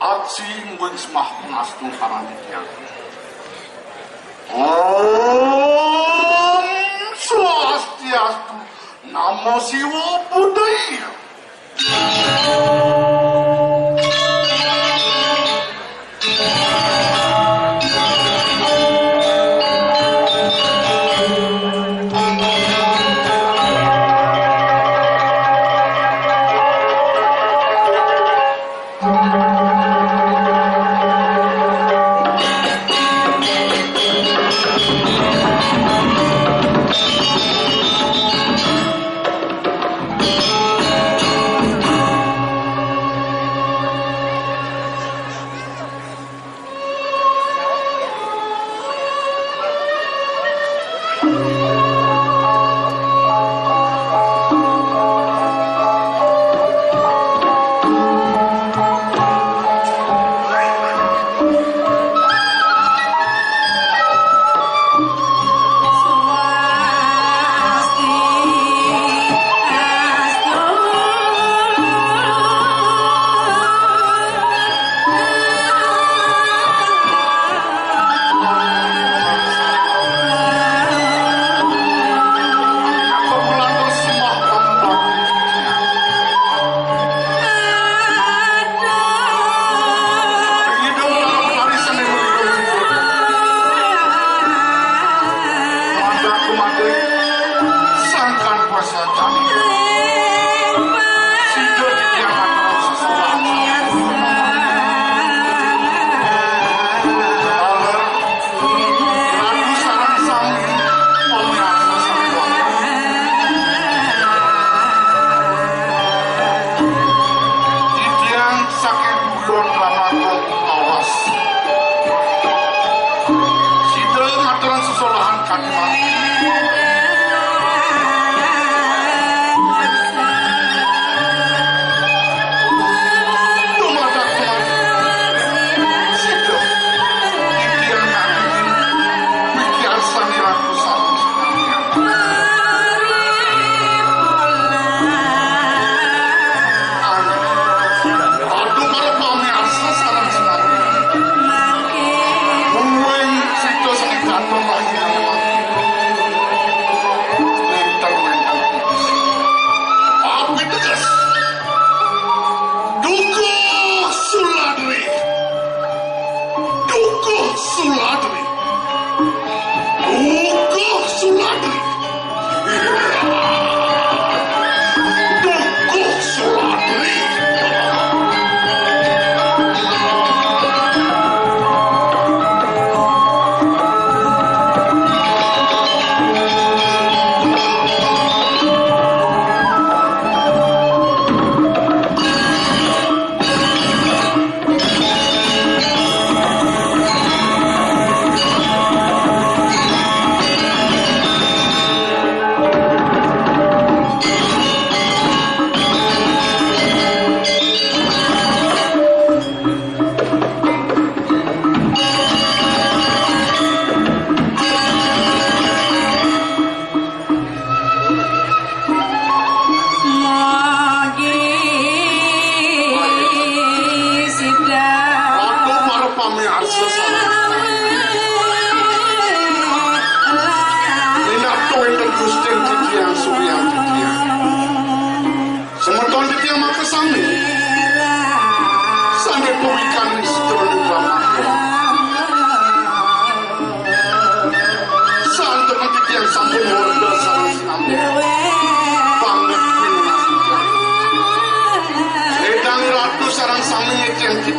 Aksi mungkin semah pengastu karantia. Om Swastiastu, Namo Siwa Buddhaya.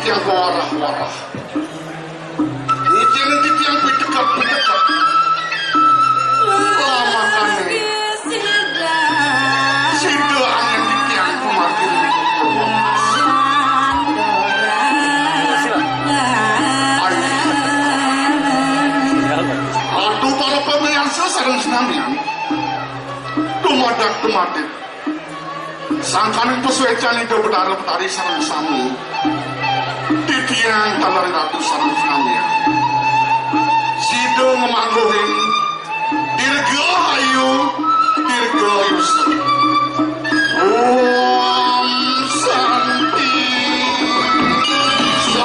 Yang warah-warah. Ini yang pidekat-pidekat. Lama kane. Sido angin yang kumakin aduh para pemirsa sareng senamian. Dumadak-dumadik. Sangkaning pesuecan itu betari sareng sami. Titiang talari ratu sarang senamnya. Sido ngemangguhin Dirgahayu Dirgayusa. Om Santi Santi.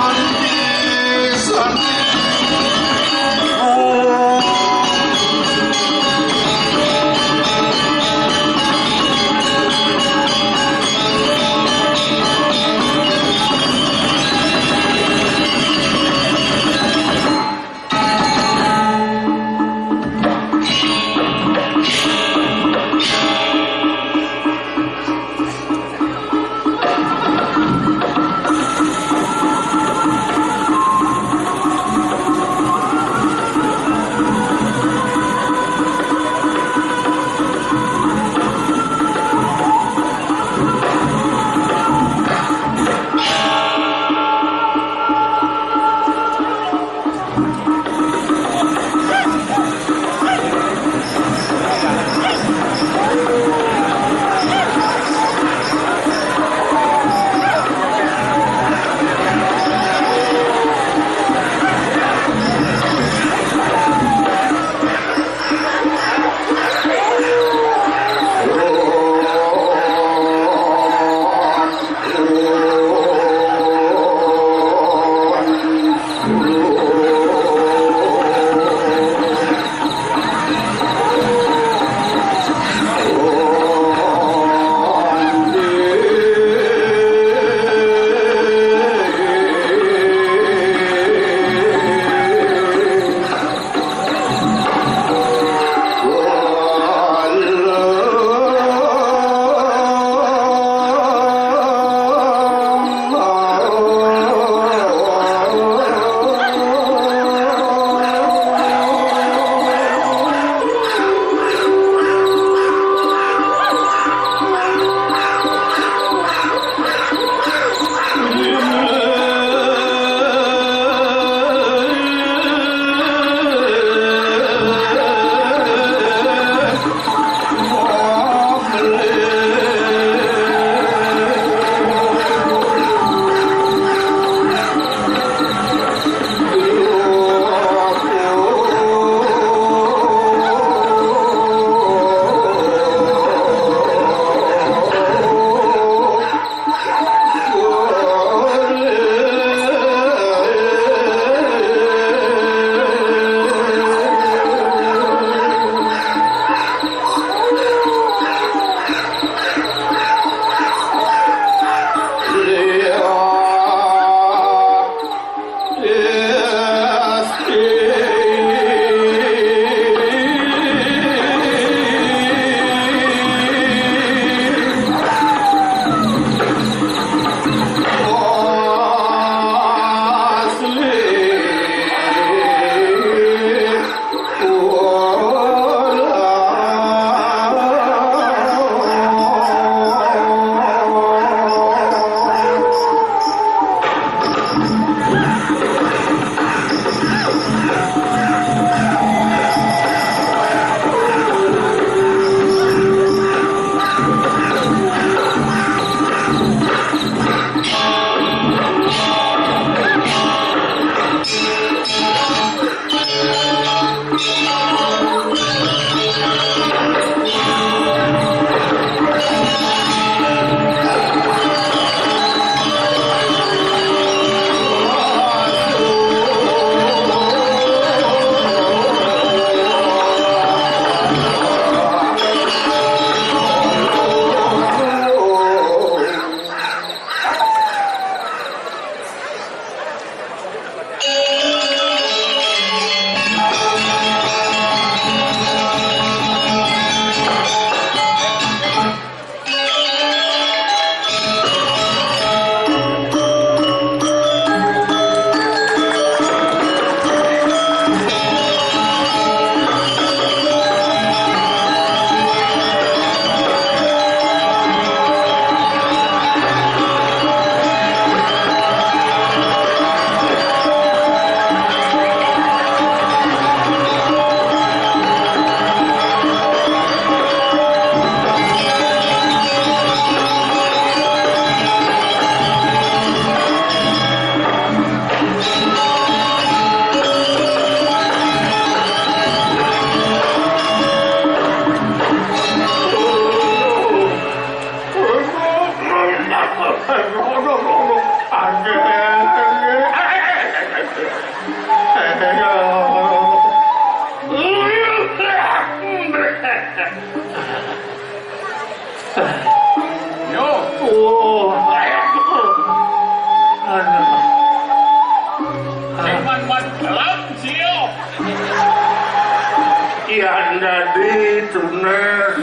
dadi tunas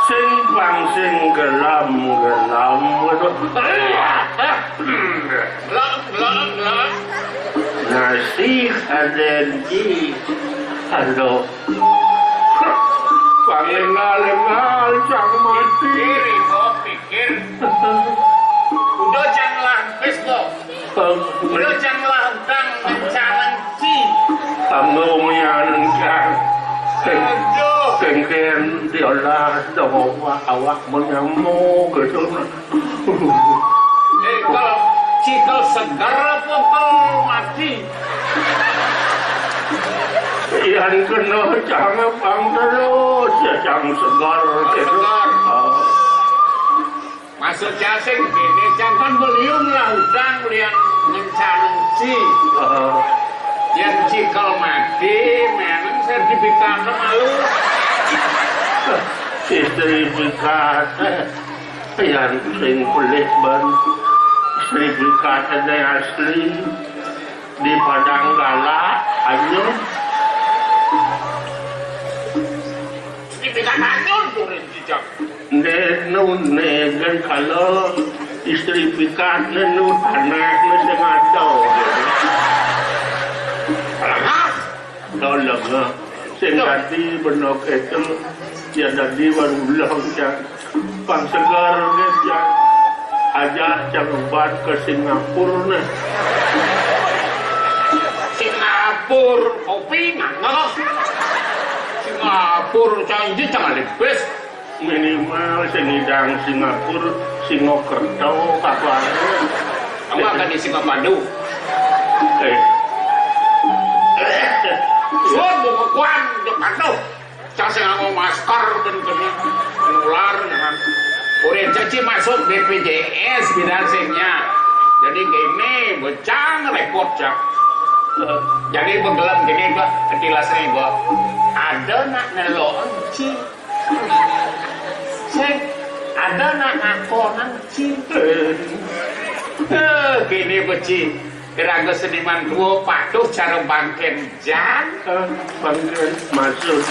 sing pang sing gelam nasi adenji halo pangenal cang mati pikir udah jangan lampis kok udah jangan lantang mencanan ci kamu menyanyikan kengken diolah dawa awak menyamu gitu kalau cikal segar popel mati ian kena jangan bang terus ya jangan segar gitu masuk jasing ini jangan beliung lah udang liang mencanan ci yang cikal mati memang sertifikat malu sertifikat yang sing kulit ban sertifikat ada asli di Padang Galak ayo sertifikat anyun turun jejak kan kalau sertifikat nun anak sing ada tolong sing dadi benok itu ya dadi warulang cak pang segar ya ajak cak buat ke Singapura kopi nggak Singapura canggih jangan lebes minimal senidang Singapura Singokerto apa kamu akan di Singapadu Suat buku kuan Jakarta cak nganggo masker dan menular dengan udah caci masuk BPJS bidasingnya jadi gini becang repot cak jadi begelam gini gua ketilasnya gua ada nak nelon ci sing ada nak ngakonan ci gini beci keraga seniman tua patuh cara bangken jan bangken masuk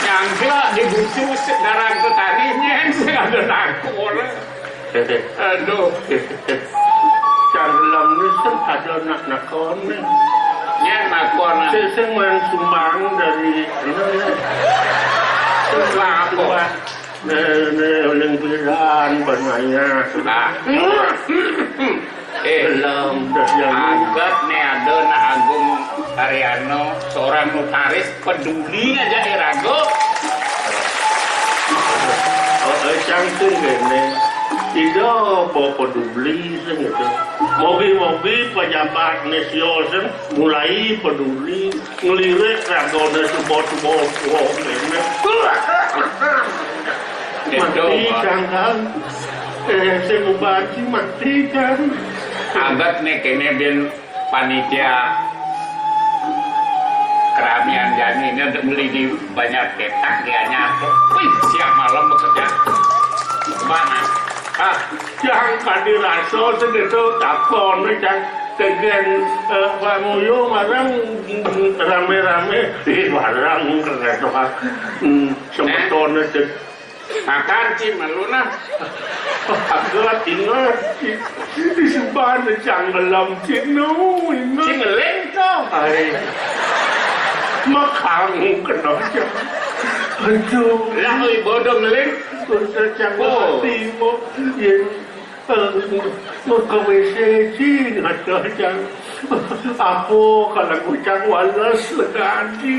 yang gelak dibucu darah petaninya sing ada nakon aduh dalam ni sen ada nak nakon ni yang nakon sing sumbang dari apa oleh biran banyak belum agak nih ada nak Agung Ariano seorang notaris peduli aja Irago cantik gini tidak apa peduli gitu mobil pejabat nasional mulai peduli ngelirik rago dan sebot mati jangan saya mau baca mati kan agak nih kene bin panitia keramian jani ini untuk beli di banyak petak dianya siap malam bekerja kemana jangan dirasa segitu takon macam kegen pamuyo marang rame-rame barang kereta sebetulnya makan cim maluna agak ingat di sebelah janggelam cino cingeleng tuh makan kena jam aduh lah bodoh ngeleng terus jangan timo yang mau ke WC cing ada jang apa kalau kucang walas lagi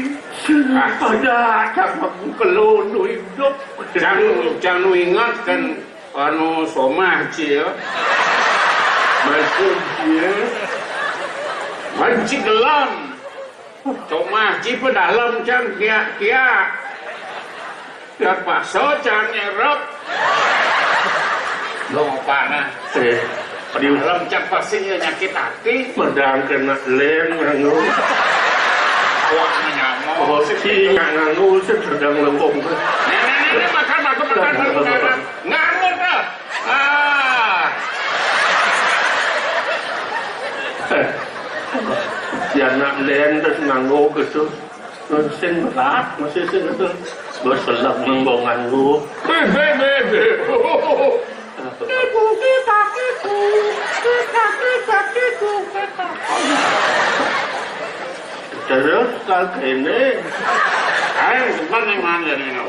ada cakap kelonu hidup jangan ingat kan anu somah cia masuk dia manci gelam somah ci pedalam can kia dan paso can nyerap lo panah di dalam cak pastinya nyakit hati medang kena len nganggu awaknya nyamuk si nganggu sedang lembong nenek makan nganggu dah ya nak len terus nganggu gitu Sing berat, masih sing itu berselang mengongan lu. Terus kak ini, depan yang mana ni no?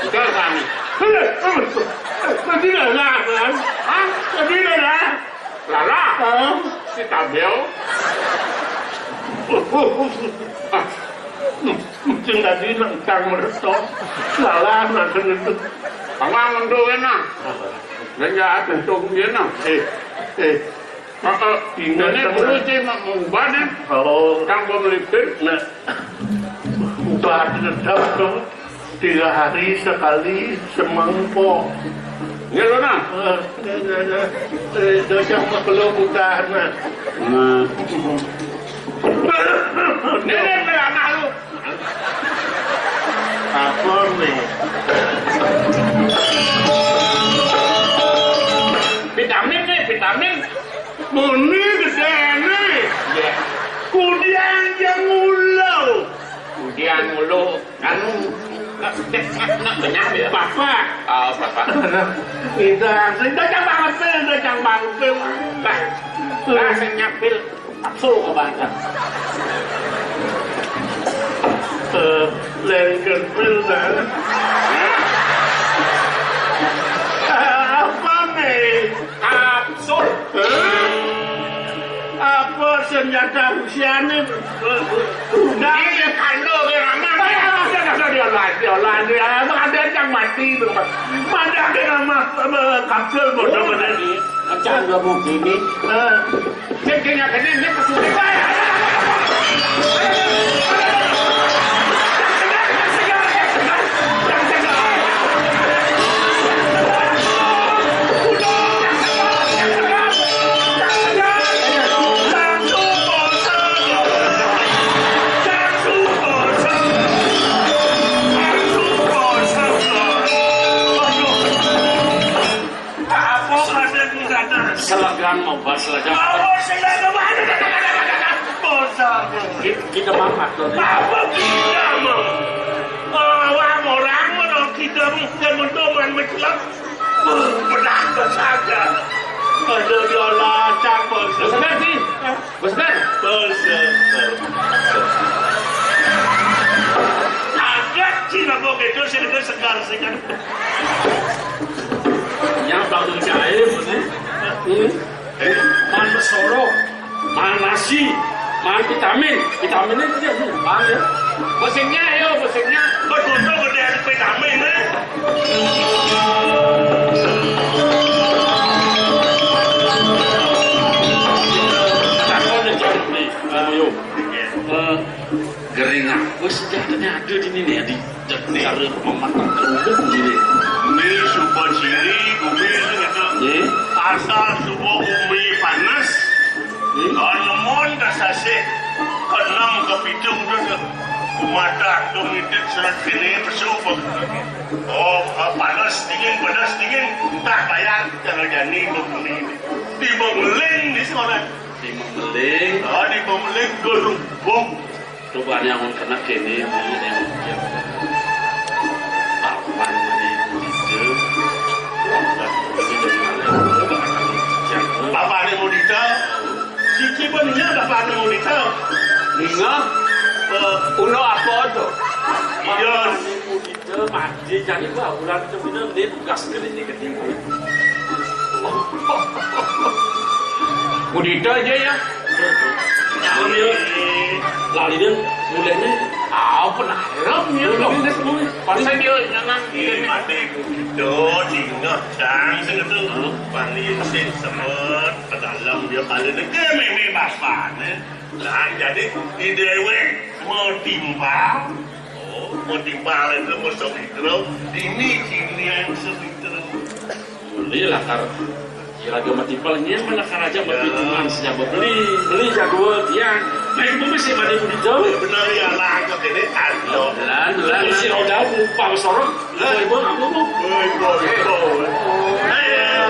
Kita kami. Tadi dah lah kan? Tadi dah lah. Lala, si tabel. Mungkin tadi nangkang meresok, lala nanti itu. Panggang mendoan na. Nanya tentu dia na. Ingat Ini perlu je mengubah ni. kalau Kang bermelipir. nak ubah tetap dong 3 hari sekali semangkok. Ni lo na. Dojang maklum mudah nak. Ni anak lu. Apa ni? Vitamin ni, vitamin. Muni gede ni. Ya. Kemudian yang ulau. Kemudian mulu anu nak banyak ya. Papa. Oh, papa. Kita dojang banget pil. Lah saya pil kapsul ke bangsa. Lengket pil dah. Apa ni? Kapsul. Apa senjata Rusia ni? Udah. Ini kandung yang aman. Dia ada yang mati tu. Mana ada nama kapsul bodoh-bodoh ni. Macam dua mungkin ni. Dia kena ni kesulitan. Selagan mau bahas lagi. Kita mamak tu. Apa kita mau? Orang kita mungkin mendoman mencelak. Berada saja. Ada jolah campur. Besar sih. Besar. Agak Cina begitu sehingga segar. Yang baru jahil ni. Man besoro, man nasi, man vitamin. Vitamin ni dia man ya. Besingnya yo, besingnya. Betul-betul gede ada vitamin ni. Takkan dia cari ni. Yo. Geringan. Wes sejatanya ada di ni di cara mematang kerudung ni. Ni super ciri bumi itu. Ye. Asal subuh bumi panas. Kalau mon kasase kenam ke pitung tu. Mata tu itu serat sini bersumpah. Oh panas dingin. Tak bayar kalau jadi bumi ini. Di Bangling di sekolah. Di Membeling. Di Bangling gerubuk. Coba yang kena kene ni yang papan ni itu. Bapak ni modita. Cici punya bapak ni modita. Ninga. Uno apa tu? Iya. Itu mati jadi gua ulang tu bina dia tugas kali ni ketika. Modita aja ya. Lali dia mulainya apa nak? Ramnya belum dia semua. Pasal dia jangan Ini mati begitu, tinggal cang segitu. Paling sen semut, ke dalam dia paling dekat meme bapak ni. Lah jadi di dewe mau timbal. Oh, mau timbal itu mau sebitro. Ini ciri yang sebitro. boleh lah kar. Kira-kira mati palingnya mana karaja berhitungan sejak beli jago tiang. Main bumi sih mana budi jauh. Benar ya lah, kau kene alo. Lan si roda upah sorok. Ibu aku mau. Ayo.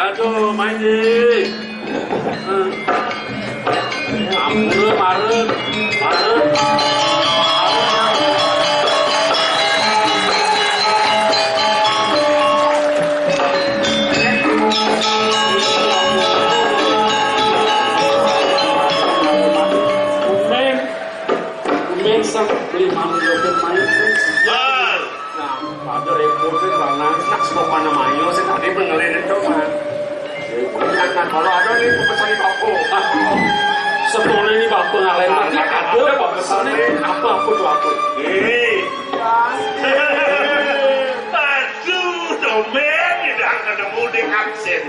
Aduh, main nih. Ampun, marun. Kumeng sang beli malu main. Ah, Nah, pada repot karena nak semua mana mayo, saya tadi benerin itu mah. Nah, kalau ada nih pesan di bapo. Sebelum ini bapo ngalahin lagi ada bapo pesannya apa tuh aku. aduh, domen tidak ketemu di absen.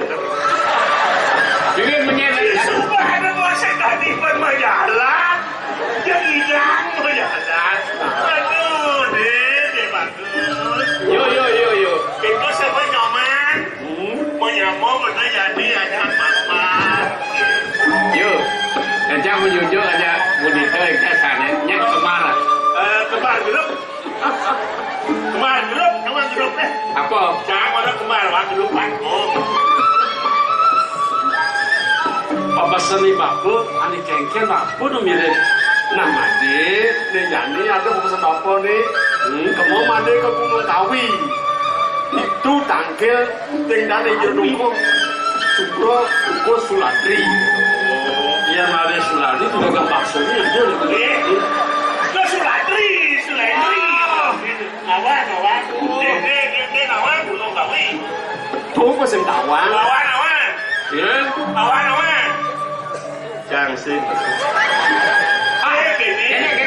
Jadi menyeret. Sumpah ada bahasa tadi pun majalah, yang hilang majalah. Aduh, deh bagus. Yo. Itu siapa nyaman? Menyamuk udah jadi ada apa? Yo. Aja menjunjung aja budita yang sana nya kemana? Kemar grup. Kemar grup deh. Apa? Jangan ada kemar grup oh. Apa seni bapo, ani kengken bapo nu mirip. Nah, made, nih Jani ada pesan bapo nih. Kamu made ke Gunung Kawi. Itu tangkel tinggal di Jodongko. Sukro Uko Suladri. Oh, iya made Suladri itu dagang baksonya aja nih. Lo Suladri. Awan. Dia awan Gunung Kawi. Tuh pesan tawang. Awan. Ya. Awan. Jangan sih.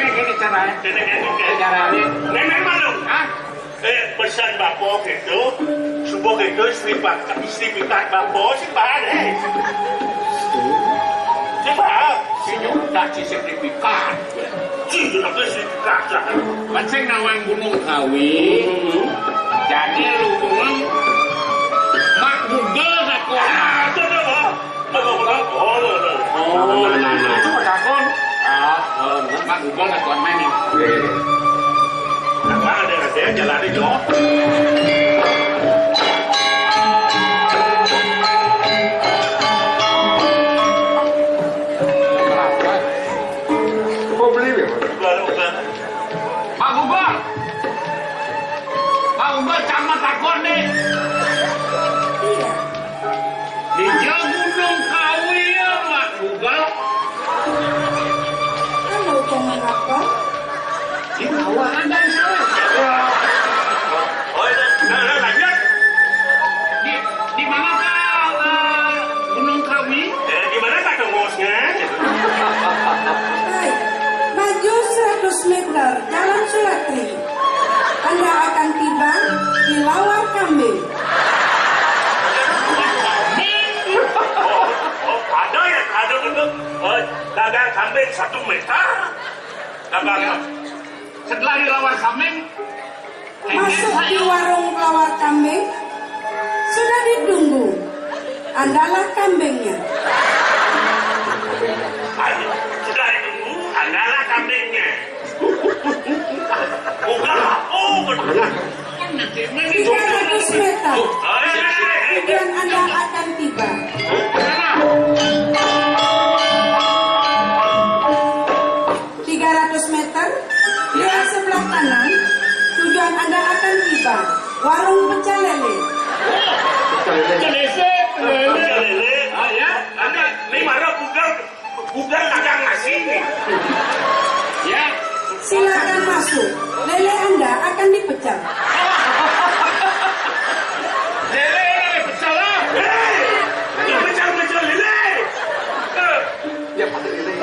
Gini caranya. Caranya. Nenek malu. Ah, Pesan bapo gitu. Subuh gitu istri pikat bapo si pare. Siapa? tak sertifikat. Itu nak sertifikat jangan. Pancen nawang Gunung Kawi. Jadi lu gunung mak Google nak kau. Itu dah. Nah. Itu takon. Mak Google nak kau main ni. Apa ada jalan itu? Mau beli ya? Bukan. Mak Google camat takon ni. Iya, Di Gunung Kawi ya Mak Google. halo jangan apa? Di bawah ada sana. Lanjut. Di manakah Gunung Kawi? Gimana tak tembusnya? Baik, maju 100 meter Jalan Sulatri. Anda akan tiba di Lawar Kambing. Ada betul. Dagang kambing 1 meter. Dagang. Setelah di Lawar Kambing, Masuk di warung Lawar Kambing. Sudah ditunggu. Andalah kambingnya. Ayo, sudah ditunggu. Adalah kambingnya. Bukan apa betul. 300 meter. Tujuan Anda akan tiba. 300 meter. Lihat sebelah kanan. Tujuan Anda akan tiba. Warung pecel lele. Lele. Ya, ada. Ini mana bukan dagang nasi nih. ya Silakan masuk. Lele Anda akan dipecel. lele pecel lah. Pecel lele. Ya pakai ini.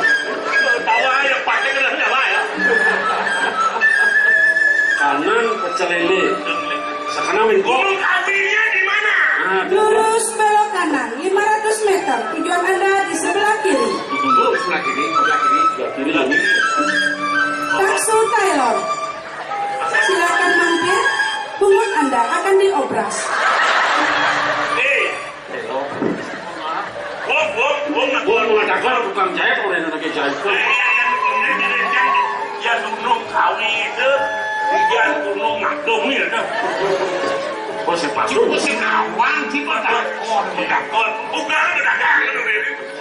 Tawa ya pakai kena nyawa ya. Kanan pecel lele. Sekarang minggu. Gunung Kawinya di mana? Lurus belok kanan 500 meter. Tujuan Anda di sebelah kiri. Sebelah kiri. Lagi. Taksu Taylor. Silakan mampir. Pungut Anda akan diobras. Gua mengatakan bukan jahit orang yang lagi jahit. Ya Gunung Kawi itu, dia Gunung Makdum itu. Oh, si Pak Cuma si kawan, si pedakon. Pedakon, bukan pedagang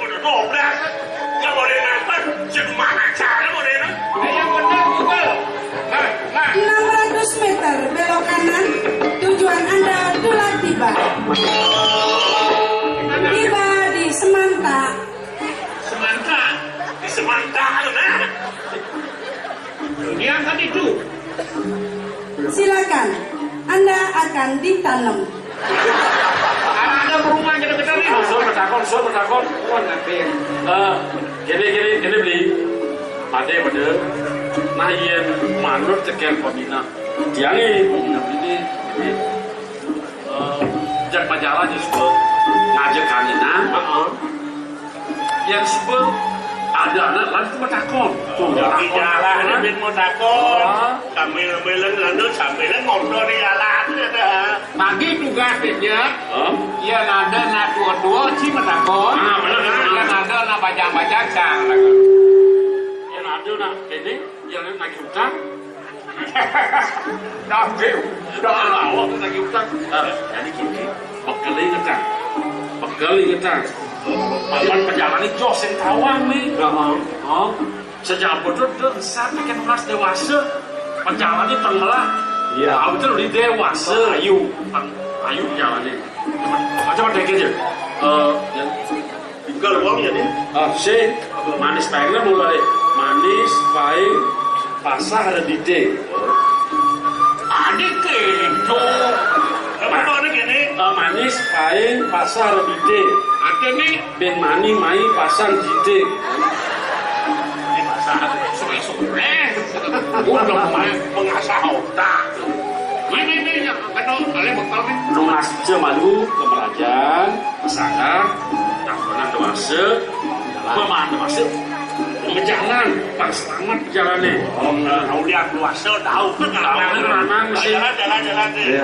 udah dobrak. Nggak boleh nampak, segimana cara boleh Yang benar juga. Nah, 600 meter belok kanan, tujuan Anda telah tiba. Tiba di Semanta. semangka, di semangka nah. yang tadi itu. Silakan, Anda akan ditanam. Ada rumah gede-gede nih. Suruh bertakon. Wah, nanti. Gini beli. Ada pada nayen manut cekel pemina. Dia nih ini jak majalah juga ngajak kanina. Yang sebut ada anak lain itu bertakon. Di jalan ini bin mau takon. Sambil-sambilan lalu sambilan ngobrol di jalan ada. Pagi tugasnya, ya nada na dua-dua si menakon. Benar. Ya nada na bajang-bajang sang. Yang ada nak ini yang lagi hutang. Tapi, Awak tu lagi hutang. Jadi gini, bekali kita. Paman perjalanan jos yang tawang ni. Sejak bodoh sampai ke kelas dewasa. Perjalanan tenggelam. Ya, betul di dewasa. Ayu jalannya. Macam mana kerja? Yang Tinggal uangnya nih. si manis pahingnya mulai manis, pahing, pasah ada di D. adik kejo. Kenapa ada gini? Manis, pahing, pasah ada di D. Ada nih, Ben mani, mai, pasang di D. Di pasar. sore-sore. Udah Mengasah otak. Ini yang kena kalian bekal nih. Lunas malu kemerajaan, pesakar, tak pernah dewasa, pemahaman dewasa. Berjalan, pas selamat perjalannya. Tahu lihat luasa, tahu kan? Jalan deh.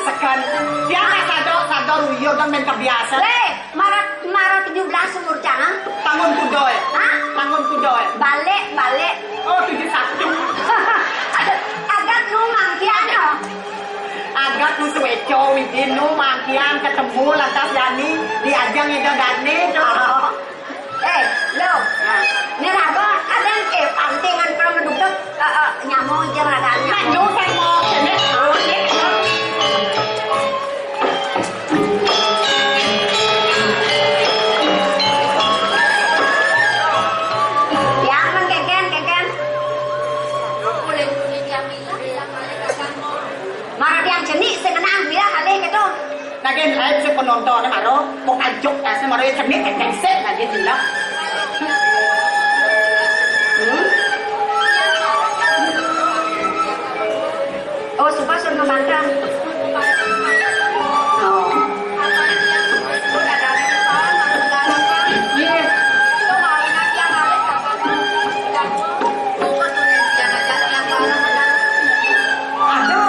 Sekan. Dia sadar ruyo dan men kebiasa. Marah 17 umur jangan. Tangun kudoy. Hah? Tangun kudoy. Balik. Oh, 71. Agak nu mangkian yo. Agak nu suweco widin nu mangkian ketemu lantas Yani diajang itu dane Lo. Ni raga ada ke pantingan kalau menduduk Nyamuk aja ada Nah, nyamuk. saya mau kene. Yang men keken. Marah yang jenis senang bilang kali gitu. Lagi live si penonton ni maro, bukan juk lah si maro yang cermin kekeng set lah dia bilang. Oh, suka sun kebantang. Oh. Iya. Ada,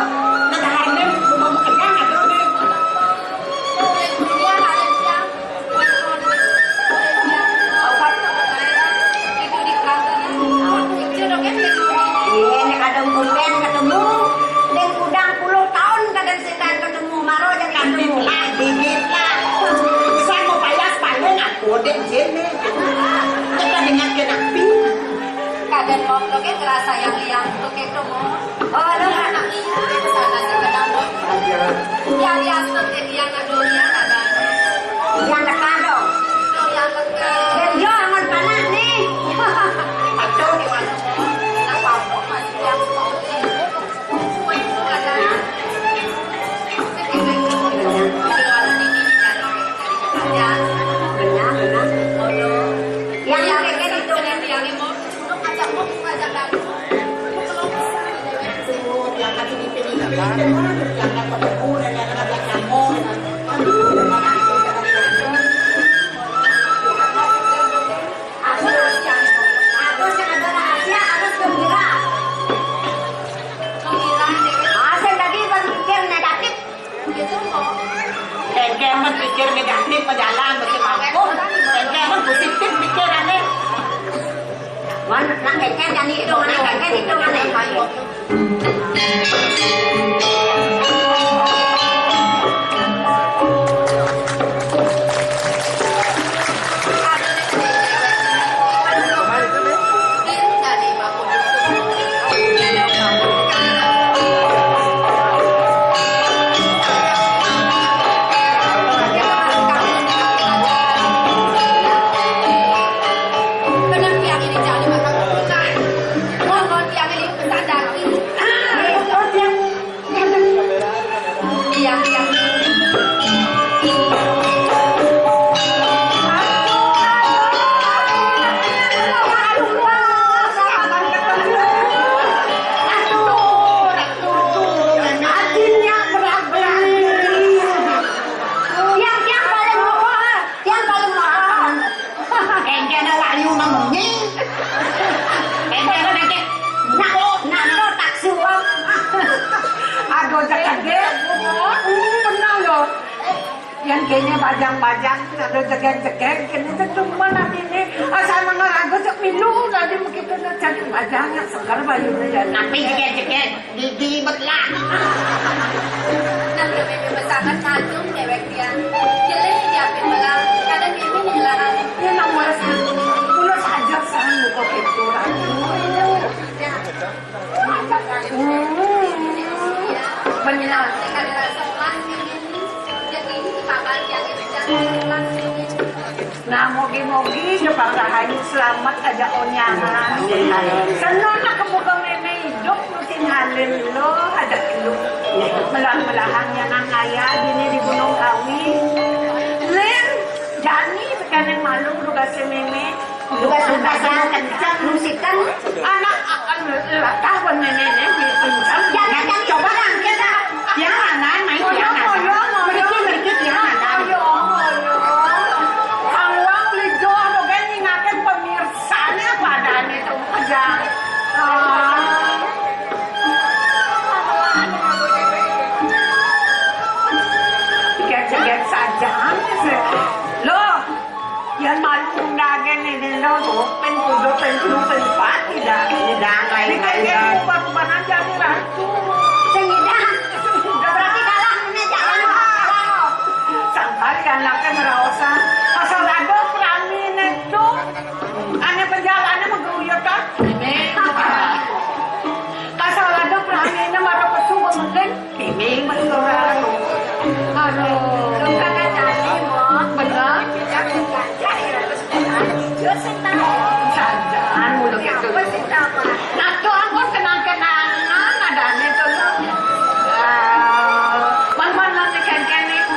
negara ni belum kenyang ada ni. Iya, nek kadang kumpen ketemu. Dan udang 10 tahun kadang setan ketemu maro dan ketemu. Dikit lah. Saya mau payah paling aku di sini. Kita dengan kenapi. Kadang ngobrol ke terasa yang liang tuh ke ketemu. Oh, lu anak iya kesana sih ketemu. Yang tuh yang adonya ada. Yang dekat dong. Yang dekat. Dan yo aman panas nih. Atau di mana? Apa masih yang yang kayak gitu yang Agus yang ada rahasia, Agus gembira. Saya tadi berpikir negatif. Kengkeng berpikir negatif berjalan mesti mampu. Kengkeng positif pikirannya. Mana nak keken yang itu mana keken itu mana? Yang kayaknya bajang-bajang, ada cegeng-cegeng, kini cuma nanti ini asal mengaku cek milu, tadi begitu jadi bajangnya segar bayunya ya. Tapi cegeng-cegeng gigi betlah. Nam được mẹ mình sao bắt tan chúng để bạch tiền. Giờ lấy nhà mình mà làm, cái đó mình mới là Yan ang oras na. Pulos aja saan mo ko pintura. Banyak. Na mogi-mogi sa pagkahayin selamat ada onyangan. Sanon na kabukang may idok mo tinhalin lo ada ilo. Melang-melahang yan ang kaya dini di Gunung Kawi. Len, Jani kanan malung lugar si Meme. Lugas-lugas yang kencang, musikan. Anak akan latawan nenek di pincang. Jangan yang coba lang kita. Yang mana main yang mana? Merikit yang mana? Awang lido ano ganyan natin pamirsanya pada nito kaja. Tiga-tiga saja lo. Yan malung dagan ni lo to penkudo penpat tidak kayak kayak papanan jadi ratu. Sengidah. Berarti kalah ini jalan kalah. Sangkal kan laki merasa asal ada perami itu aneh penjalannya mengguyur kan betul. Aduh, Lu kakak jadi mau bener. jangan ganja ya terus yo senang. Jangan mulu gitu. Apa sih nama? Nah, tuh aku kenang-kenangan adanya tuh. Man-man nanti kan-kan itu.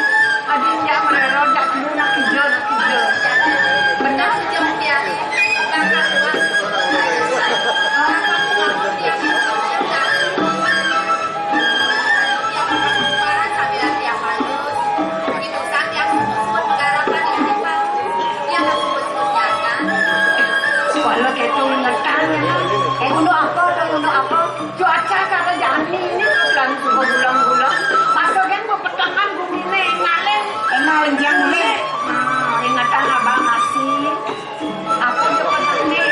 Adinnya mererodak dulu nak hijau. Benar sejam dia. Kakak luas. Kalau gitu ngetan ya. Untuk apa? Cuaca kata jani ini bulan bulan. Masuk kan mau petangan bumi ini ngaleng. Emang lenjang nih. Ingatan abang masih. Apa itu petang nih?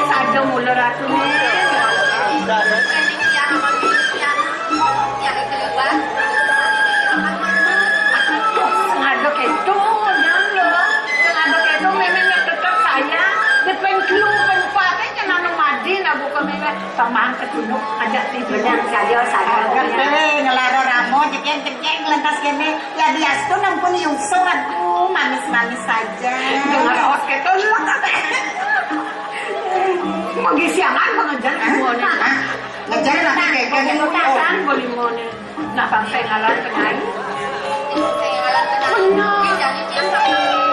Saja mula ratu nih. Sengadok itu, jangan loh. Sengadok itu memangnya tetap saya. Depan kelung penempatnya jangan nomadi. Nah bukan memang paman ketunduk ajak tidur. Benar saya ngelaro ramo cekeng lantas kene ya bias tuh nampun yungso aduh manis saja. Dengar os itu lah kata. Magi siangan mengejar semuanya. Ngejar nanti kayak Kan boleh mau nih. Nah bangsa ngalan penyanyi.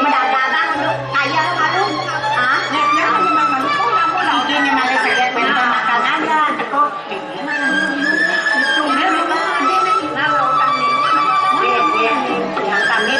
mendadak untuk kaya malu. Ah, neknya malu malu. Ini malah saya pengen makan aja teko. Itu dia memang ada nih. Nah lautan ini. Yang kami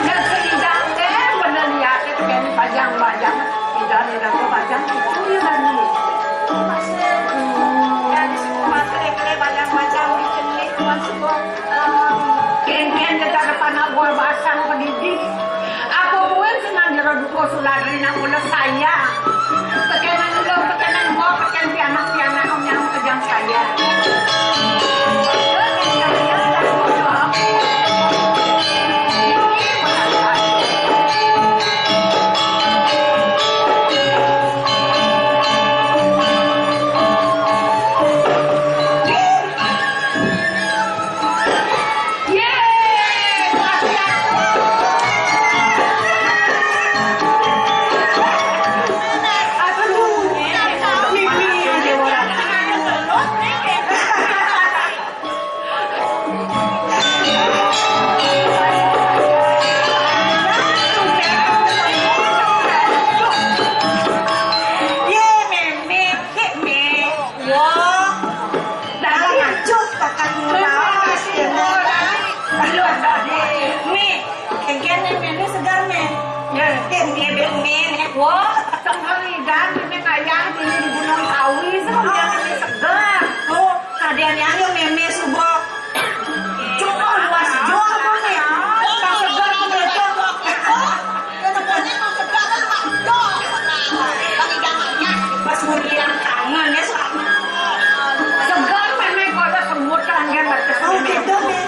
Dan sedang deh bener lihat itu kan panjang-panjang. Tidak aku panjang itu ya Bani. Ken-ken kita depan aku basang pedidih. Aku pun senang jero duko suladri nak mula saya. Pekenan lo, pekenan mau, peken pianak-pianak yang kejam saya. Wah, sekali dan ini kayak di Gunung Kawi semuanya ini segar. oh kalian yang meme subuh. Coba luas jual tuh nih. Tak segar mereka. Pas mudian kangen ya sama. Segar memang kalau semut kan batas. Oh gitu nih.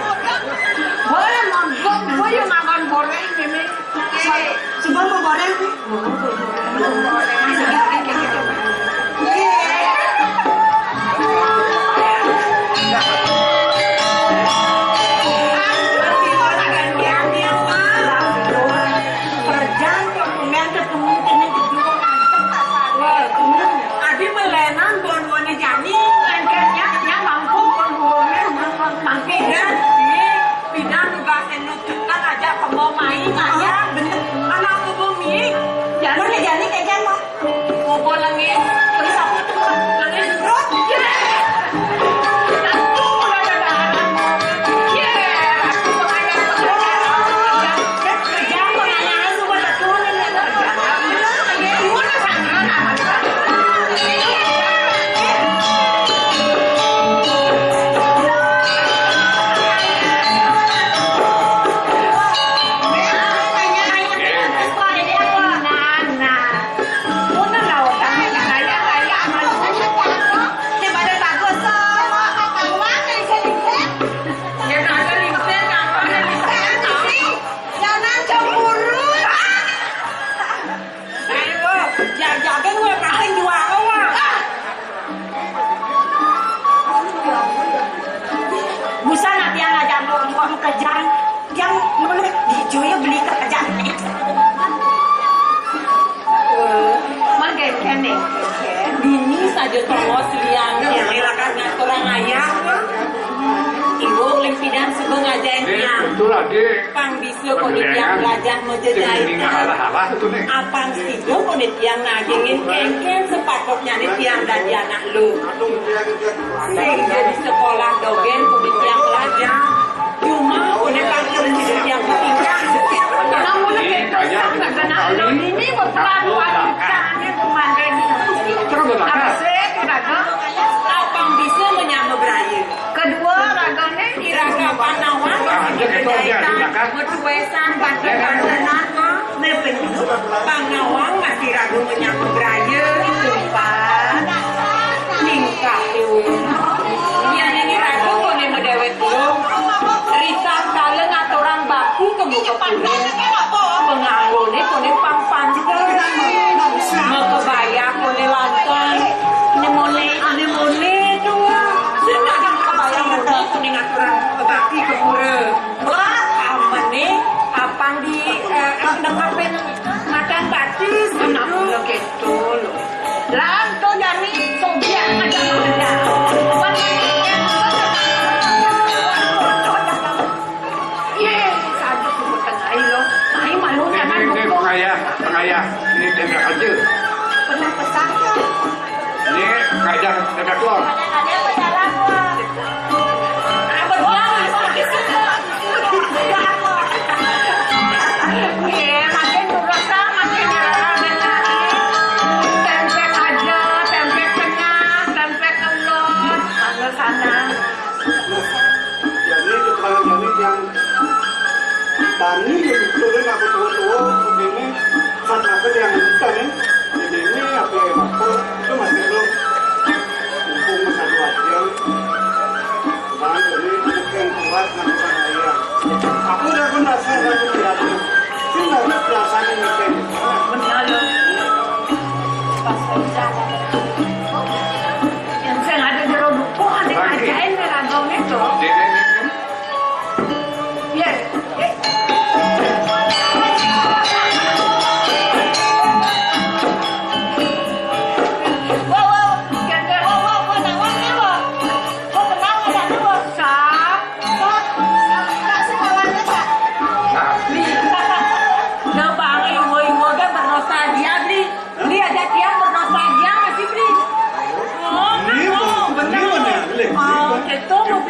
Boleh mangkok, boleh makan goreng memang. Coba mau goreng nih. Adi melenan bon-bonnya jani, lengketnya yang mampu bon-bonnya mampir. Pindah juga senuk tekan aja ke mau main aja. Bener. Anak aku bumi. Jadi kayak Jaga gue paling dua orang. Busa nanti yang ngajak mau kerjaan yang boleh dijual beli kerjaan. Magen nih. Bini saja tongos liang yang ilakan orang ayah. Ibu limpidan sebelum ngajainnya. Betul lagi. Pang bisu konit yang belajar menjejaikan. Apang sido konit yang ngajengin kengken sepatutnya nih tiang dan anak lu. Sehingga di sekolah dogen konit yang belajar. Cuma konit pangkul yang bertingkah. Namun nggak kena lu ini berpelakuan ikannya kemarin. Apa sih kira-kira? Apang bisu menyambut beraya. Kedua ragane iraga panawan menjadikan metuesan banten-bantenan nepin pangawang masih ragu menyambut beraya tempat tingkah yang ini ragu kone medewet belum risah kalen atau orang baku kemuka pulen penganggone kone pang-pangker mekebaya kone lantai nemone tuh kuning aturan kebaki kepura. Wah, aman nih. Apang di dengapin makan batis. Kenapa lo gitu lo? Lah, to jadi sobiak aja ada. Ye, saja sebut tengah lo. Mai malu jangan buku. Pengayah. Ini tenda aja. Pernah pesan ya? Ini kajian tenda keluar. Ada berjalan gua. Tani betul-betul aku tua-tua begini saat apa yang tani ini apa yang aku itu masih belum mumpung masa dua jam dan jadi mungkin kuat nanti ayah aku udah pernah saya aku tidak sih nggak perasaan ini benar lo pas berjalan yang saya ada di rodukku ada ajain meragam itu yes.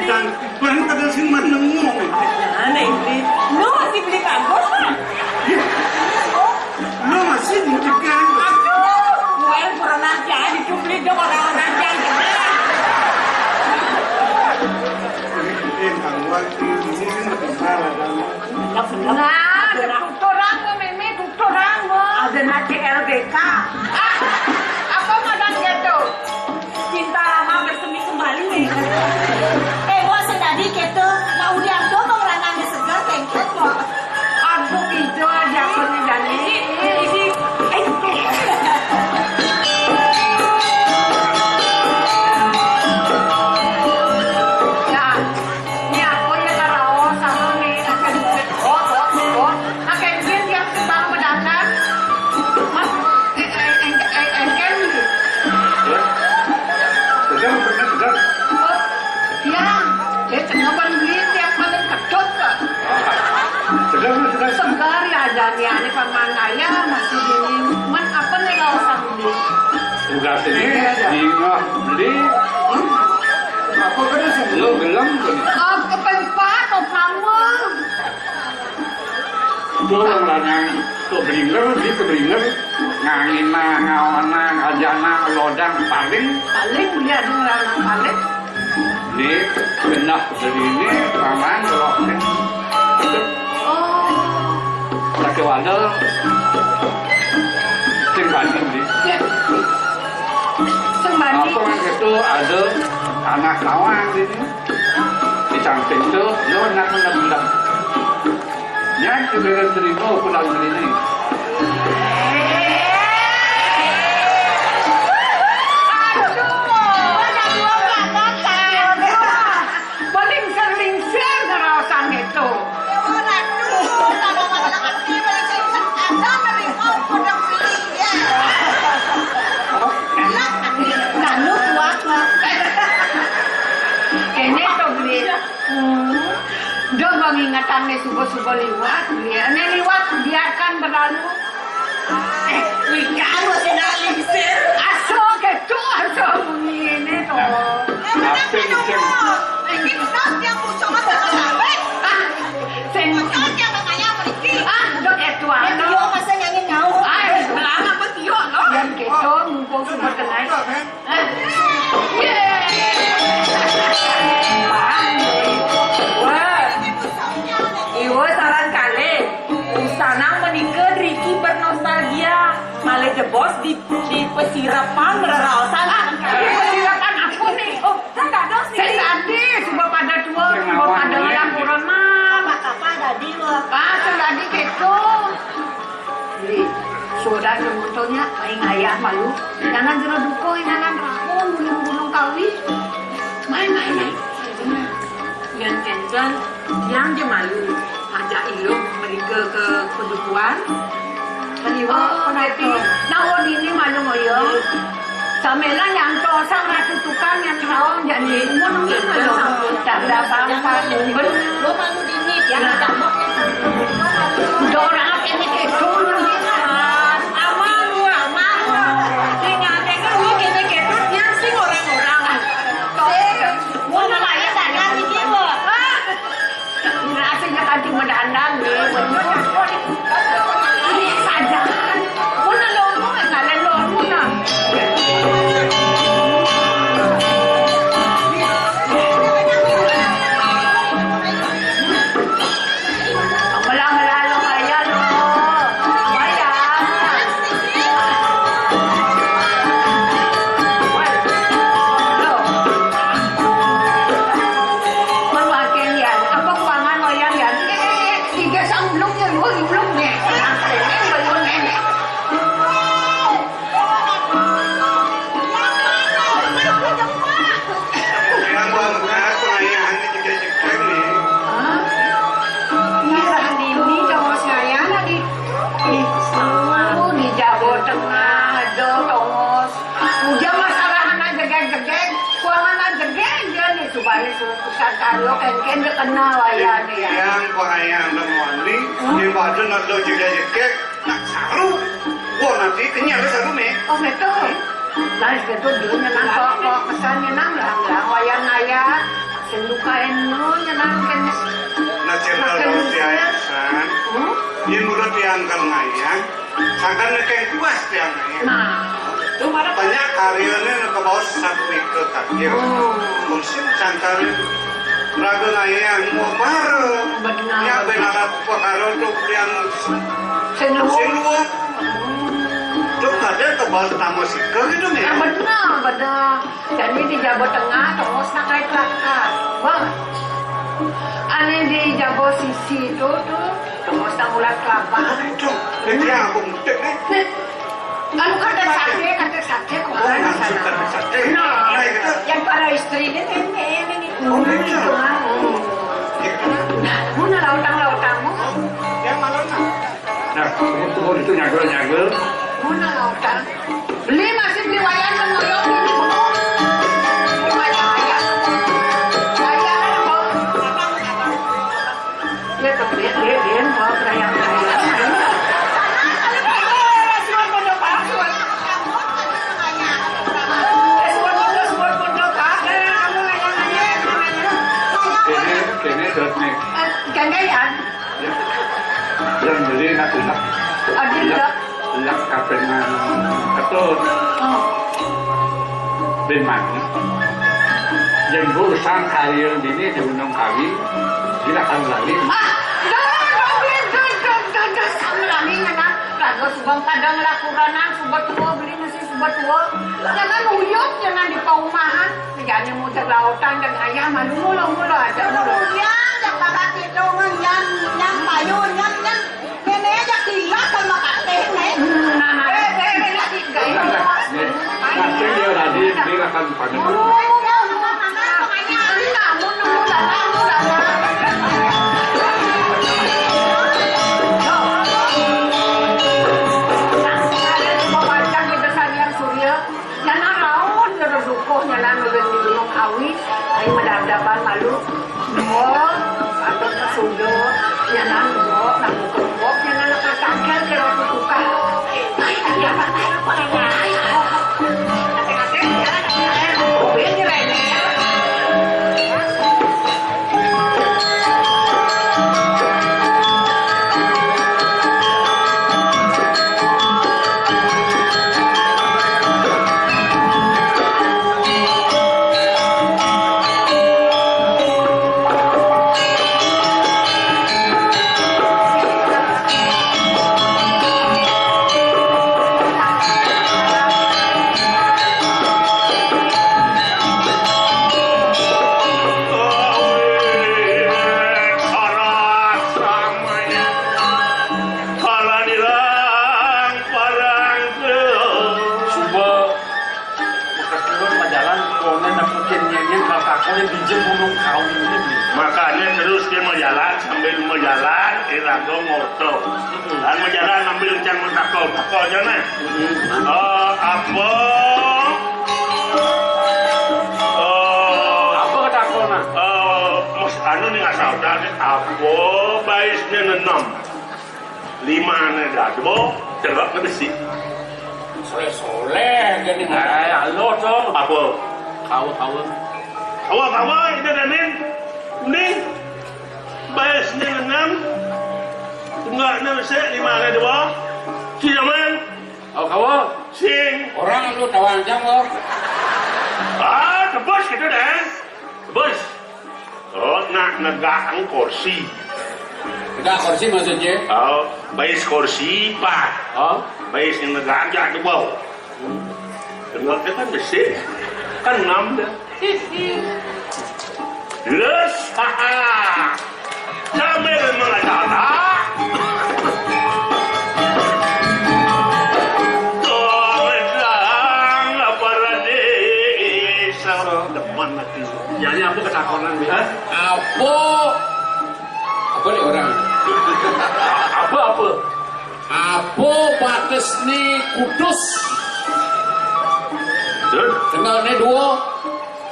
Dan kurang kadang sih menemu. Aneh beli, lu masih beli bagus kan? Lu masih dicegah. Aduh, gue pernah jadi cuplik dong orang-orang jadi. Kamu lagi di sini lebih salah kamu. Nah, ada doktoran gue meme doktoran gue. Ada nanti LBK. Apa madan gitu? Cinta lama bersemi kembali nih. Gua sedadi gitu, mau diambil mau ranang segar kengket mau. Aku hijau aja pernah jadi. Ini, ya, ini aku ya karawa sama nih akan akan yang sedang mendadak. Mas, engken. Tegar. Ya, dia cengapan beli tiap malam kedot kok. Tegar. Segar ya jadi ini pemangkaya masih dingin. Man apa nih kau sambil? Tugas ini dingah beli. Apa kada sih? Lu gelam tuh. Oh, kepenpat atau kamu? Itu orang lanang tuh beringer, di keberinger ngangina, ngawana, ngajana, lodang, paling. Paling dia dengar paling. Ini benah dari ini paman kalau ini. Oh, Laki wadal sembani beli. ya. Sembani. Apa yang itu ada anak lawang di sini. Di samping itu, yo anak menang-menang. Yang kebetulan seribu pulang dari ini. nih subuh-subuh liwat, nih liwat biarkan berlalu. Wika lo sinalisir. Aso kecu, aso bunyi ini tuh. Apa yang Ini besar yang musuh masa sampai. Sing, Besar yang makanya pergi. udah kecu Yang ano. dia masa nyanyi ngau. Lama betiu, yang kecu mumpung subuh kenai. Wah, iwo saran kali. Usanang menikah Ricky bernostalgia. Malah jebos di pesirapan rarasan. Pesirapan aku nih. Oh, enggak ada sih. Saya sadis, coba pada tua, coba pada laporan mah. Apa tadi lo? Ah, tadi gitu. Jadi, sudah sebetulnya paling ayah malu. Jangan jero duko, jangan rakun, gunung-gunung kawi. Main-main. Yang kencang, yang dia malu. Ajak ilmu mereka ke kedukuan. Kaliwa, penati. Nawon ini malu ngoyo. Samela yang tosang ratu tukang yang rawang jadi umur malu. Tak ada apa-apa. Lo malu dini yang ada mau. Dorang ini ketul. Amal. Tinggal lu ini ketul yang sing orang-orang. Mau nelayan dagang ini lo. Rasanya kanti mendandang nih. Ini saja. Muna lomo, ngalen lomo na. Malang-malang kaya lo. Kaya. Lo. Mawakin yan. Apa kuangan mo yan yan? Tiga sa ulong yan. Ulong niya. Yang bangga pelayan di jejak nih. Iya, ini dong saya lagi di Jawa Tengah, ada tongos. Udah masalahan aja geng-geng, kuangan aja geng nih supaya susah karo kan dia kenal wayah nih ya. Yang pelayan demoni di badan ada jejak nak saru. Wah nanti kenyal saru nih. Oh betul. Lain betul dia nyenang kok kesan nyenang lah wayah naya. Sendukain lu nyenang kan. Nasional laut diayasan. Ini menurut diangkat ngayang. Sangkan nekeng puas tiang ngayang. Nah, itu mana Banyak karyanya ke bawah sampai ke kaki. Musim sangkan raga ngayang mau bareng. Benar. Ya benar pakaro tuh yang senduh. semua. Tuh ada ke bawah tamu sih gitu nih. Ya benar. Jadi di Jawa Tengah terus nak kayak kelakar. Wah, aneh di Jawa sisi itu tuh terus nak ulat kelapa. Itu, ini aku mutek nih. Lalu kata sate kok Oh, ada di maksud sana. kata sate. Nah, Nah, gitu. yang para istri ini ini. Oh, gitu. Gitu. Mana lautan-lautanmu? Yang mana? Nah, tunggu itu nyagel. Mana lautan? Masih beli wayang kemoyong ini belum? Wayang. Dia tuh dia mau berayang. Kene dot nih. Gandayan, Yang beli nak ada lak kapengan ketut ben mana. Yang urusan karir ini di Gunung Kawi, silakan lali. Lagi nyenang, kagak subang kadang lakuranan, subat tua beli nasi subat tua. Jangan uyut, jangan di paumahan. Jangan muter lautan dan ayam, mulu aja. Yang bakat itu yang payun yang nenek aja kilat sama kakek nih. Lagi gaya. Nanti dia tadi silakan pada. Awi, ay madagdagan malu. Oh, atau kesundo. oleh biji gunung kau ini. Makanya terus dia mau jalan sambil mau jalan, irago ngoto. Dan mau jalan ambil jangan mentakol, takol jangan. Apa? Apa kata aku nak? Mus anu nih asal tadi apa? Baisnya 6, 5 nih dado, terus ke besi. Soleh jadi Halo dong. Apa? Kau. Awak ini danin, ini baisnya 6, enggak nih besi 5 nih dado. Si zaman, Kau. sing. orang lu tawanjang lo. Tebus gitu deh. Tebus. Nak negang kursi. Enggak kursi maksudnya. Bais kursi, Pak. Bais yang negang aja di bawah. Dengar dia kan besi. Kan 6 dah. Terus, sambil mengatakan. Jadi apa ketakutan dia? Apa nih orang? Apa? Apa batas nih kudus? Tinggalnya 2,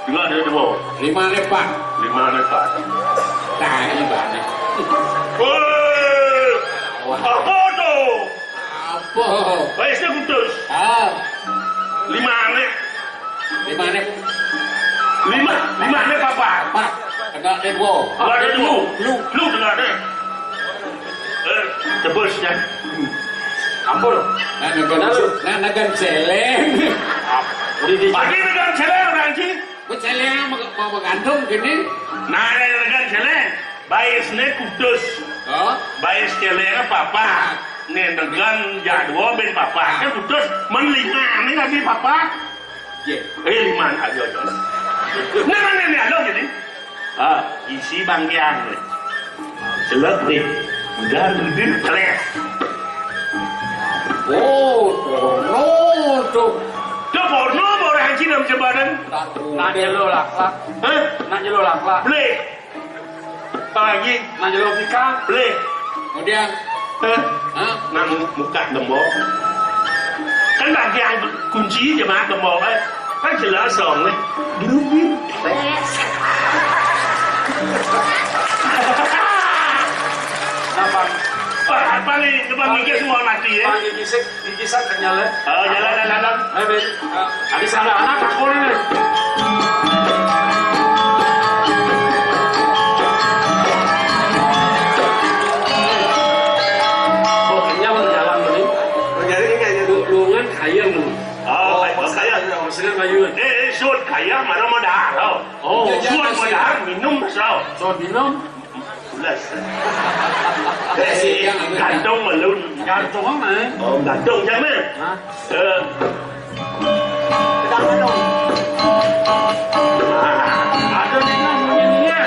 Dengar dia di bawah. 5 lepat. 5 lepas. Nah ini banyak. Apa tu? Apa? Baisnya putus. 5 anak. 5 nih. 5 anak apa? Pak, tinggalnya 2. Dengar dia dulu. Lu dengar dia. Tebus ya. Apa? Nah negan celeng. Pagi negan celeng orang sih. Kau celeng mau mengandung gini? Nah negan celeng. Baisnya putus. Bais celeng apa? Nih negan jadwal ben papa. Kan putus. Men 5 ini lagi papa. 5 aja. Nah, ada jadi. Isi bangkian. Selek nih. Udah lebih keles. Porno tuh. Tuh porno orang Cina macam badan. Nak jelo lak-lak. Nak jelo lak-lak. Beli. Apa lagi? Nak jelo pika. Beli. Kemudian, Nak muka gembok. Kan bagian kunci jemaah gembok kan jelas song nih. Dirubin. Apa nih? Coba mikir semua mati ya. Dikisak kenyal. Jalan. Ada salah anak aku nih. Kenyal jalan nih. Jadi ini kayaknya Lungan kaya nih. Kaya. Maksudnya kayu. Suốt kaya mana mau dah. Suốt mau dah minum sao? So minum. Plus. Gantung mà luôn. Gantung mà. Gantung chứ mấy. Ada ni kan bunyinya.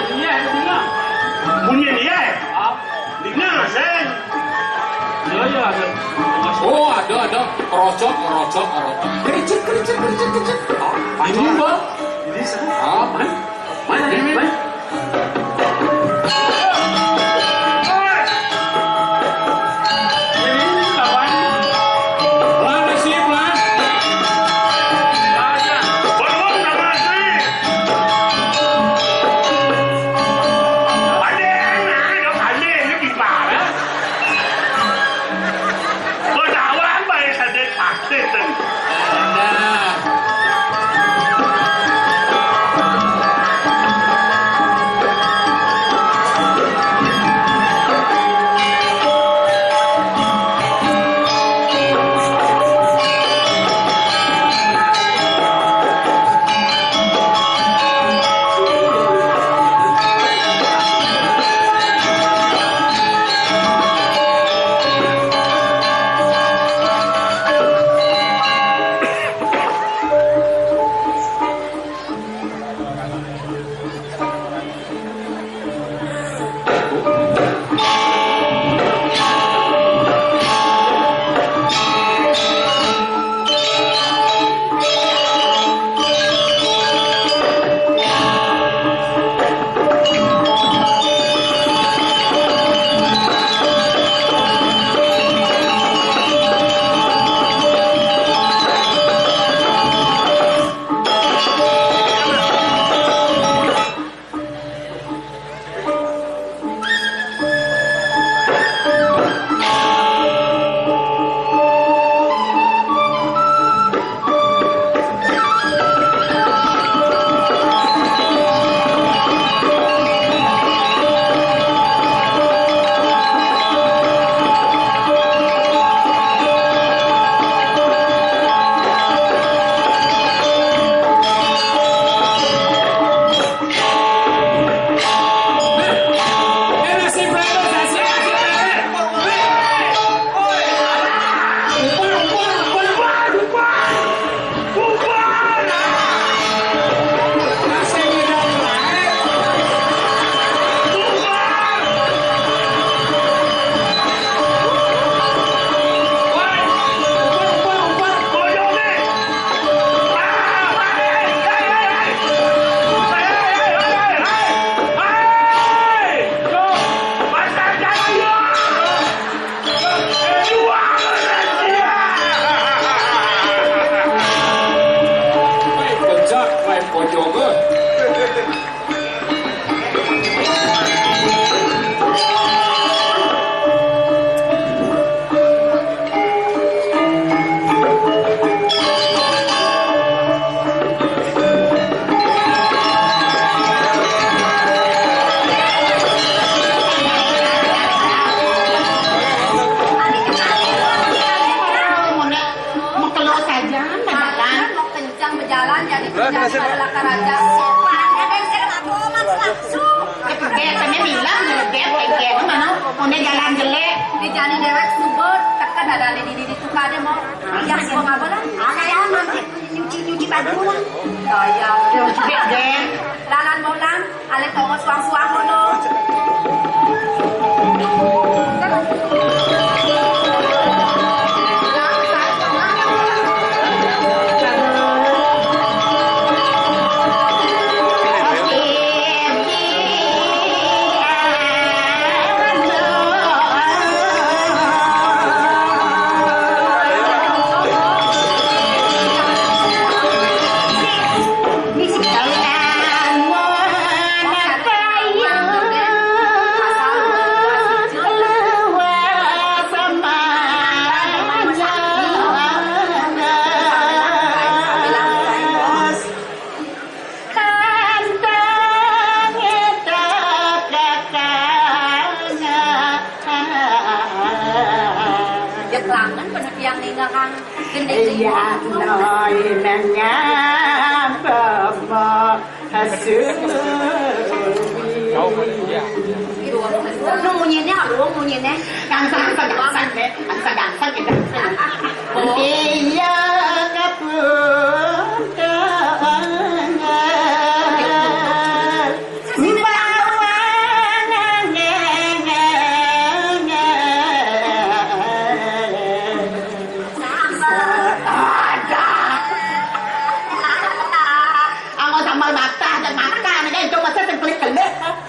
Bunyinya ada. Bunyi ni eh. Dengar sen. Ya ada. ada. Kerocok. Kericik. Ini bang. Main. masih adalah karaja sopan ada yang saya mas langsung Kayak kami bilang kayak mana udah jalan jelek. di jani dewek subur tekan ada di tukar deh mau yang sih mau apa lah Saya nanti nyuci baju lah. ayam Geng. lalan molang ale toko suang-suang lo langan bener yang ninggalkan gendeng Ya noi nanya bapa hasil. lu munyinya Gangsang deh, gangsang kita. Iya kapun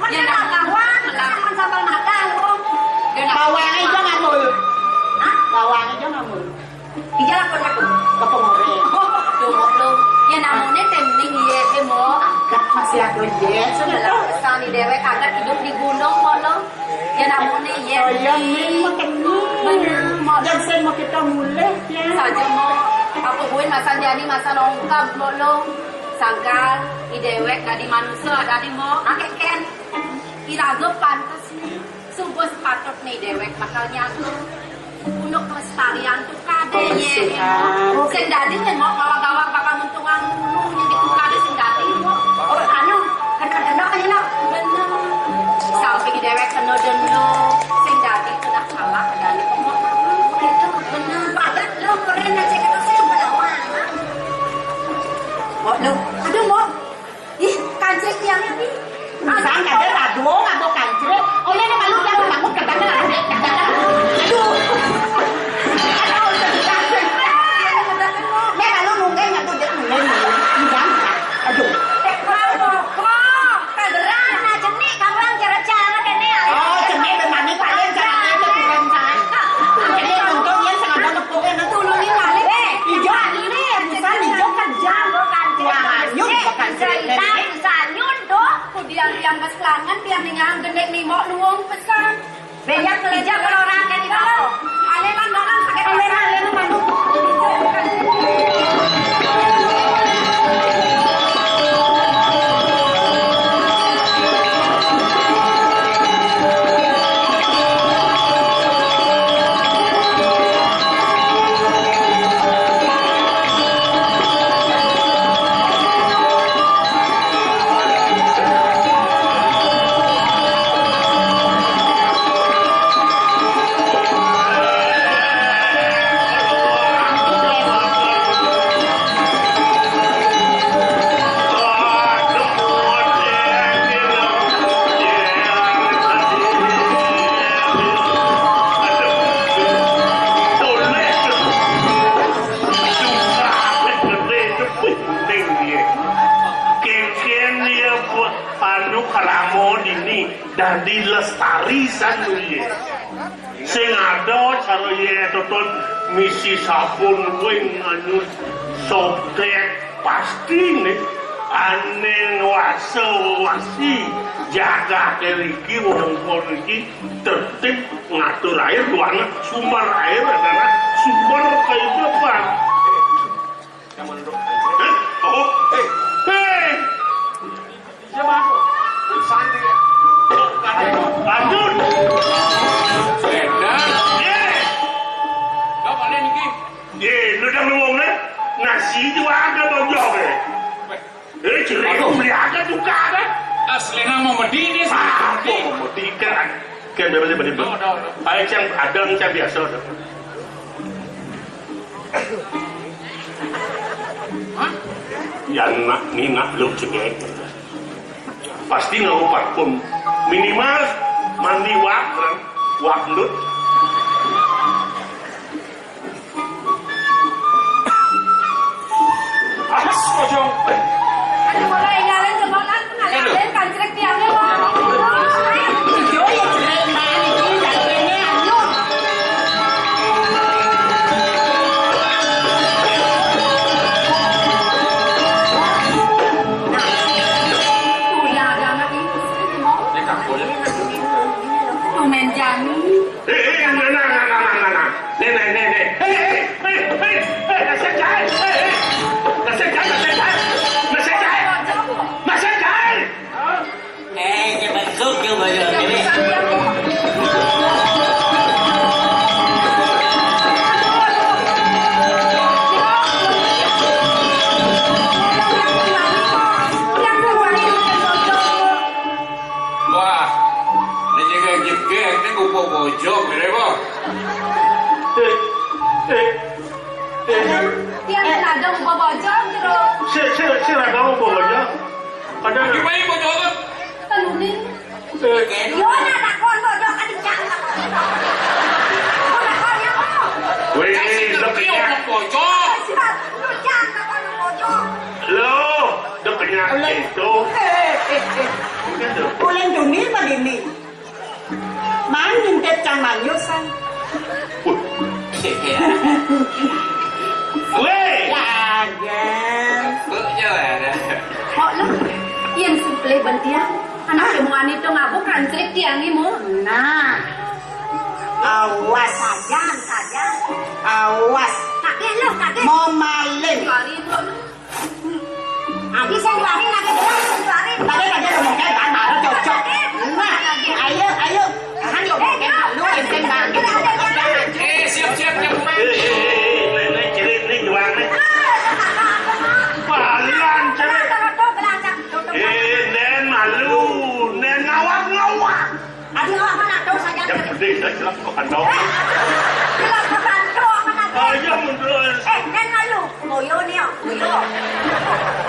ya nak kawan melakukan sambal mata lu bawang aja ngamul. Bawang aja ngamul. iya lakon Kepengore. lu ya namanya temning iya emo Agak masih ada yes. sudah sani dewek agak hidup di gunung mo lo ya namanya iya Ayam nih makan nih. Dan saya mau kita mulai ya. saja mo apa gue masa jadi masa lengkap mo lo sangkal idewek gak di manusia ada di mo akeken irago pantas subuh sepatut nih dewek makalnya tuh untuk kelestarian tuh kadenya sing dadi nih mau gawak-gawak bakal muntungan dulu nih di kade sing dadi oh anu kena kan ya bener sampai di dewek kena deno sing dadi sudah kalah dari mau itu bener padat lo keren aja kita sih belawan oh lo aduh mo ih kancing yang ini Sang ada radu ngabo kancre. Oleh nih malu dia bangun kadang aduh. Aduh jadi kancre. Nih malu nunggu ngabo dia nunggu. Enggak. Aduh. kageran aja nih kawan cara-cara kene Oh, jenis bermani paling caranya itu bukan saya. Jadi nunggu dia sangat ada pokoknya nanti tulungin kali hijau ini bukan hijau kerja bukan anyun bukan cerita sanyun tuh kudian yang keselangan tiang dengan gendek nih mau luang pesan banyak kerja kalau orang kan di bawah aleman orang pakai aleman mandu Dadi lestari sanuye sing ada cara ye toton misi sabun wing anu sobek pasti nih ane wasi jaga keliki wong iki tertib ngatur air duana sumber air adalah sumber kehidupan. Oh, hey, Siapa aku? Santai ya. lanjut. Edan. Kau panen iki. Lu udah ngomongnya nasi juga ada bojok Ciri melihatnya juga ada. Asli nang mau medini Mau tiga. Kan bener-bener. Ayo yang ada yang biasa. Yang nak ni nak lu cegek. Pasti ngau parfum minimal mandi wak lut. Awas kocong. Ada mulai nyalain jebolan, nyalain kancrek tiangnya loh. Yo ya jelek man iki jakene ayo. Udah ada anak itu sih mau. Mau main jamu. Tiang ada mau bojong terus. Saya tahu pokoknya. Ada gimana bojong? Tanunin. Yo na takon bojong kadicang. Ora kaya mo. weh, dekatnya. bojong. Lu jangan takon bojong. Lo, dekatnya itu. Ulen dunia madini. Manin tecang manyusan. Weh, Lagan. Kok lu yang simple bentiang. Anak kemuan itu ngabuk kancrik tiang ini mu. Nah. Awas saja. Awas. Kakek lu kakek. Mau maling. Kali itu. Habis yang lari lagi lari. Tadi aja lo mau kayak baru cocok. Nah, ayo. Kan lo mau kayak lu yang bagi. Siap nenek cilik ni juang ni. Palian cilik. Nen malu, nen ngawak. Adi awak mana tuh saja. Yang penting dah jelas kau kandau. Jelas bukan tuh mana tuh. Ayo mundur. Nen malu. Moyo ni, moyo.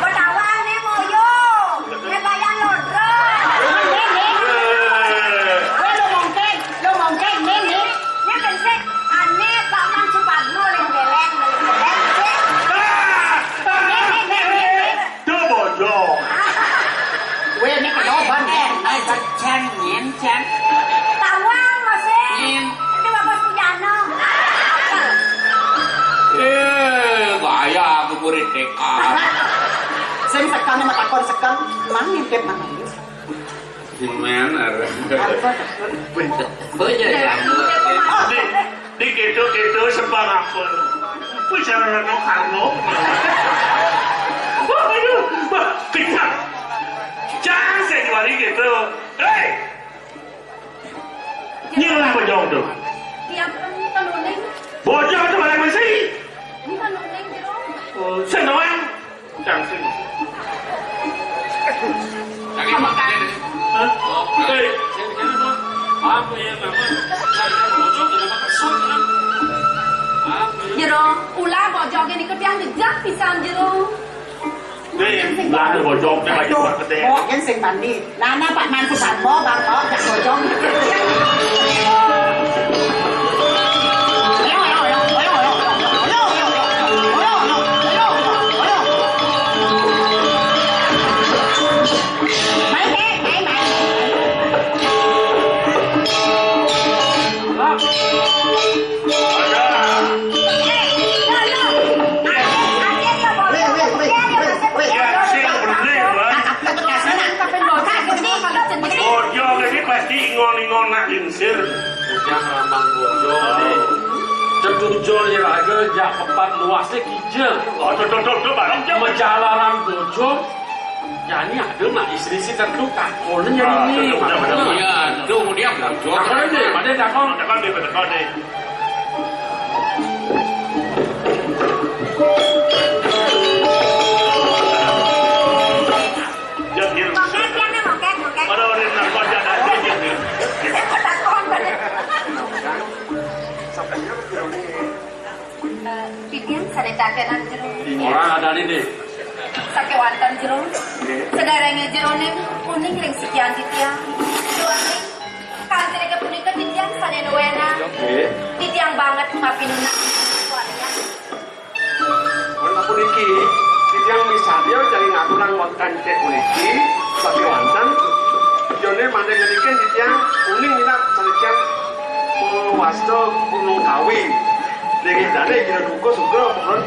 Bertawan ni moyo. Nen bayar lodro. Lo mungkin nen ni. Nen pensek ane Pak Man Suparno leng-beleng. Tu bojong. Weh ni kedoban. Nyen. Tawang masih. Nyen. Itu bapak Sujana. Gaya aku murid TK. Sing sekam sama takon sekam. Mang ngintip mana? Gimana? Di gitu sebang apa? Bicara no Karno. Aduh, kenyang. Jangan saya juali gitu. Hei, nyelah bojong tu. Tiang tanunin. Bojong tu malah masih. Tanunin jero. Senang. Jangan sih. Lagi makan. Hei, Apa yang nama? Saya bojong kenapa kesal kan? Jero, ulah bojong ini ke tiang jejak pisan jero. ni lah tu bojong ni baju mak kedai. Mau yang sing mandi. Nana Pak Man Suparno bang kau jak bojong. Bojong ni pasti ingon nak linsir. Yang ramang bojong ni. Cedujol yang raga jak pepat luasnya kijel. Oh, tu barang jam. Menjalaran bojong. Ya ni ada nak isteri si tentu kakolnya ni. Betul. Ya, tu dia bojong. Kakolnya ni, mana dakol? Dekat ni. titiang sada dakenan jero. Orang ada ini. Sakewantan jero. Sederenge jero ne kuning ring sekian titiang. Duaning kantreke punika titiang sada nuwena. Titiang banget ngapinuna. Mana pun iki, yang misalnya jadi ngaturan wonten cek puniki, sebagai wonten, jone mandeng ngeniken yang kuning minat salikan wasta Gunung Kawi. Dengan dane kira duko sugro pun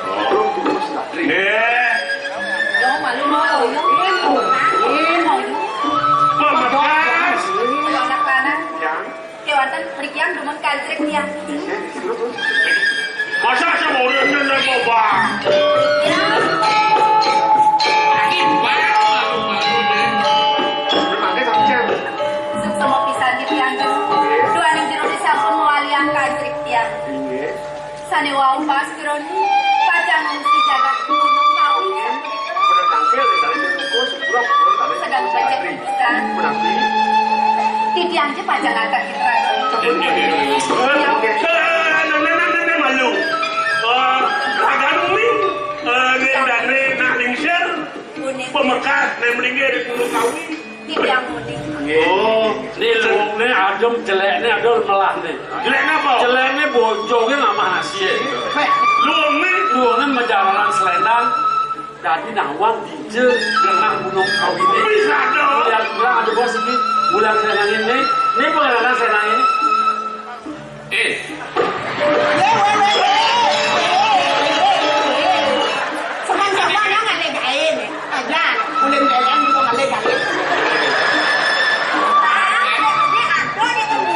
belum duko sadri. Yo malu mau yo mau. Pemekas. Anak tanah. Yang Kewantan perikian dumun kantrek tiang. Masa semua orang nak coba? berbagai macam. Semua pisan di tiang jero. Dua ning jero disampun muali ang kantrek tiang. Ini, Sane wau pas kironi pacang mesti jaga gunung kawi. pada tangkel dari duko sugro pun dari Sedang baca sadri. pisan. Berarti Di tiang je pacang angkat kita. Malu. Agak rumit. Dari nak lingser. Kuning Pemekas yang melingkar di Gunung Kawi. di tiang muning. Oh, ini lu ini adem jelek ini adem melah nih. jelek apa? Jelek ini bojongnya nama hasil. Lu ni. Lu ini menjalanan selendang. Jadi nawang dinje dengan Gunung Kawi ini. Bisa dong. Yang bilang ada bos ini bulan selendang ini. Ini pengalaman selendang ini. Sekarang siapa yang ada gain? Ada, boleh jalan juga ada gain.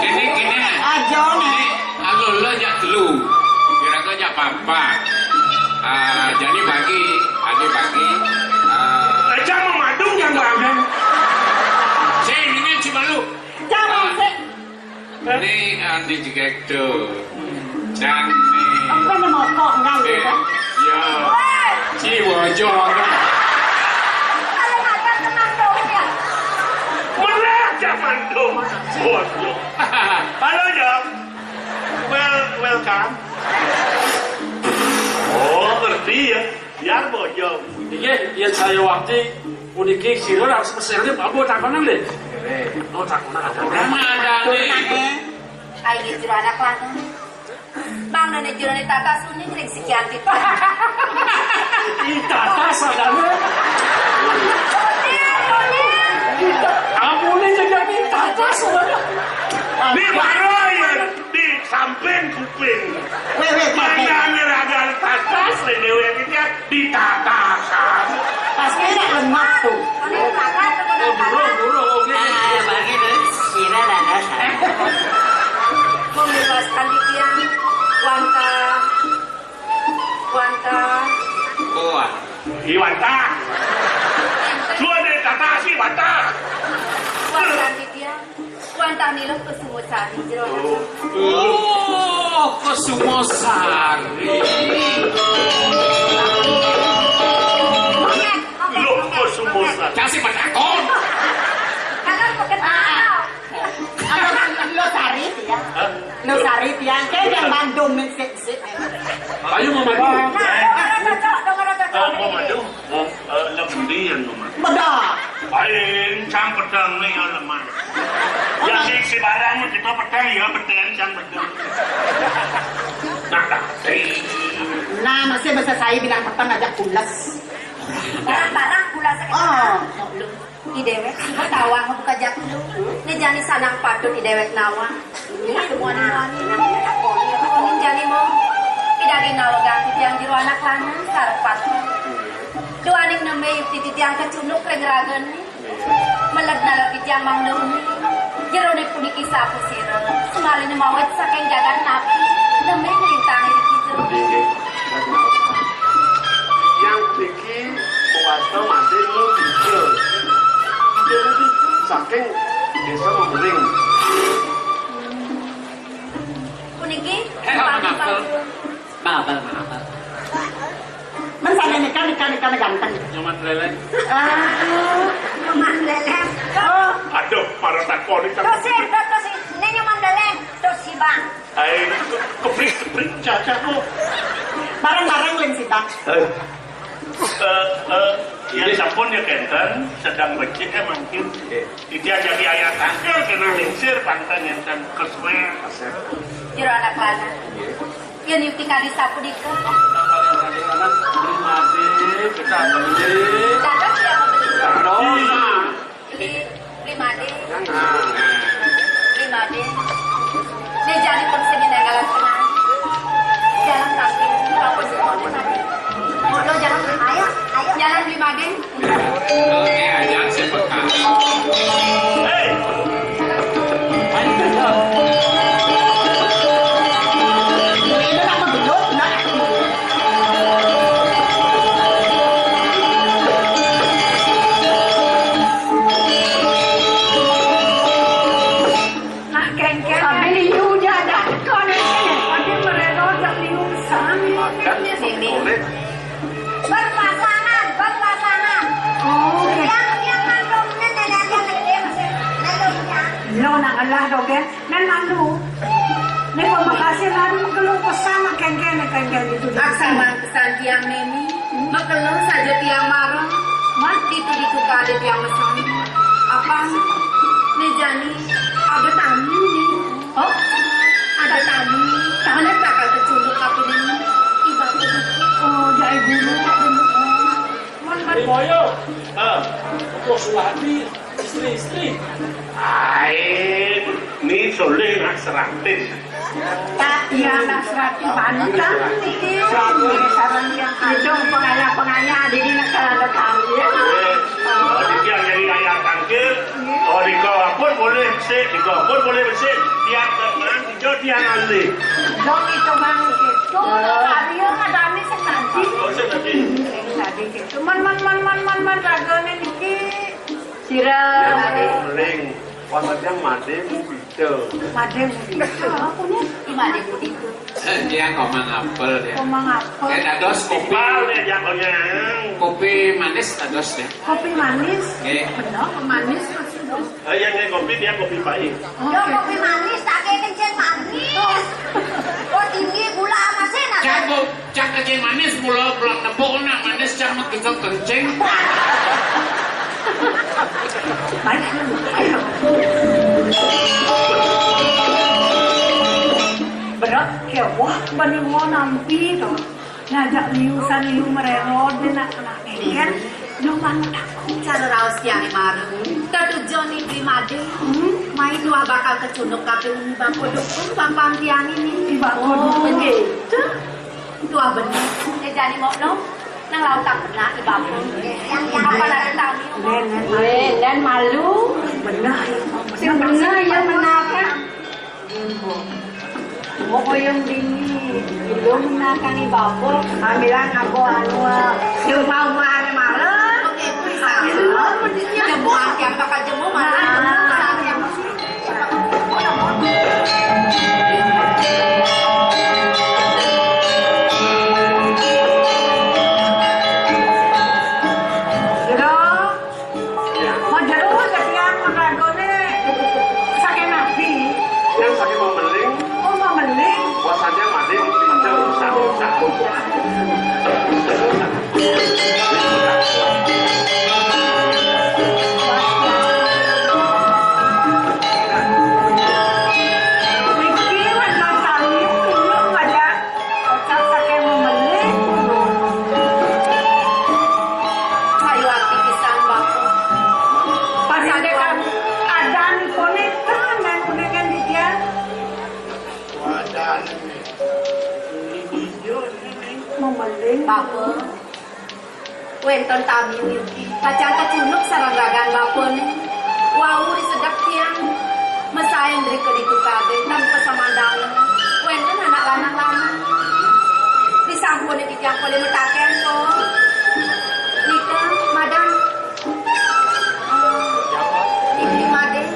Kini Ajo nih. aku lo jak telu. Kira kau jak papa. Jadi bagi, adik bagi. Jangan memadung yang bangun. Saya ini cuma lu. Jangan sih. Ini andi juga itu. Dan ini. Apa yang mau kok enggak gitu? Ya. Jiwa jodoh. Kalau ada teman dong ya. Mana zaman tu? Bodoh. Halo Jom. Welcome. Oh, ngerti ya. Biar bodoh. Ini yang saya waktu uniki siro harus pesennya babu takonan deh. Oh takonan ada. Rama ada nih. Ayo jero anak lana. Bang nene jero ne tata suning ring sekian kita. Kita sadane. Kamu ini juga minta semuanya. Di mana ya? Di samping kuping. Mana neragal tatas ledewe kita ditatakan. Pasti ada lemah tuh. Kalau kakak tuh kena Burung, oke. Bagi deh. Kira ada saya. membebaskan di tiang wanta Kuat. Iwanta. Suara dari tata si wanta. wanta di tiang wanta nilo kesumusari jero Oh, Kesumosari. Lo kok semua. Kasih patakon. kakak peketan Lo sari ya. Lo sari ya. Kayak yang Bandung sih. Ayo mama. Mau madu? Lemdian nomor. Bedah. Aing cang pedang ni alaman. Ya si barang kita pedang ya pedang cang pedang. Nak tak. Nah, masih bahasa saya bilang petang aja pulas. barang-barang pula Oh. di dewek tawa buka jaklu ni jani sanang padu di dewek nawa ini semua ni jani mo tidak dinawa ganti yang jero anak lanang sarpat dua ning nembe yuti tiang kecunuk regragan meleg nalok tiang mang neuni jero ni puni kisah pusira semali ni mawet saking jagan napi nembe ngelintangi di jero Yang bikin puasa masih lu bisa. Jadi saking desa membering. puniki Maaf. Men sana nikah ganteng. Nyaman lele. Aduh. Nyoman leleng. Oh. Aduh, marah tak kau ni cang. Tosi, ini nyoman leleng. Tosi bang. Aing keprik caca tu. Bareng-bareng lin sih Bang. Ya sampun ya kenten sedang becik mungkin dia jadi ayat tangkel kena lingsir pantai enten keswe Jero anak lana. Yen yuti kali sapu dikeun. Terima kasih, kita beli. Dados ya membeli. Dados. Lima D. Nih jadi pun segi negalan kenal. Jalan kaki, kamu semua lima D. Lo jalan, ayo, jalan 5D. Oke, aja sepekan. hei Itu nama gelut, nak. Nak kengkeng. Sambil liu dia ada. Kau ni ada mereka tak liu sami. boleh Berpasangan. Oh, Yang mandungnya nenek gede masih. Nalungnya. lo nak Allah dong kan? Nan malu. Ni pemakasih lalu kalau pesama kengkeng itu. Aksaman kesan tiang Memi, makelun saja tiang marah, mati itu ditukar ada tiang mesam. Apa? Nejani, ada tamu nih. Oh, ada tamu. Tangannya bakal tercunduk apa ini? Iba keduk. Oh, jadi guru. Boyo, kok sulati istri. ain ni soleh nak seratin Ya, nak serati pantang ni. Sarang yang kacau pengaya di nak kalau kami. dia jadi ayat tangkel di kau pun boleh bersih di kau pun boleh bersih dia tenang dia nanti Dong itu bang itu. Hari yang ada ni senanti. kau sedih Tadi gitu. Man ragane niki. Sirah. Meling, pasatnya made bida. Madem itu. Punya Iba di budiku. Dia ngomong apel dia. komang apa? Kayak dados kopi. Kopal dia jagonya Kopi manis dados deh. Kopi manis. Oke. Benar, manis masih. yang ini kopi dia kopi pahit Yo kopi manis, tak kayak kencing manis. Oh tinggi gula apa sih? Cak kencing manis mula belum nebuk nak manis cak kita kencing. Baik, ayo. Berat kewah bani mau nampi tu. Ngajak liu merero dia nak kan. Numan takut. Cara raus tiang marah. Ketujuan di madu. Main dua bakal kecunduk kape uni bangku dukung pampang tiang ini. Di bangku dukung. Begitu. Dua benar. Dia jadi mau no. Nang laut tak pernah di bangku. Apa nak tahu? Dan malu. Benar. Benar ya benar kan. Mo yung dini, ilong na kani bapo, ambilan ako ano, yung paumahan malam. Oke, bisa. Jamuan yang bakal jemu mana? Yang puasanya made bida usah Bapa, wenton tamu pacar kecunuk sarang ragan bapa ni, wau di sedap tiang, mesain dari keditu kade tanpa samandang, wenton anak lanang, di sambung di tiang boleh metaken ko, Nika, madam, ini madem,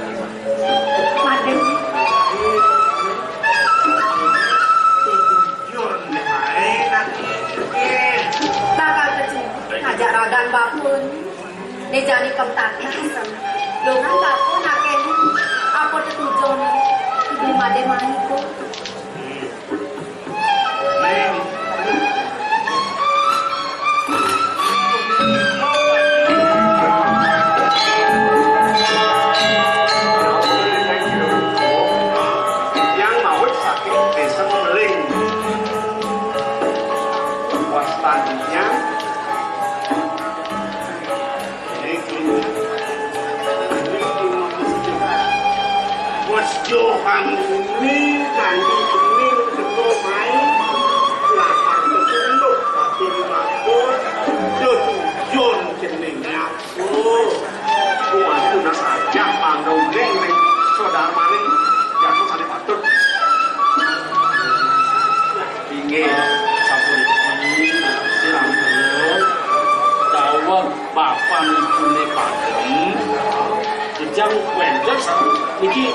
bakal kecil ngajak ragan bakun dia jadi pemtakas dengan bakun akan apa tujuan ibu made main itu Nggih, sapuniki sirampun dawuh bapak nipune Pagem Ujang wenten niki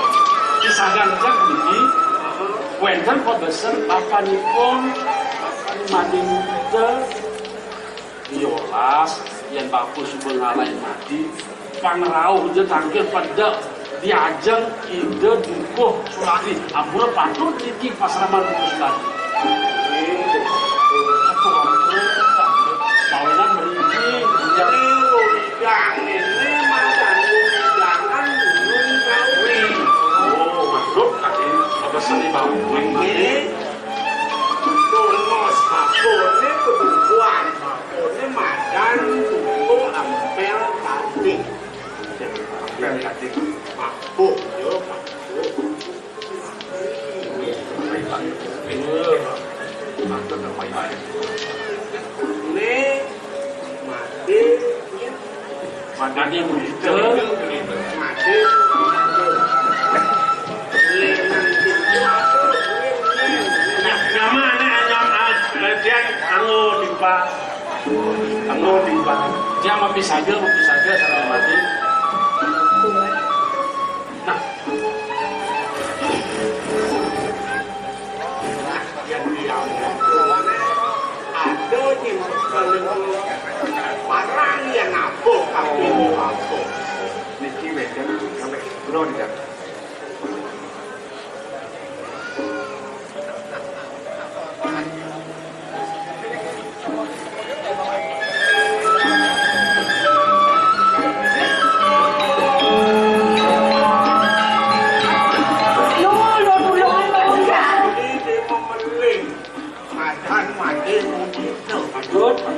kisagan-kisagan niki wenten pebesen papanipun madinte diolas yen bagus bengalai mati pangrauh je tangkir pada diajeng ide dukuh sulari ampun patut niki pasraman dukuh sulari kawinan merinci jadi udang ini makan udangan burung kawi oh masuk tadi pebesen di bawah ini Donos bakone kebukuan bakone madan tunggu ampel tadi ampel tadi mabuk yo mabuk mantap terbaik ini mati mati begitu mati Kemudian anu timpa dia mapi saja sareng mati nah yang ada di parang yang nabok tapi nabok niki weden sampai kulo tidak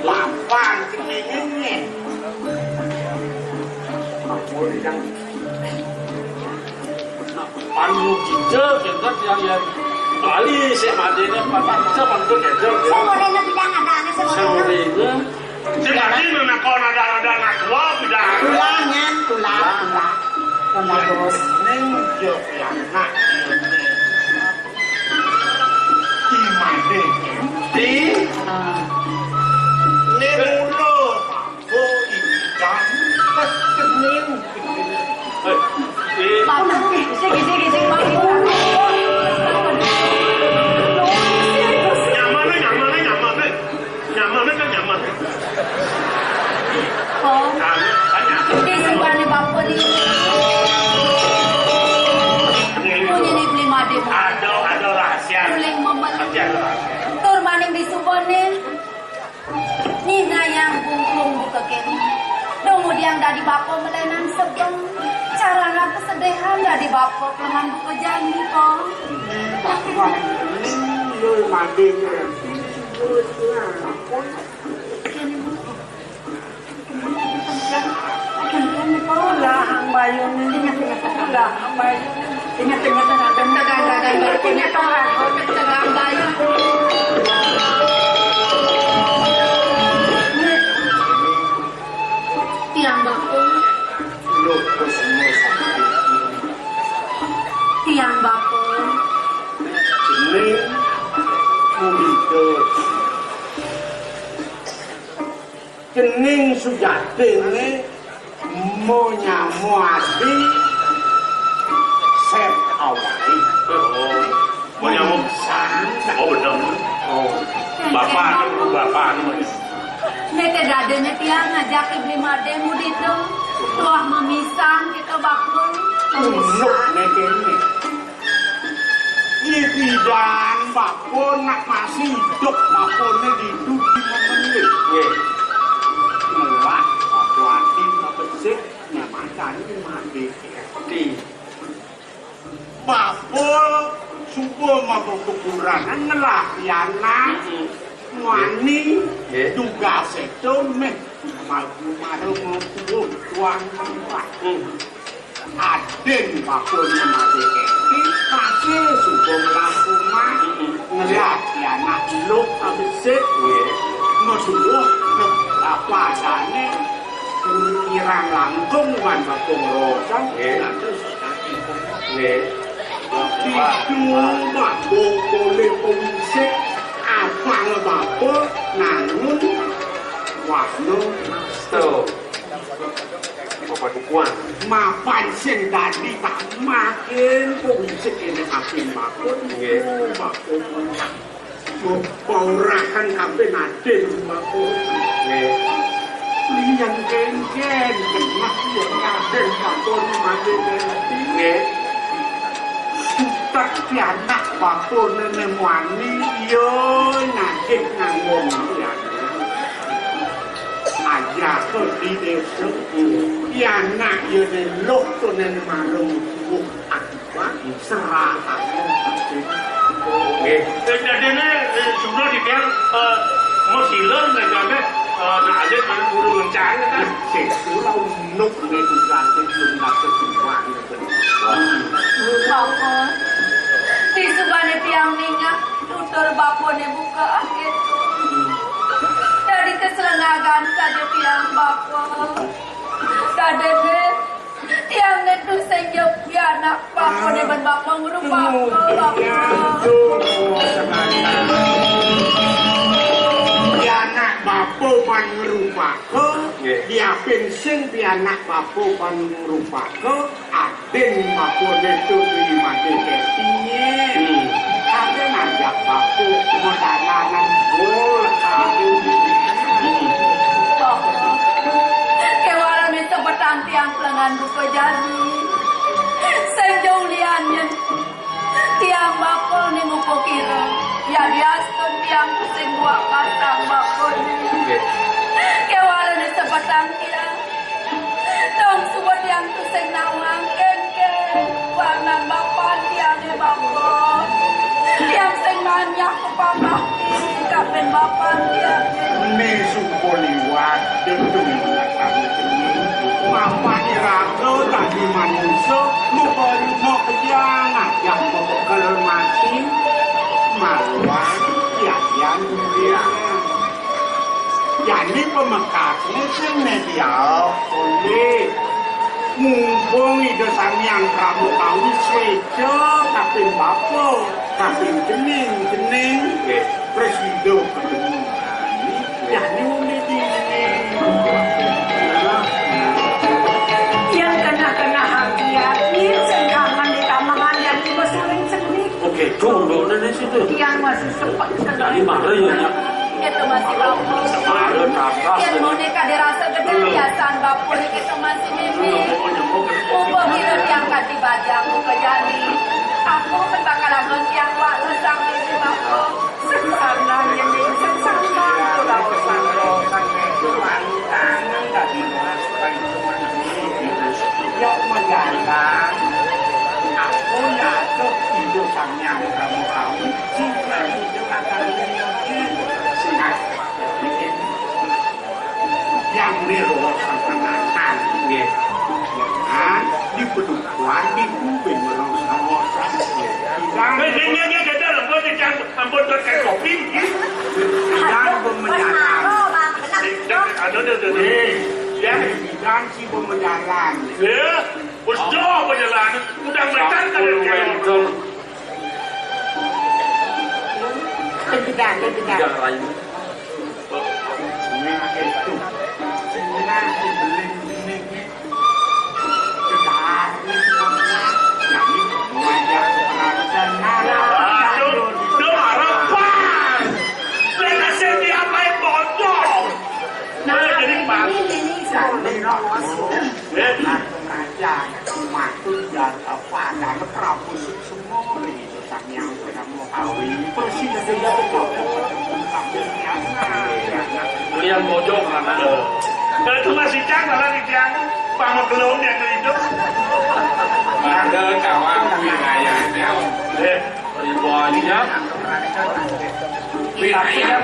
Lapan kemenyennya panu kita yang Bali saya madenya papan kita pantu kejar Sore na bidang ada sore ini Jadi nak kau ada dua bidang. tulang terus neng yo yang nak di mana di nemulo bo ikan kening nyaman kan nyaman. Oh, ini sebenarnya bapak ni. Punya ni beli madu. Ada rahasia. Tuling mama. Pasti ada rahasia. Tur maning di subonin. Ni yang bungkung buka kini. Kemudian dari bapak melenan sebang. Cara nak kesedihan dari bapak kelengan buka janji kau. yo made Lah, ang bayo ni lah, ang bayo. Ingat-ingat na natin. Tagang-tagang punya tangan. Tagang-tagang. Tiang bapak. lupus semua sakit Tiang bapak. kening kulitus kening sudah dene mau nyamuati set awal Mau nyamuk. Oh benar. Oh. Bapak Nete dadanya tiang ngajak beli mademu di tu. Tuah memisang kita bakul. Unuk nekene ini bidan bakul nak masih hidup bakulnya hidup di memenit mulak watin besik nyamakan mati di bakul subuh mabuk kekurangan ngelah yana wani juga setome malu mau tuan aden bakulnya mati keki masih subuh melakukan ngelah yana luk besik Masuh apa adane kirang langkung wan bakung rosa terus itu bakung boleh pemisik bapak nangun wano Stop. Bapak dukuan. mapan sing dadi tak makin polisi ini api bakun bakun pengurahan api nadin bakun liang geng-geng kena yang nadin bakun nadin nanti tak pianak bakun nenek wani yo nadin nganggung aja ke di desa pianak yo nelok to nenek marung buk akibat seratan jadi ini sudah di dia mau silen negara nak ada kan guru mencari kan sesulau nuk nedukan sejumlah kejuan Bapak, di sebelah tiang minyak, tutur bapak ne buka akhir. Dari keselengagan saja tiang bapak. Tadi ne tiang ne tu senyap ya anak bapak ne berbapak ngurus bapak. pianak bapo pan ngrupake dia pensiun pianak bapo pan ngrupake aden bapo netu lima deketinya ada ngajak bapo modalanan bol kado Bapak, kewaran itu petang tiang pelengan buka jadi. Sejauh liannya tiang bapak ni muka kira. Ya biasa tiang pusing buat pasang bapak ni. Kewaran itu petang tiang. Dong semua tiang pusing nawang kengkeng. Warna bapak tiang ni bapak. Tiang sing banyak kepamak ni. Kapan bapak tiang ni. mesu poliwat demi mama irago tadi manusia mau kejangan yang mau mati maluan kian dia jadi pemekasnya sih media oleh mumpung itu yang kamu tahu sejo tapi bapo tapi jening presiden ketemu jadi udah di Yang kena hati-hati, sedangkan di tamangan dan di besuling sendiri. Oke, tunggu dari situ. Yang masih sempat Dari mana ya? Itu masih bapak. Ada kakas. Yang boneka dirasa kebiasaan bapak ni kita masih mimi. Umpo kira tiang kati bajang buka jadi. Aku kan bakalan tiang wak lesang mimi bapak. seksana yang di seksana pulau Sandro. Yok mendadak aku ya tuh hidup yang kamu tahu jika itu akan yang real sangat di pedukuan di kubing merosot Ini kita lembut ikan lembut kayak kopi. dan pemenjalan Ada. Ya, dan si pemenjalan ya. Bos jauh perjalanan. Udah menekan kan Betul. Tidak. Tidak lain. nah itu nah dibeli ini kedar ini semuanya jadi wajah perasaan Aduh, harapan. Mereka sendiri apa yang bodoh. Nah, jadi pas. raja matu dan apa dan prabu semua itu yang kamu tahu presiden juga Lihat pojok karena Kalau itu masih canggih lah di tiang. Pamagelong yang hidup. ada kawan wilayahnya ribuannya. wilayah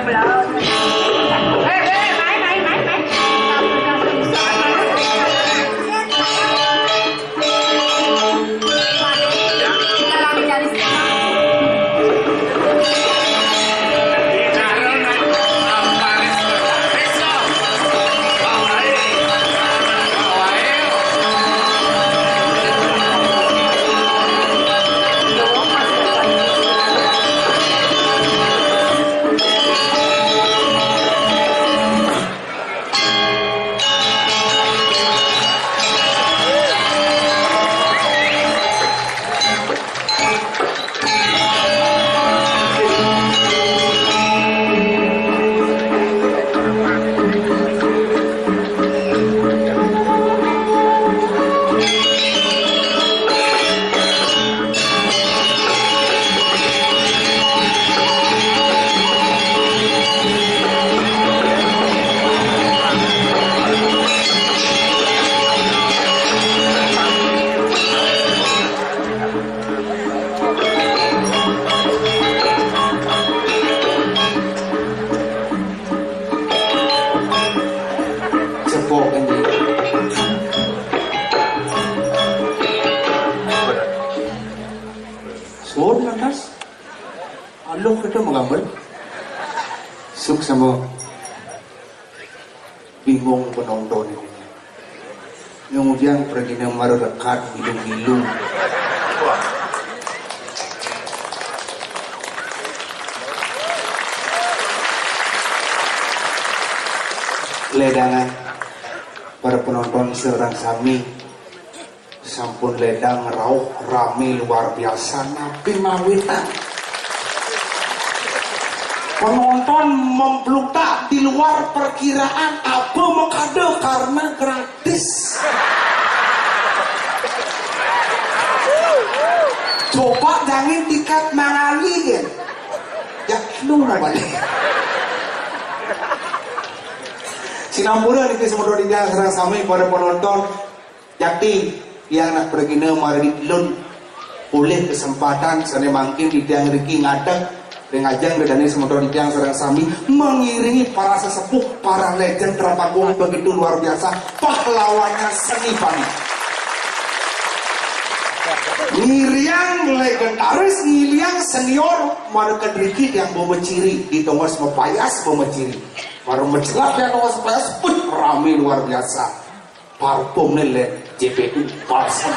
Dalam mencari kok ini. Suara lantas. Halo kita menggambar. Suk sama bingung penonton ini. Kemudian pergi nomor dekat hidung-hidung. Ledangan para penonton serang sami sampun ledang rauh rame luar biasa nabi mawitan. Penonton membludak di luar perkiraan apa mekade karena gratis. Coba jangan tiket mangali kan. Ya lu namanya. Sinampura di semua di jalan serang sami pada penonton jadi yang nak pergi mari lun oleh kesempatan sana mungkin di tiang riki ngadeg dengan bedani semua di tiang serang sami mengiringi para sesepuh para legend Rapagung begitu luar biasa pahlawannya seni Bali. Ngiriang legendaris ngiliang senior mereka riki yang memeciri di tongos mepayas memeciri. Baru mencelak yang awas payas pun ramai luar biasa. Parfum nelet JPU palsu.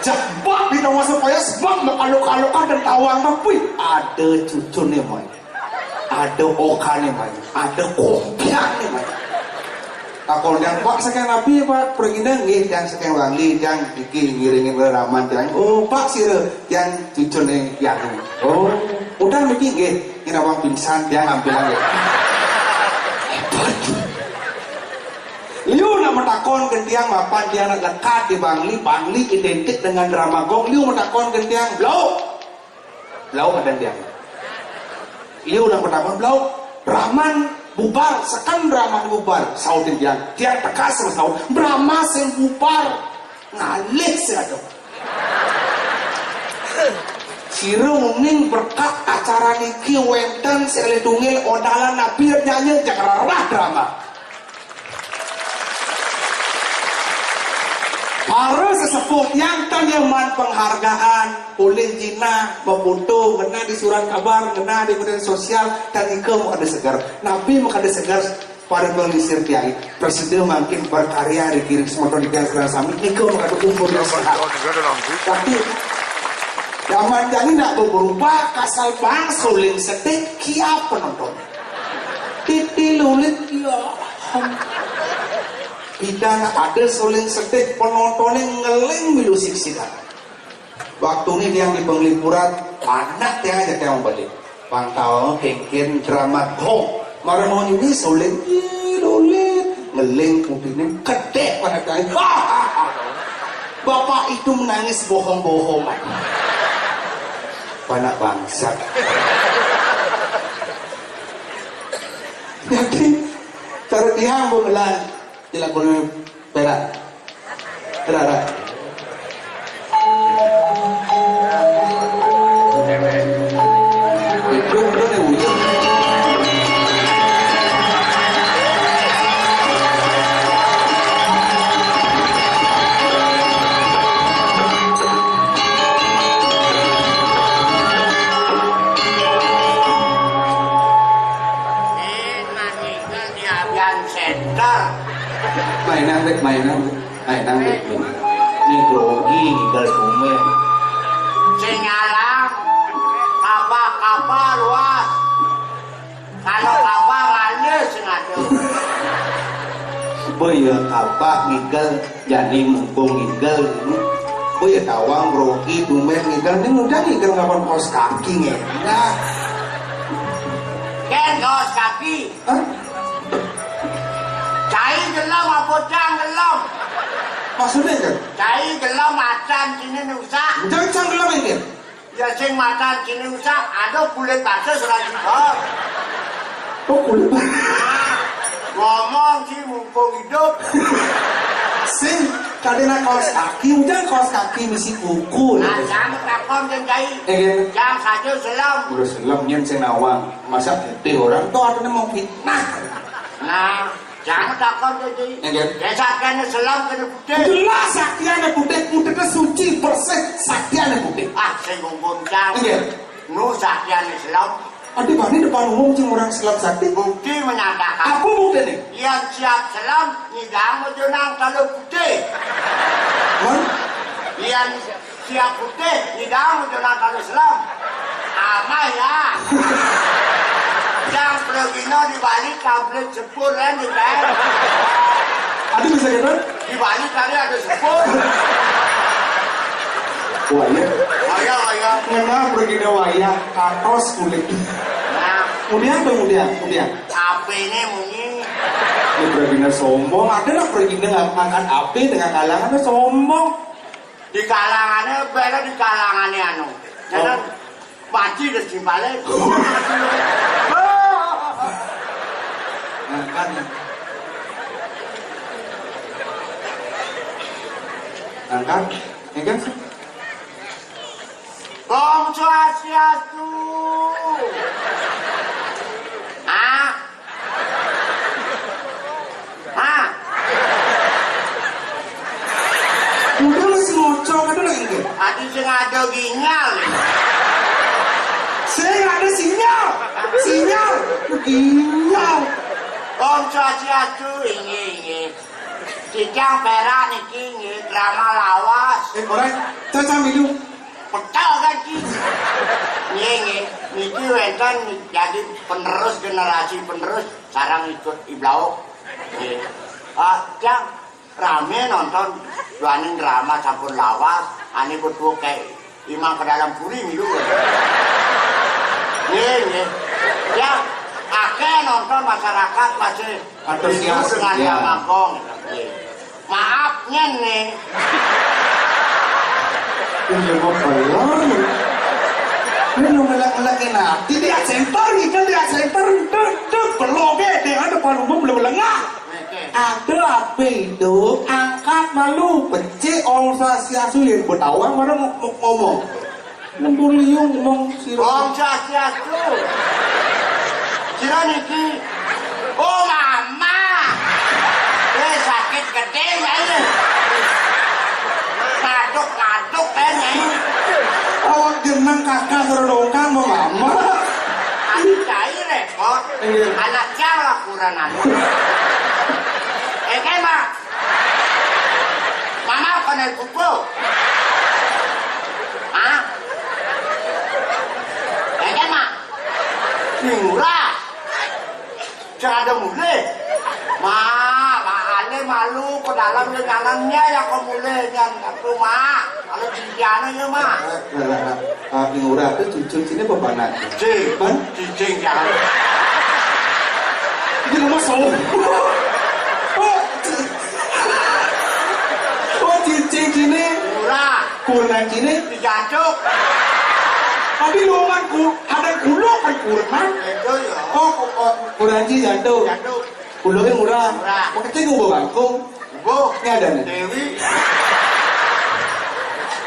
Jebak di awas payas bang alok-alokan dan tawang tapi ada cucunnya mai, ada okannya mai, ada kompiaknya mai. Takol yang pak sekian nabi pak perginan nih yang sekian wangi yang bikin ngiringin beraman yang oh pak sih yang cucun yang oh udah bikin nih ini abang pingsan dia ngambil lagi hebat liu nak metakon gentiang mapan dia nak lekat di Bangli identik dengan Ramagong liu metakon gentiang blau ada dia liu nak metakon blau Brahman bubar, sekan Brahma bubar, sautin dia tekas sama saud, Brahma sing bubar, ngalih sih ada. Sirung ning berkat acara niki wenten sele tungil odalan nabi nyanyi jangan rarah drama. Para sesepuh yang tanyaman penghargaan oleh Jina memfoto kena di surat kabar kena di media sosial dan ikut mau ada segar Nabi mau ada segar para pengisir kiai presiden makin berkarya dikirim semua di tiang serang sami ikut mau ada kumpul yang sehat tapi zaman jadi tidak berubah kasal bang suling sedih kia penonton titilulit ya tidak ada suling sedih penontonnya ngeling milu siksikan. Waktu ini yang di penglipuran anak dia aja yang balik. Pantau kengken drama gong. Marah ini suling lulit ngeling putihnya kedek pada kain. Bapak itu menangis bohong-bohongan. Panak bangsat. Jadi cara dia mengelan dilakukan perak terara itu udah wujud mainan ini grogi gal kume Singalang kapal luas kalau kapal halus ngadu boya kapak ngigal jadi mumpung ngigal boya tawang grogi kume ngigal ini udah ngigal ngapain kaos kaki nah kan kaos kaki cai gelam apa cang gelam maksudnya kan? Cai gelam macan sini nusa jangan gelam ini ya sing macan sini nusa ada kulit bakso serasi bor oh kulit ngomong sih mumpung hidup sing kadena kaos kaki, udah kaos kaki misi kuku. Nah, jangan takon dan kai. Egen, Jangan saja selam. udah selam nyen senawang. Masa putih orang tuh ada mau fitnah. Nah, jangan takon dan kai. Egen, Desaknya selam kena putih. jelas saktiane putih ke suci bersih saktiane putih. Ah, saya ngomong jang. Egen, Nu sakyan selam. adik bani depan umum cing orang selam sakti. Bukti menyatakan. Apa bukti nih? Yang siap selam, nyidang menjenang kalau putih. Man, Yang siap putih, nyidang menjenang kalau selam. Amah ya. Yang pergino dibalik kabel sepur kan di bawah. adik bisa gitu? Di balik tadi ada sepur. Wah ya, Ayah. ngena pergi waya katos kulit. Nah, Kemudian. apa ini mungkin? Ini pergi sombong. Ada lah pergi ngangkat api dengan kalangannya sombong. Di kalangannya, beda di kalangannya anu. Jangan panci dan simpalnya. Ngangkat. Ngangkat. Ya kan? Om Swastiastu. Ah. Udah masih ngocok, ada lagi enggak? Adi sing ada ginjal. Saya nggak ada sinyal. Sinyal. Om Swastiastu ini. Kijang perak niki drama lawas. Orang caca milu. Petal kan ki. Niki wenten jadi penerus generasi penerus sarang ikut iblau. Jang rame nonton duaning drama campur lawas, ane berdua kayak imam ke dalam puri milu. Jang akeh nonton masyarakat masih Antusias, dengan ya. Makong. Maaf nih. Ini mau pelor. Ini mau melak-melakin hati. Dia center nih kan dia center. Dek peloge. Dia depan umum belum lengah. Ada apa itu? Angkat malu. Becik orang Swastiastu yang bertawang. Mana ngomong. Nembuliung ngomong sirah. Om Swastiastu. Sira niki. Oh mama. Sakit gede ya ini. Ngaduk kan ya ini. Awak jeneng kakak serodongkan mau mama. Adik cair repot. Anak jalan kuranan. Kan mak. Mama kena kuku. Hah? Kan mak. Murah. Jangan ada mulai. Malu ke dalam jalannya ya ke mulai yang itu mak. Kalau cincana ya mak. Ngurah itu cucu sini bebanan. Cincin jangan. Ini rumah sombong. Oh cincin sini. Murah. Kurang sini. Dijancuk. Tapi luman ada kulo kan kurang. Itu ya. Oh kurang sini jatuh. Jancuk. Kulurnya murah. Murah. Makanya gue bawa bangkung. Bu. Ini ada nih. Dewi.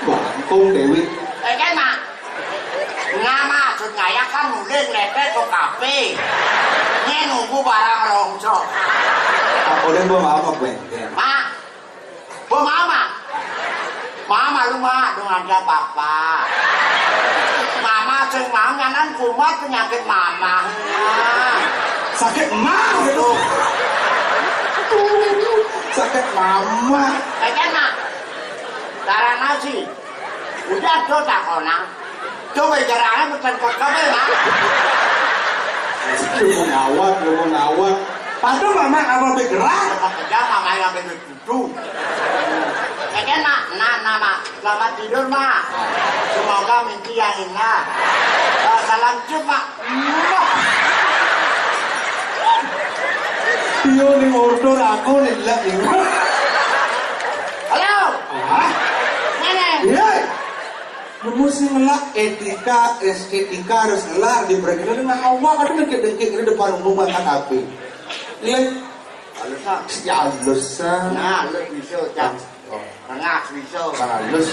Bangkung Dewi. Kan mak. Nama maksudnya kan mulai ngepet ke kafe. Ini nunggu barang rongso. Aku udah bawa apa gue? Mak. Bu mama. Mama lu mak dengan dia papa. Mama sing mau nyanan kumat penyakit mama. Sakit emak gitu. Sakit mama. Kan mak. Darah nasi. Udah tuh tak kona. Coba jarangnya bukan kok kabe mak. Lu mau ngawat. Padahal mama apa bergerak? Kalau kerja mama yang begitu. Kan mak. Nah mak. Selamat tidur mak. Semoga mimpi yang indah. Salam cium mak. Dia nih order aku nih lah ini. Halo. Ah, Nenek. iya. Mesti ngelak estetika harus ngelak di berkira dengan awak ada dengkit ini depan umum makan api. Lihat, Halo, Sa. ya lusa. Nah, lu bisa ucap. Rengak bisa. Halus.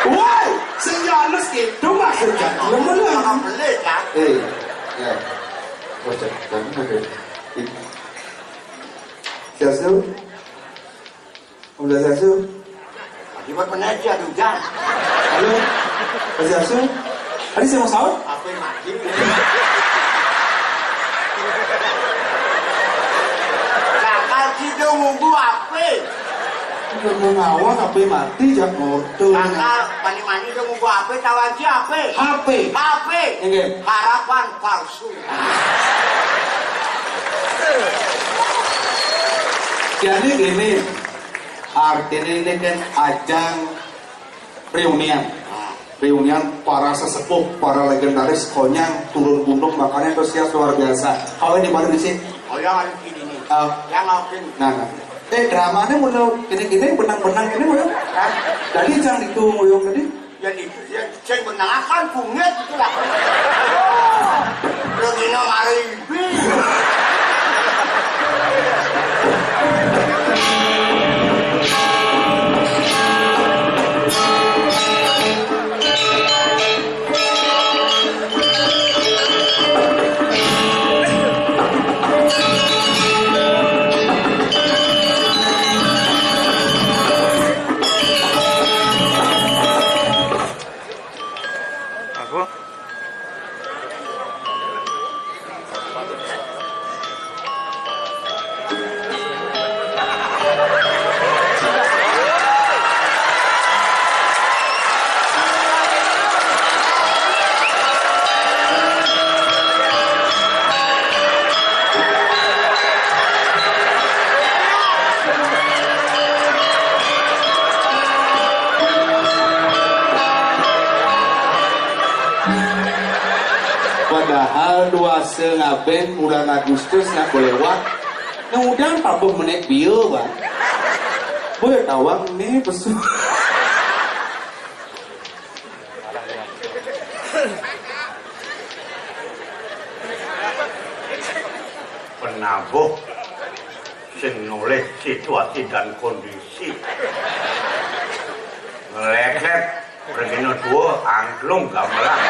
Woi, sing halus gitu maksudnya. Orang pelit kan. Ya. Oke, jangan pakai. Siasu? Udah siasu? Akibat penajah hujan. Halo? Mas Siasu? Tadi saya mau sahur? Apa yang mati? Kakak kita ngunggu apa? Udah mau ngawang apa yang mati, jak motor. Kakak mani-mani kita ngunggu apa? Tawan siapa? HP. HP. Ini. Harapan palsu. Jadi gini, artinya ini kan ajang reunian. Reunian para sesepuh, para legendaris konyang turun gunung, makanya antusias luar biasa. Kau di mana di sini? Oh yang ada di sini. Yang ngapin. Nah. Dramanya mulai gini-gini benang-benang ini mulai. Jadi jangan itu mulai tadi. Jadi itu saya menangkan punget itu lah. Begini mari. Padahal 2,5 ben bulan Agustus nak lewat. Kemudian 40 menit bio bang. Boleh tawang nih pesu. Penabuh sing noleh situasi dan kondisi. Ngeleket regino dua angklung gamelan.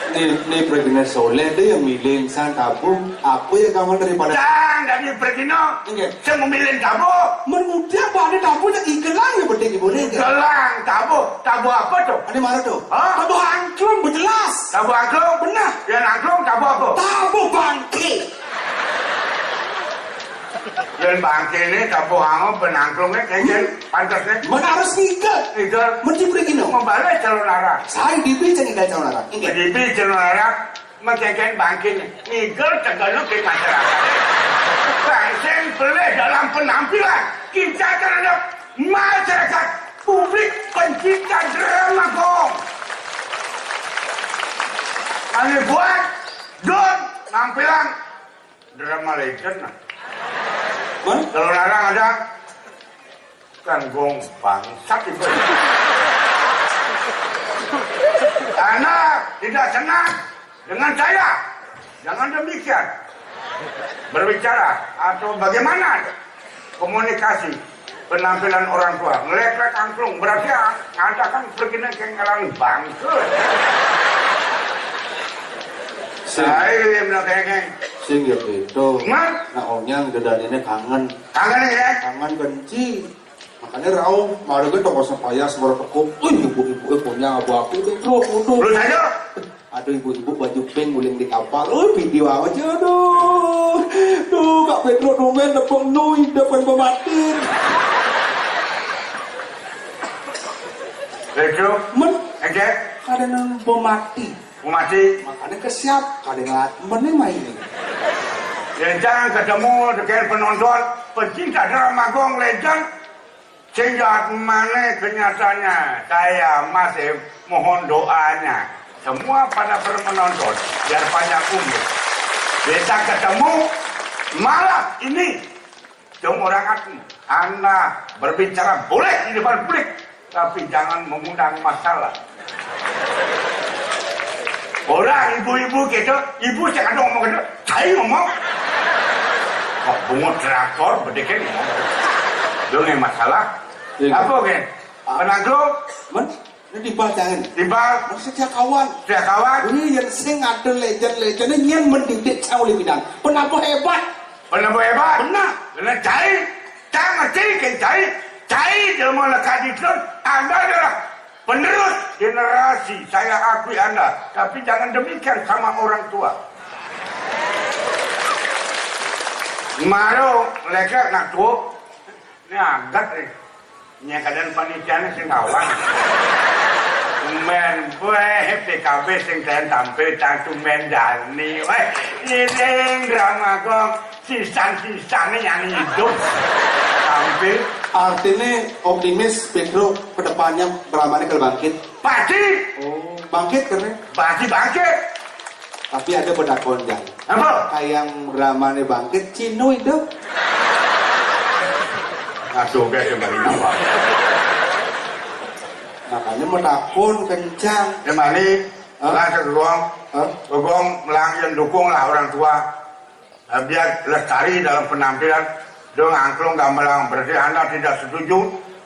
Ini Pregina Soleh dia yang milih san tabung. Aku yang kamu daripada. Jangan dari Pregino. Saya memilih tabu. Menudia pada tabung yang ikelang ya penting ibu ni. Gelang tabu. Tabu apa tuh? Ada mana tuh? Hah? Tabu angklung berjelas. Tabu angklung? Benar. Yang angklung tabu apa? Tabu bangke. Yang bangke ini tabu hangu penangklungnya kayaknya pantasnya. Mana harus nikah? Igal. Mesti Pregina. Membalik calon arah. Saya dipilih nikah calon arah. Jadi calon arah mengkaitkan bangkitnya. Igal tegaluk di masyarakat. Bangsen boleh dalam penampilan kita terhadap masyarakat publik pencinta drama kong. Kami buat don nampilan drama legend. Kalau larang ada kan gong bangsat itu. Anda tidak senang dengan saya, jangan demikian. Berbicara atau bagaimana komunikasi penampilan orang tua ngelek-lek angklung berarti ada kan perginya kengalang bangkut. Saya bilang kengeng. Sing ya itu. Ngan? Nah onyang gedaninya kangen. Kangen ya? Kangen benci. Makanya rau, mari kita toko sepaya semua tekuk. Ibu-ibu punya abu aku itu kudu. Lu saja? Aduh ibu-ibu baju pink guling di kapal. Video aja aduh. Duh Kak Pedro domen depan nui depan pematin. Pedro? Men, Ege? kadang pemati. Mati. Makanya kesiap, kadang meneh main. Dan jangan ketemu dengan penonton pencinta drama gong legend. Sehingga mana kenyataannya saya masih mohon doanya semua pada penonton biar banyak umur. Bisa ketemu malam ini jom orang hati. Anda berbicara boleh di depan publik tapi jangan mengundang masalah. Orang ibu-ibu gitu, ibu jangan ngomong gitu, saya ngomong. Kok bungut traktor, berdeket ngomong. Lu nggak masalah. Apa kan? Penanggung, Men, ini dibacain. timbal, Setiap kawan. sudah kawan. Ini yang sing ada legend-legendnya nyen mendidik cau bidang. Penapa hebat? Pernah hebat? Benar. Benar cai, cai mesti kan cai dia mau lekat di telur. Anda adalah penerus generasi. Saya akui Anda, tapi jangan demikian sama orang tua. Maru mereka nak tuh, ini agak nih. Ini kadang panitianya sing kawan. Men PKB sing kalian tampil tantu mendani. Ini drama kok sisan-sisannya yang hidup tampil. Artinya optimis Pedro kedepannya dramanya kalau bangkit. Pasti, Oh, bangkit karena. pasti bangkit. Tapi ada pedakon jang. Apa? Kayak dramanya bangkit, Cino itu. Ngasuh ke kembali nama. Makanya medakon kencang. Kembali, langsung ruang. Gogong yang dukung lah orang tua. Biar lestari dalam penampilan. Dong angklung gamelang. Berarti Anda tidak setuju.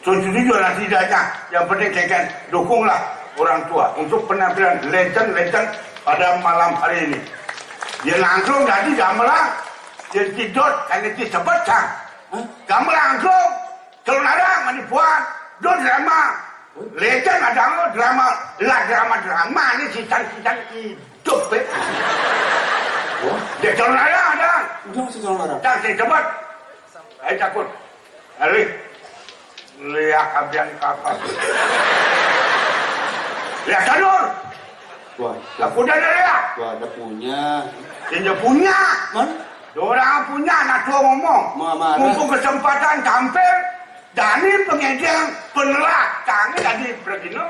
Setuju lah tidaknya. Yang penting kalian dukunglah orang tua. Untuk penampilan legend-legend pada malam hari ini. Dia angklung tadi gamelang. Dia tidur karena dia cepat sang. Gamelang angklung. Kalau ada manipuan. Dia drama. Legend ada drama. Lah drama ini sisan-sisan hidup. Dia kalau ada. Udah masih jalan larang. Dan saya cepat. Saya takut. Ali. Lihat abian kapal. Lihat sadur. Wah, Aku udah ada lihat. ada punya. Dia punya. Man, Orang punya anak tua ngomong. Mama, Mumpung kesempatan tampil. Dani pengedian penelak. Tangan tadi begini.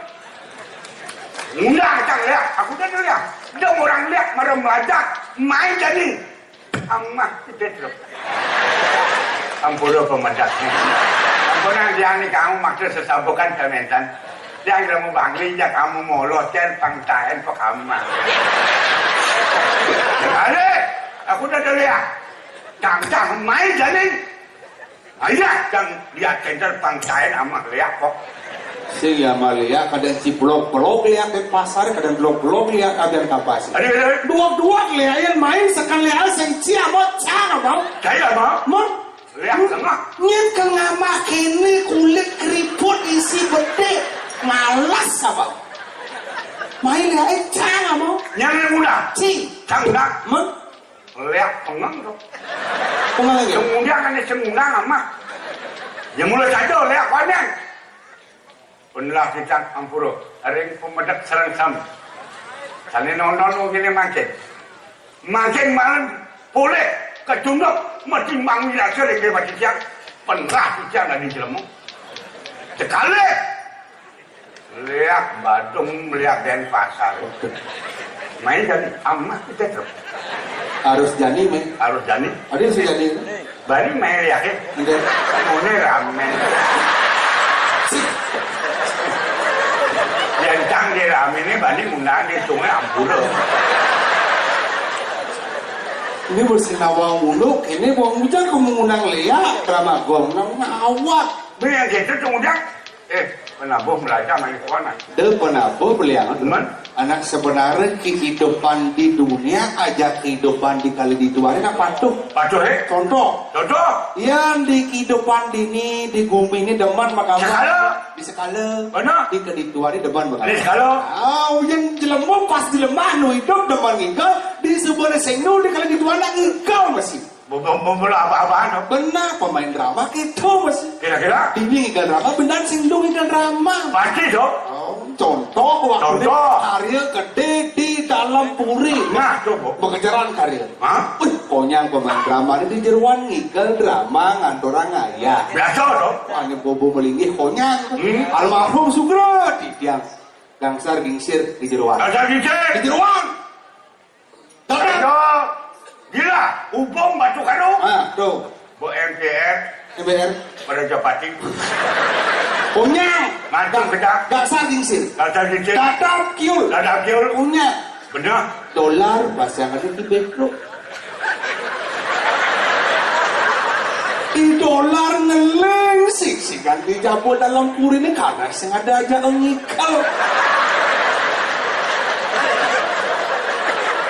Enggak, jangan lihat. Aku udah lihat. Dia orang lihat merem melajak. Main jadi. Amah tidak terus. Ampun pemadaknya. Ampun yang ni kamu maksud sesabukan kementan. Yang kamu bangli ya kamu mau lotel pangtayan pe kamu. Ada, aku dah lihat. Cang main jadi. Ayah, jangan lihat cendal pangtayan amat lihat kok. si Amalia kadang si blok-blok lihat di pasar, kadang blok-blok lihat kadang kapas. Ada, Dua-dua lihat main sekali lihat sing cia mau cara bang. saya mau. Man, Lihat tengah. nyen kengamak ini kulit keriput isi gede, malas apa? Main lihat cara mau. Yang muda. Si, Cangdak. man, Lihat tengah tu. kemana lagi? Kemudian kan dia semula amat. Yang mulai saja lihat panjang. Penlah kita ampuro. Hari pemedak serang sam. Sana nonton gini makin. Makin malam boleh kejunduk mati mangi rasa lagi macam siang. Penlah kita ada di jelemu. Sekali. Lihat Badung, lihat Denpasar. Main jadi amat kita terus. Harus jadi men. Harus jadi. Ada yang sudah jadi. Bari main lihat ya. Enggak. Mune ramen. Yang cang di ramen ini bani undang di sungai Ampura. Ini bersinawang muluk, ini buang hujan kamu ngundang Lea, drama gong, ngawat. Ini yang gitu kemudian, penabuh belajar main kawan. Dia penabuh beliau, Teman. anak sebenarnya kehidupan di dunia, aja kehidupan di kali di dunia, apa tuh? Patuh Contoh, Contoh. yang di kehidupan ini, di bumi ini deman maka Sekala. di sekala, Benar. di kedituan ini deman maka. Di sekala. Yang jelema pas jelema nu hidup deman ngingkal, di sebuah sengnu di kali di dunia ngingkal masih. Bola apa-apaan. Benar pemain drama gitu masih. Kira-kira. Ini ngingkal drama, benar singdung ngingkal drama. Pasti dong. Contoh waktu Contoh. karya gede di dalam puri. Nah, coba. Pengejaran karya. Hah? Konyang pemain drama ini di jeruan ngigel drama ngantorang ngaya. Biasa dong. Hanya bobo melingih konyang. Hmm. Almarhum Sugro di tiang gangsar gingsir di jeruan. Ada Di DJ. jeruan. Tapi, Ada. Gila. Ubung batu kanu. tuh Bo MPR. MPR Pada Japati. konyang. Mancung kedak. Gangsar gingsir. Ada DJ. Dadap kiul. Ada kiul. Punya Benar. Dolar bahasa yang ada di Petro. Di dolar ngeleng sih ganti jabo dalam puri ini karena sing ada aja ngikal.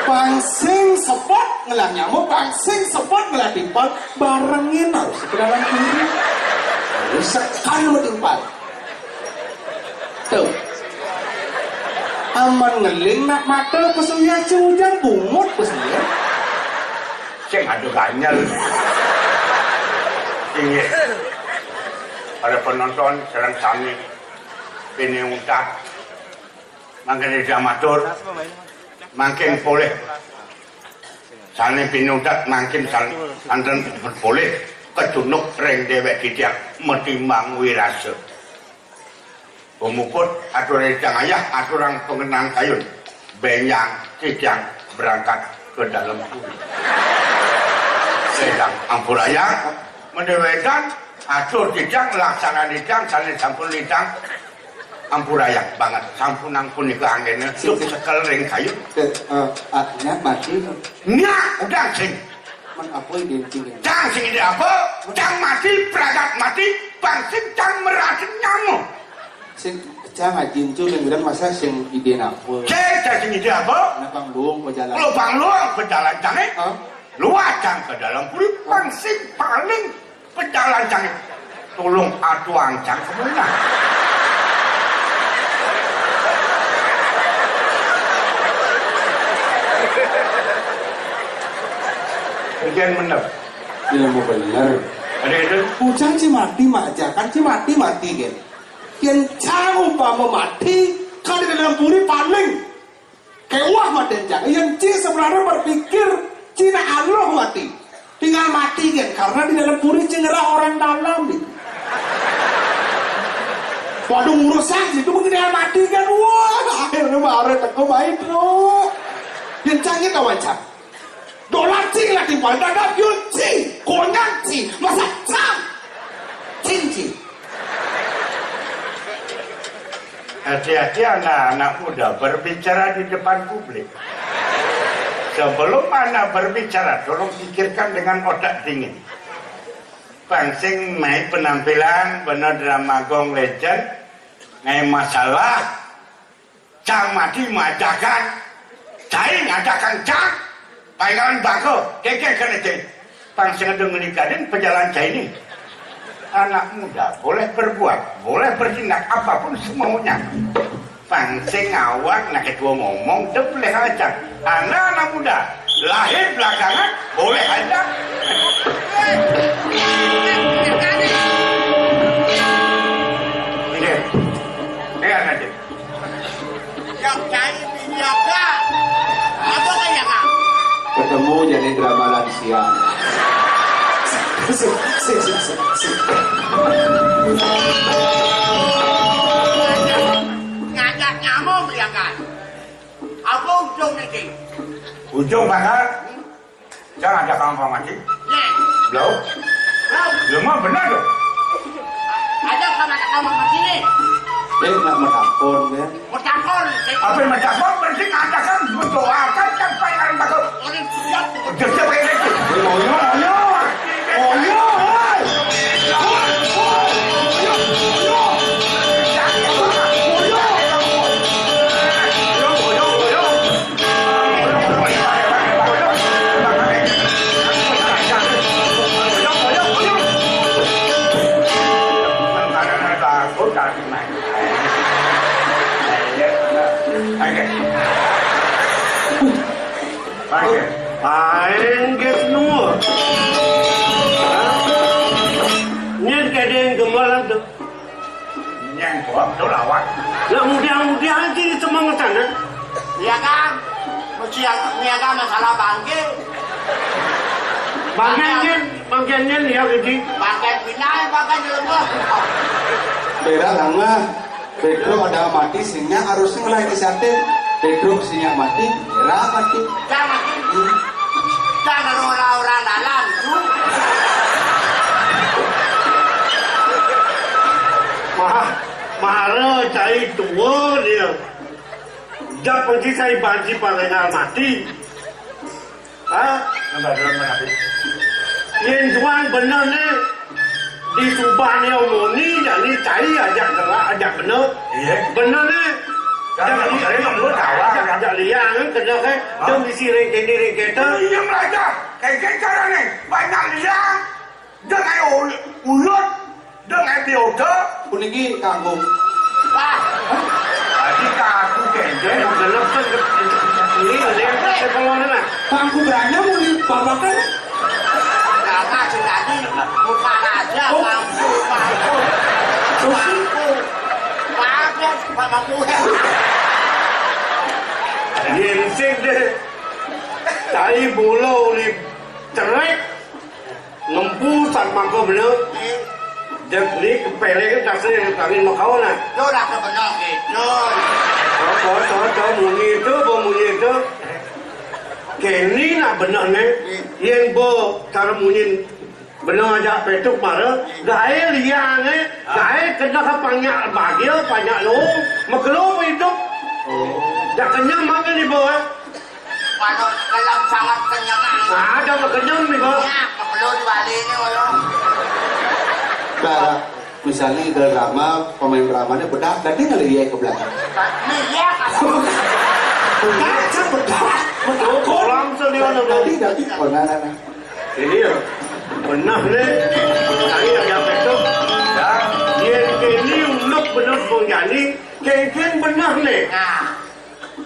Pangsing sepot ngelah nyamuk, pangsing sepot ngelah timpal, barengin harus ke dalam puri. Sekali mau timpal. Tuh. Aman ngeling nak mata pesunya hujan bungut pesunya. Ceng ada ganyal. Ini ada penonton serang sami ini utak makin di amatur makin boleh sani pinutak makin santen boleh kecunuk reng dewek tidak metimbang wirase pemukut atur recang ayah aturan pengenang kayun benyang tidak berangkat ke dalam bumi sedang ampur ayah mendewekan atur dijang laksana dijang saling sampun dijang ampurayang banget sampun ampun ke anginnya itu sekel ring kayu nyak mati nyak udah sing mengapoi denting jang sing ide apa jang mati peragat mati bangsing jang meracun nyamuk sing jang ajincu yang bilang masa sing ide apa jang sing ide apa napang luang berjalan berjalan jangnya luar jang ke dalam puri bangsing paling pejalan jangnya tolong atuang jang kemana Bagian benar. Dia mau benar. Ada itu? Hujan mati aja kan mati kan. Yang cang umpama mati kan di dalam puri paling kewah mati jangan. Yang sebenarnya berpikir Cina Allah mati. Tinggal mati kan karena di dalam puri cengerah orang dalam gitu. Waduh urusan situ mungkin dia mati kan. Wah, akhirnya marah teko baik bro. Yang cangnya kawan cang. Dolar cing lah timpal dadap yun cing. Konyak cing. Masa cang. Cing. Hati-hati anak-anak muda berbicara di depan publik. Sebelum anak berbicara, tolong pikirkan dengan otak dingin. Bangsing main penampilan benar drama gong legend, ngai masalah, cang mati majakan, cai ngadakan cang, panggilan bako, keke kena ceng. Bangsing ada menikahin pejalan cai ini. Anak muda boleh berbuat, boleh bertindak apapun semaunya. Pangsing awak nak ketua ngomong dia boleh aja. Anak-anak muda lahir belakangan boleh aja. Ini, lihat aja. Yang cari penjaga, apa kayak kak? Ketemu jadi drama lansia. Ngajak nyamuk ya kan? Apa ujung ini? Ujung bakal jangan ada kamu mati. Nih, Belum? Belum mah benar loh. ada sama kamu mati nih. Nak menakon ya. Bercampur. Apa yang mencakup berarti ngadakan mendoakan kan panggilan bako. Orang siap. Jadi apa ini? Paling get nomor. Nyen kadang gemalan tu. Yang buat tu lawak. Lah mudah-mudahan aja semangat sana. Ya kan? Mesti yang niaga masalah bangke. Bagiannya lihat jadi. Bangke pindah, bangke jelebah. Berak lama. Pedro ada mati sehingga harusnya mulai disatin. Pedro sehingga mati, berak mati. Jangan mati. Jangan orang-orang dalam. Marah cari tua dia. Jak pergi saya banci pangenal mati. Ah, Enggak dalam menapi. yang jual benar ni di Subang ni omong ni, jadi cari ajak gerak, ajak benar. Iya. Benar ni. Jangan cari nombor tawa. Ajak liang kan, kena kan. Jom isi ringkit ni ringkit tu. Iya mereka. Kayak cara ni banyak liang dengan ulut dengan bioda. Puniki kanggo Tadi aku kengkeng. Gelap kan. Ini liang saya kalau ni lah. kanggo beranya muni babakan. Lama tadi bukan aja mampu. Mampu. Yang sing deh. Cari bulu ni cerai. Ngempu sama kau benar. Jep ni kepele kan tak saya kawin makau lah. Itu dah kebenar gitu. Muni itu. Kini nak benar ni. Yang bo cara muni benar aja petuk mara. Gaya liang ni. Gaya kena kepanyak bahagia, panyak lo. Makelo itu. Dah kenyang makan ni bo. Kalau dalam sangat kenyang. Ada kenyang ni bo. Ya, belum balik ni orang. Nah, misalnya drama pemain dramanya bedak, tadi ngelihat ke belakang. Ni ya kalau Bedak, bedak. Kolam selian Tadi, oh nah. ini ya. Benar ni. Saya ada petuk. Yang kini uluk benar pengjani. Kengkeng benar ni. nah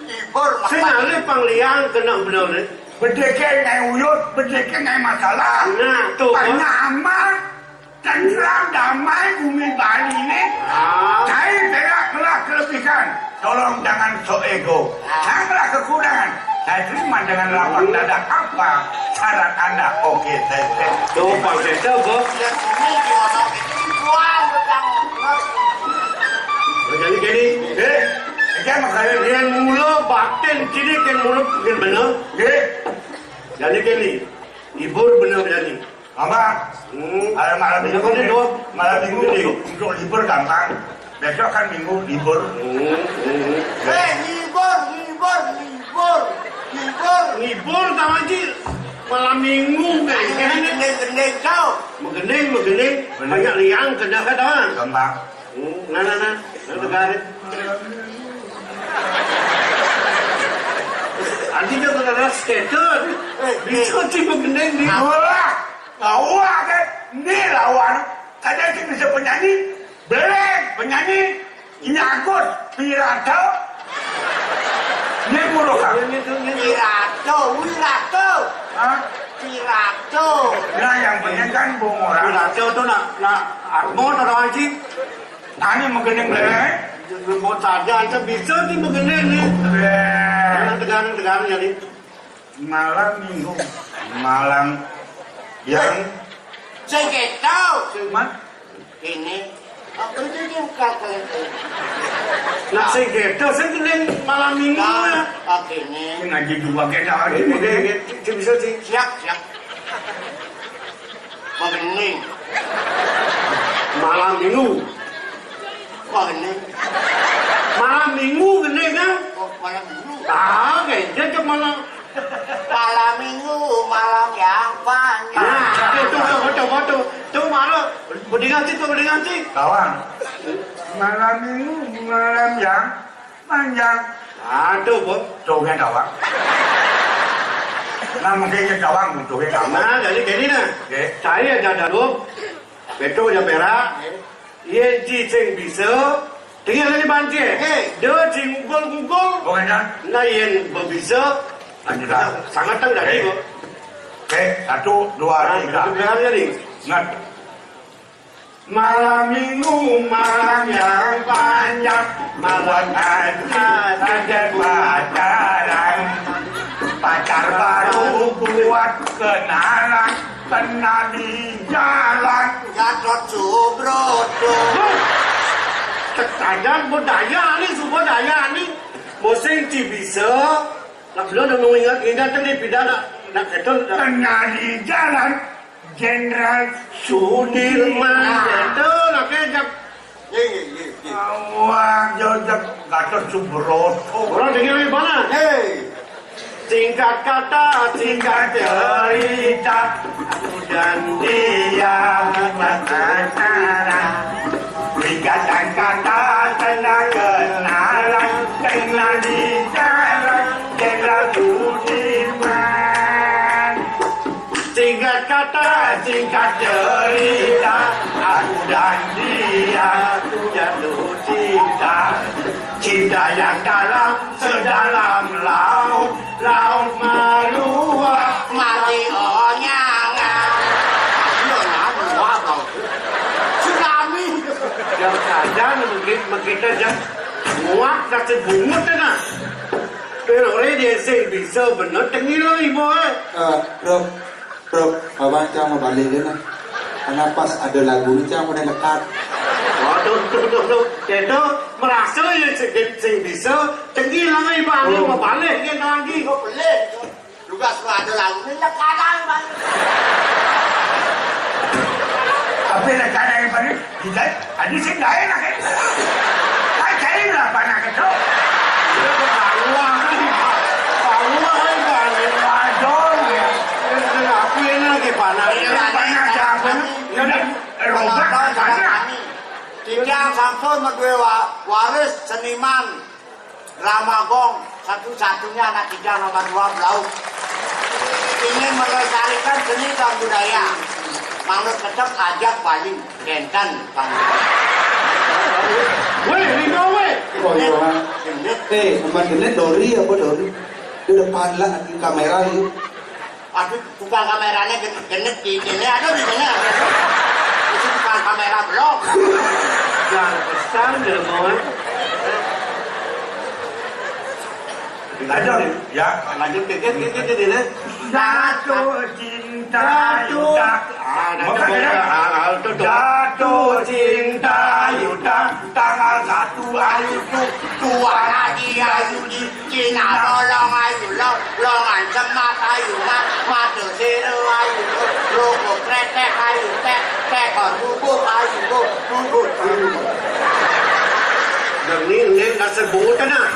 ibur Saya nak pangliang kena benar ni. Berdekeng dengan ulut, berdekeng dengan masalah. Nah, tu. Banyak amat. Tenteram damai bumi Bali ni. Saya telah kelebihan. Tolong jangan sok ego. Janganlah kekurangan. Saya terima dengan lapang dada apa syarat anda. Okey, saya Tu Pak Ceta bo. yang ini di mana ini buang tentang Jadi kini. Jangan makanya dia. Yang mula batin kini kan mula mungkin benar. Jadi kini. Ibu benar jadi. Abang, ada malam minggu ni. Malam minggu ni untuk libur gampang. Besok kan minggu libur. libur Ibur tak wajib. Malam minggu kan. gendeng kau Mengening. Banyak liang kena kata orang. Gampang. Nah. Negara. Artinya kalau ada skater, bisa sih mengening ni. Awak kan ni lawan. Kadang kita bisa penyanyi, beleng penyanyi, nyangkut pirata. Ni buruk kan? Wirato Hah? Pirato Nah yang penting kan bung orang. Raja tu nak armor tak wajib. Tanya mengenai beleng. Remote saja anda bisa sih mengening ni. Tegang jadi. Malam minggu, malam yang saya tahu cuman ini apa itu yang kata Nak skater, saya kening malam minggu ya. oke ini ngaji dua kita hari ini. Ini bisa sih. siap mengening Malam minggu. mengening Malam minggu kening kan? malam minggu Kayaknya cuma malam. malam minggu malam yang panjang Tu mana? Berdingan sih. Kawan, malam minggu malam yang panjang. Tu pun. Coba kawan. Nah mungkin kawan untuk kawan. Nah, jadi gini nah. Saya ada dalam. Betul je perak. Ia cing bisa. Tinggal lagi banci. Dia cing gugol. Bukan kan? Nah, yang berbisa. Lanjut dah. Sangat tahu dari tu. Oke, 1, 2, 3. Itu berapa jadi? Ingat. Malam minggu malam yang panjang, malam aja saja pacaran. Pacar baru buat kenalan, kenal di jalan. Gatot Subroto Terkadang budaya ni, budaya ni. Mesti bisa. Nak belum nak ingat tadi pidana nak ketol. Kenal di jalan, Jenderal Sudirman itu nak kejap Awang jojak Gatot Subroto. Orang dengar di mana? Singkat kata, singkat cerita, aku dan dia berpacaran. Ikatan kata, tanda kenalan, kenal di jalan, kenal budiman. Singkat kata, singkat cerita, aku dan dia jatuh cinta. Cinta yang dalam, sedalam laut, laut meluap, mati onyangan. Tsunami. Yang saja kita jangan muak kasi bungut na. Pero dia sih bisa benar tinggi loh ibu. Bro, Bapak Cang mau balikin lah. Karena pas ada lagu ini Cang udah lekat. Waduh, itu merasa ya sing bisa tinggi lah ibu. Aku mau balik kan lagi. Kau boleh. Juga sudah ada lagu ini kadang bang. Apa yang kadang ini pada kita ada sih nggak enak kan? Cari lah banyak itu. Tiga Samsul berdua waris seniman Ramagong, satu-satunya anak tiga nomor 2 Blau. Ingin melestarikan seni dan budaya. Mangut tetap ajak paling kentan panggil. Weh, lima weh. Teman genet Dori apa Dori? Di depan lah di kamera ini. Aduh, bukan kameranya genet di sini, ada di sini. Itu bukan kamera blog. Jangan pesan deh, mau. Lanjut, ya. Lanjut ke ini. Jatuh cinta yuda. Jatuh cinta yuda. Tanggal 1 Agustus. Tua lagi ayu di Cina tolong ayu longan semat ayu mata seru ayu logo kretek ayu tekor bubuk ayu bubuk. Dan ini nggak sebutan ah.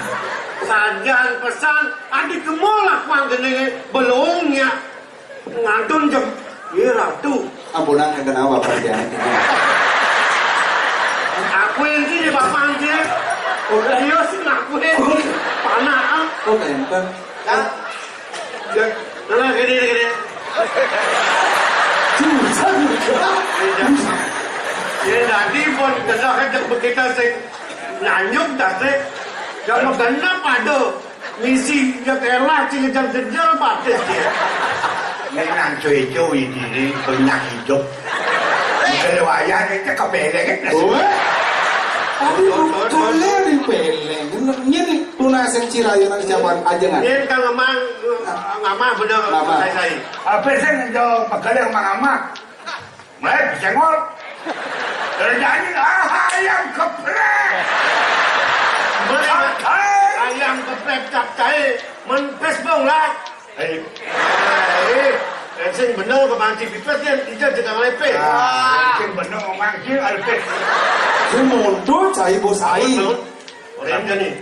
Sajan pesan adik kemolak panggilnya belumnya ngantun jam ratu. Ampunan yang kenal Bapak Cang. Aku yang sini bapak dia. Udah dia sih ngakuin panah. Oh kentan. Nah gini. Susah. Ya jadi pun kena kejap kita sing nanyuk dah sih. Kalau kena pada misi yang elah jam jejal pada dia. Memang cuy-cuy ini banyak hidup. Kalau wayang itu kebeleng kan. Tapi boleh di peleng. Ini tunas yang cirayu nang jaman ajengan. Ini kan ngamah bener saya. Apa sih yang pegawai mama? Mulai bisengol. Terjadi ayam keprek. Ayam keprek capcay menpes bong lah. Sing bener kemanci pipet dia tidak jangan lepeh. Sing bener memanggil alpes. Mundur cai bosai. Orang jadi.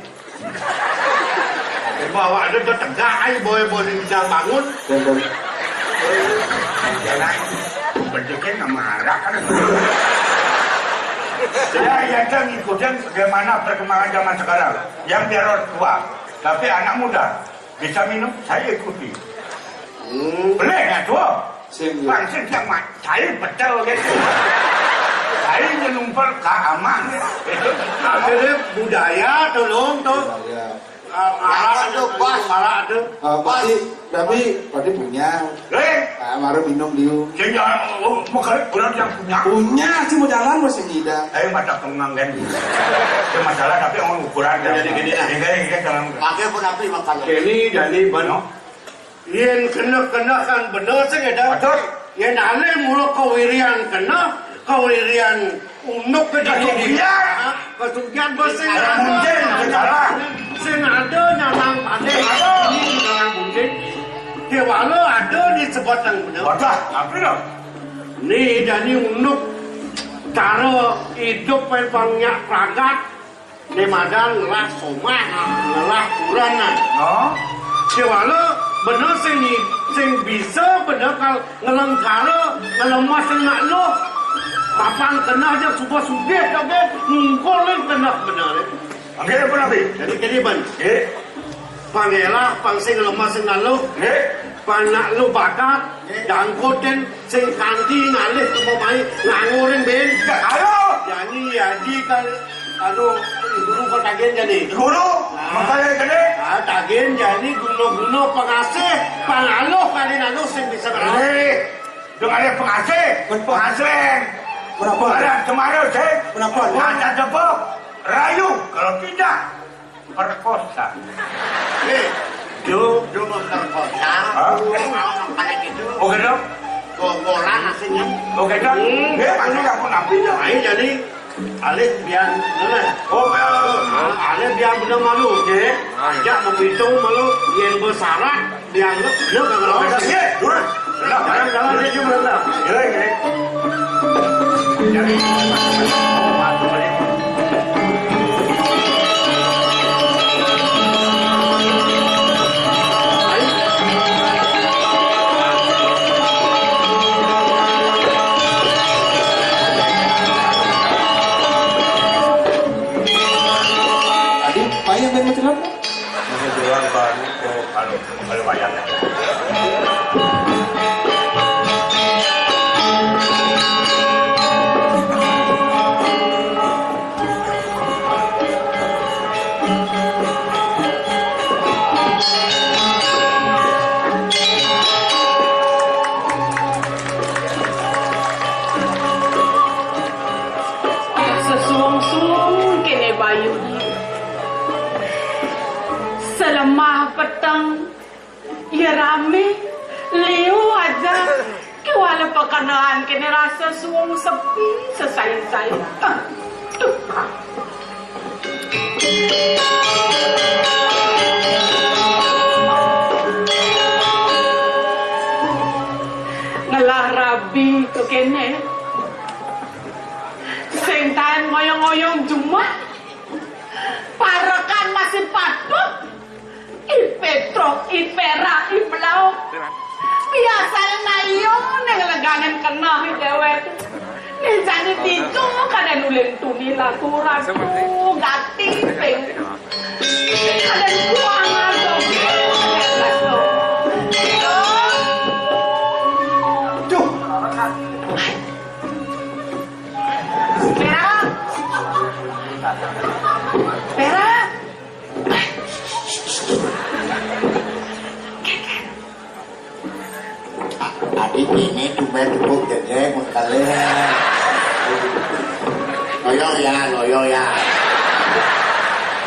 Bawa ada tegak ay boy bisa bangun. Jangan bentuknya nggak marah kan. Saya yang ngikutin bagaimana perkembangan zaman sekarang. Yang biar orang tua, tapi anak muda bisa minum, saya ikuti. Boleh nggak tuh? Langsung yang saya betul gitu. Saya menumpar keamanan. Akhirnya budaya tolong tuh. Arah ada bos, arah ada. Tapi punya. Baru minum dia. Saya mau orang yang punya. Punya sih mau jalan masih ngida. Saya macam tenang kan. Itu masalah tapi orang ukuran jadi gini lah. Ini kalau pakai pun api makan. Ini jadi benar. Yang kena kan benar sih ada. Betul. Yang ada mulut kawirian unuk ke Kesugihan. Kesugihan bos Ada mungkin salah. Sing ada nyamang pandai. Ini nyamang mungkin. Dia walau ada di sebatang benar. Betul. Apa lo? Ni jadi unuk cara hidup pangnya pragat di madan ngelah somah ngelah kurana siwala bener sing bisa bener kal ngelengkara ngelemas sing ngaklo papan kena aja subah subih kabeh ngkolin kena bener Oke, apa nabi? jadi kini ban pangelah pang sing ngelemas sing ngaklo panak lu bakat dangkoten sing kanti ngalih kemamai ngangurin ben Ayo! jadi haji kan aduh guru kok tagihan jadi Guru, makanya gede. tagihan jadi guna-guna pengasih pangaloh kali nalo sing bisa berlaku Ini, dengan ada pengasih, penghasilan. Berapa? Ada kemarin, cek. Berapa? Ada tepuk, rayu. Kalau tidak, perkosa. Duh terkosa. Kayak gitu. Oke dong? Gogolan aslinya. Oke dong? Pasti kamu nabi dong. nah jadi alih biar bener Oke. alih biar bener malu ajak menghitung malu yang bersarat dianggap bener kagak Oke, lawan sih. Dulu. jalan dia juga bener Gila, gila. Jadi, Adi, payah main macam apa? masih jualan baru kalau bayarnya. Sesuang-suang kene bayu selemah petang ya rame liu aja kewala pekanaan kene rasa suang sepi sesai-sai tuh ngalah rabi ke kene sentan ngoyong-ngoyong cuma parakan masih patut ipetro ipera iplau biasa na yun nagalagangan ka na dewet minsan dito kada nulen tu nila turan tu gati peng kada kuangan to Pera. Adik ini cuma duduk jadi mengkali. Loyo ya.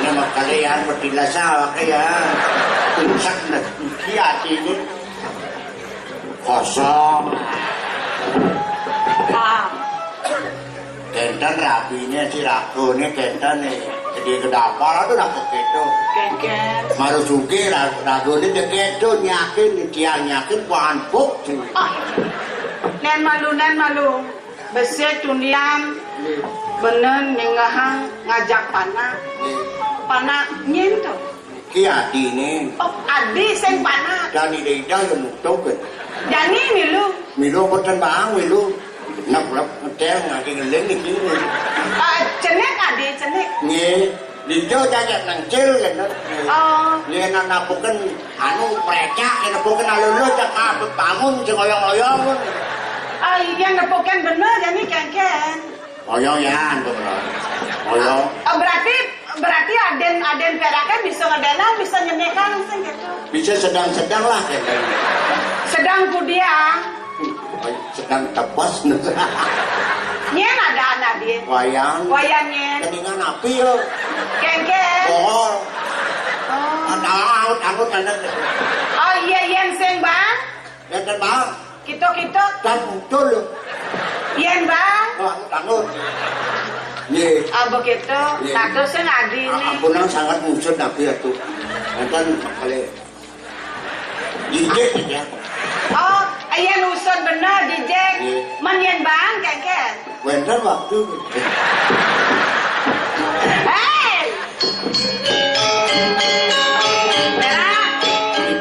Ini mengkali ya bertilasa ya. Tulisan kiat ini kosong. Kenten rapinya si ragu ini kenten nih. Jadi kedapar itu ragu gitu. Keket. Maru suki ragu ini gitu nyakin dia nyakin panpuk sih. Nen malu. Besar tunian. Bener nengahang ngajak pana nyentuh. Ki adi ini. Oh, adi sing pana. Dan ide yang mutuk. Jani milu. Milu boten bang milu. Nak ngedel ngaji ngeleng ni kini. Cenek adi cenek. Ni Lijo jajan nangcil kan. Oh. Ni napukan anu precak, napukan alulu cak apa bangun cek oyong-oyong. Yang nepokan bener jani kengken. Oyong ya, antum lah. Oyong. Oh, berarti aden peraknya bisa ngedenang, bisa nyenekan gitu. Bisa sedang-sedang lah kan. Sedang kudiang. Sedang tebas. Nyen ada anak dia. Wayang. Wayang nyen. Keningan api lo. Kengken. Bohol. Oh. Angkut anak. Oh iya yen sing bang. Ya dan bang. Kita. Dan betul lo. Yen bang. Angkut. Ye. Oh begitu. Satu sing adi ini. Ampunan sangat musuh nabi itu. Nanti kali. Ijek ya. Oh, yen usut bener dijek. Iya. Men yen bang kengken. Bener waktu. Hei! Perak!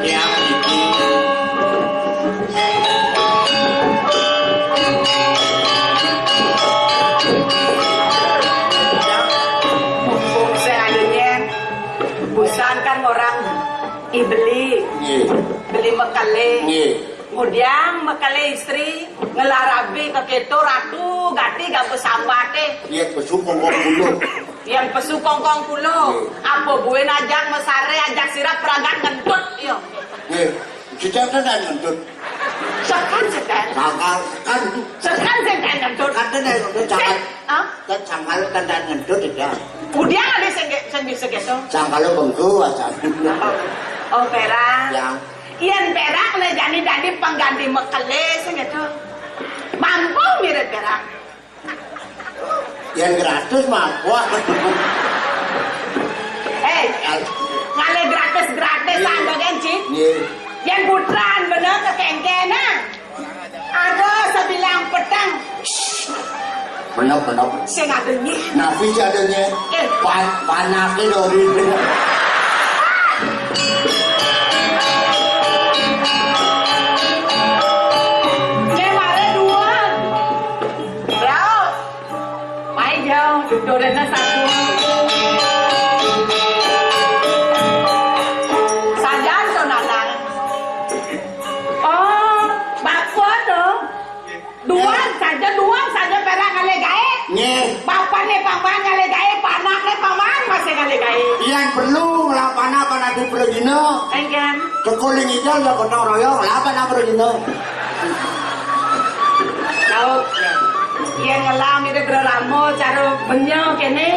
Iya, iki. Mumpung seadanya, busan kan orang ibeli, Nggih. beli mekale. Nggih. Kemudian mekale istri ngelarabi ke keto ratu gati gak besambate Iya pesu kongkong dulu. yang pesu kongkong pulo apa buen ajak mesare ajak sirap peragat ngentut yo Nggih. Sejak kan ngentut. sekan Sangkal kan ngentut kadang ngentut jangan. Hah? Kan sangkal kan ngentut ya. kemudian ada sendi segeso Sangkal bengku aja. oh perak Ya. Ian perak le jadi pengganti mekale segitu mampu mirip perak Yang gratis mah wah. hei ngale gratis ando genci Nggih. yang putran bener ke kengkena ada sebilang petang Bener. saya nggak dengi Nafis adanya. Panaknya dori. nyemare dua bro mai jauh dudurnya satu sajan so nanang oh bapak tuh dua saja perak ngale gae Nggih. bapak nih paman ngale gae panak nih paman masih ngale gae Yang perlu ngelapan apa nanti perlu dino. enggan Kekuling hijau ya gotong royong ngelapan apa perlu dino. tahu yang ngelam itu beramo cara benyo kene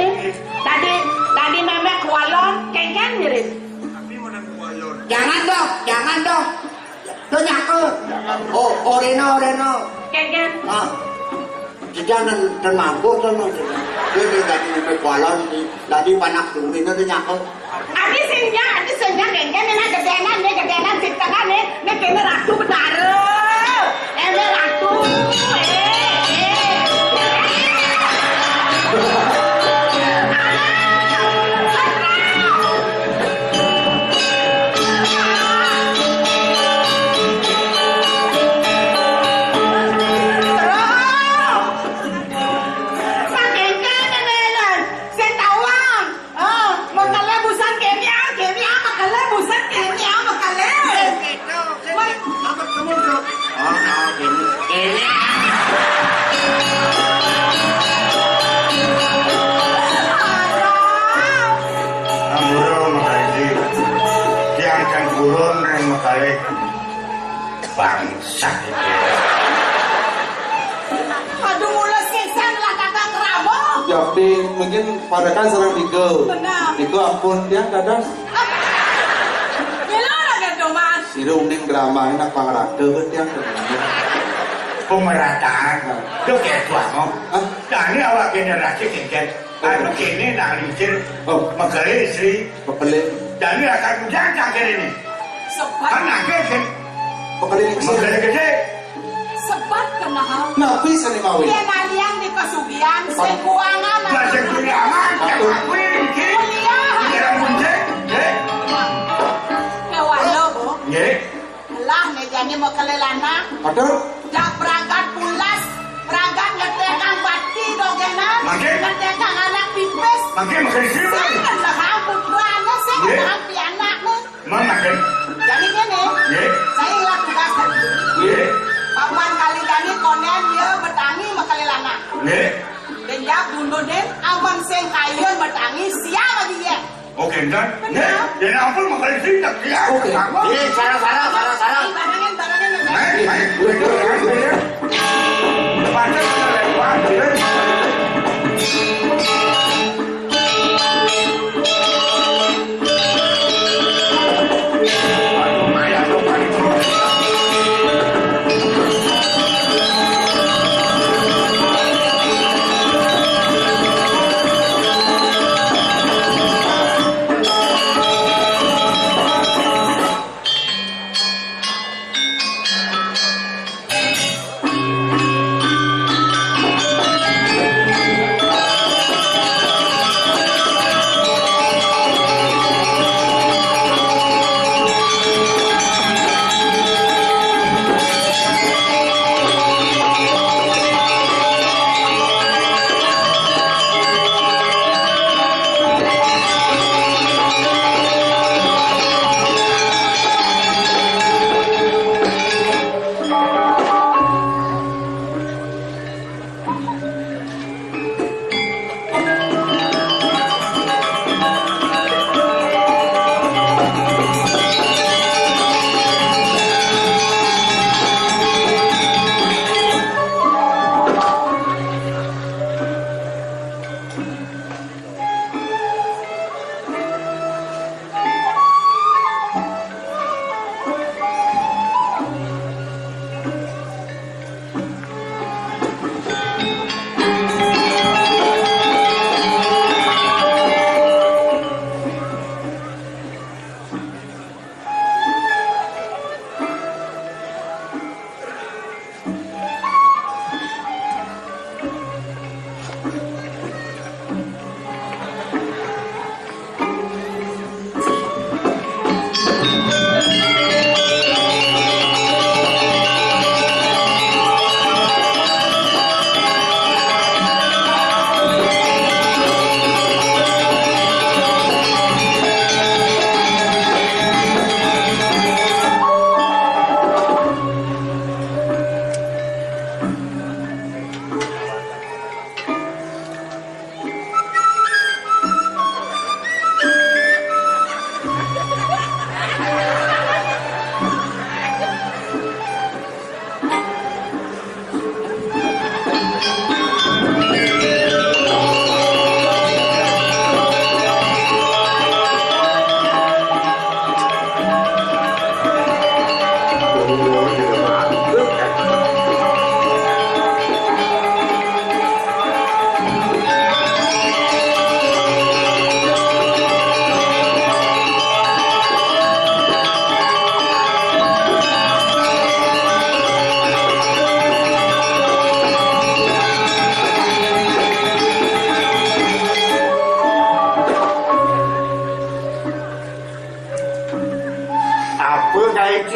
tadi memek kualon kengken mirip Jangan dong. Lo nyaku. Oh, Reno. kengken Ah. Jangan dan mampu kan. Dia tadi sampai kualon tadi panak dulu itu nyaku. adi senja kengken ini gedenan di tengah nih kene ratu betara ratu bangsa itu. aduh mula sisan lah kakak kerabo Jadi mungkin pada kan serang Digo. Benar. Digo ampun dia kadang gila lagi dong mas siru unding drama enak pangrake bet yang Pemerataan itu kayak tuang. Ah. Nah ini awak generasi kengket. Anu kini nak lincir Oh. mengkali istri. pepelik Dan ini akan jangan ini. sebat Kan akhirnya pepelik mengkali sih. gede. sebat kenal Nabi seni mawi. dia naliang di pesugihan sekuangan Bahasa dunia aman. Yang aku ini mungkin. kuliah Tidak muncul. kawan lo bu Ya. lah mejanya mau kelelana Padahal jak peragat pulas peragat ngetekang bati dogenan Makin? ngetekang anak pipes Makin mengkali istri. saya lah hampir puana saya Yeah. hampir anaknya Makin. jadi gini Ya. saya hilang tugas tadi Ya. papan kali gani konen dia bertangi makalelana Ya. dan jak dulu den aman seng kayun bertangi siapa dia Oke, dan. Ya. Dan ampun mengkali istri. Tak kira. Oke. sarang. barangin Baik, baik. Pada lewat. Aduh, Maya, aduh, paling.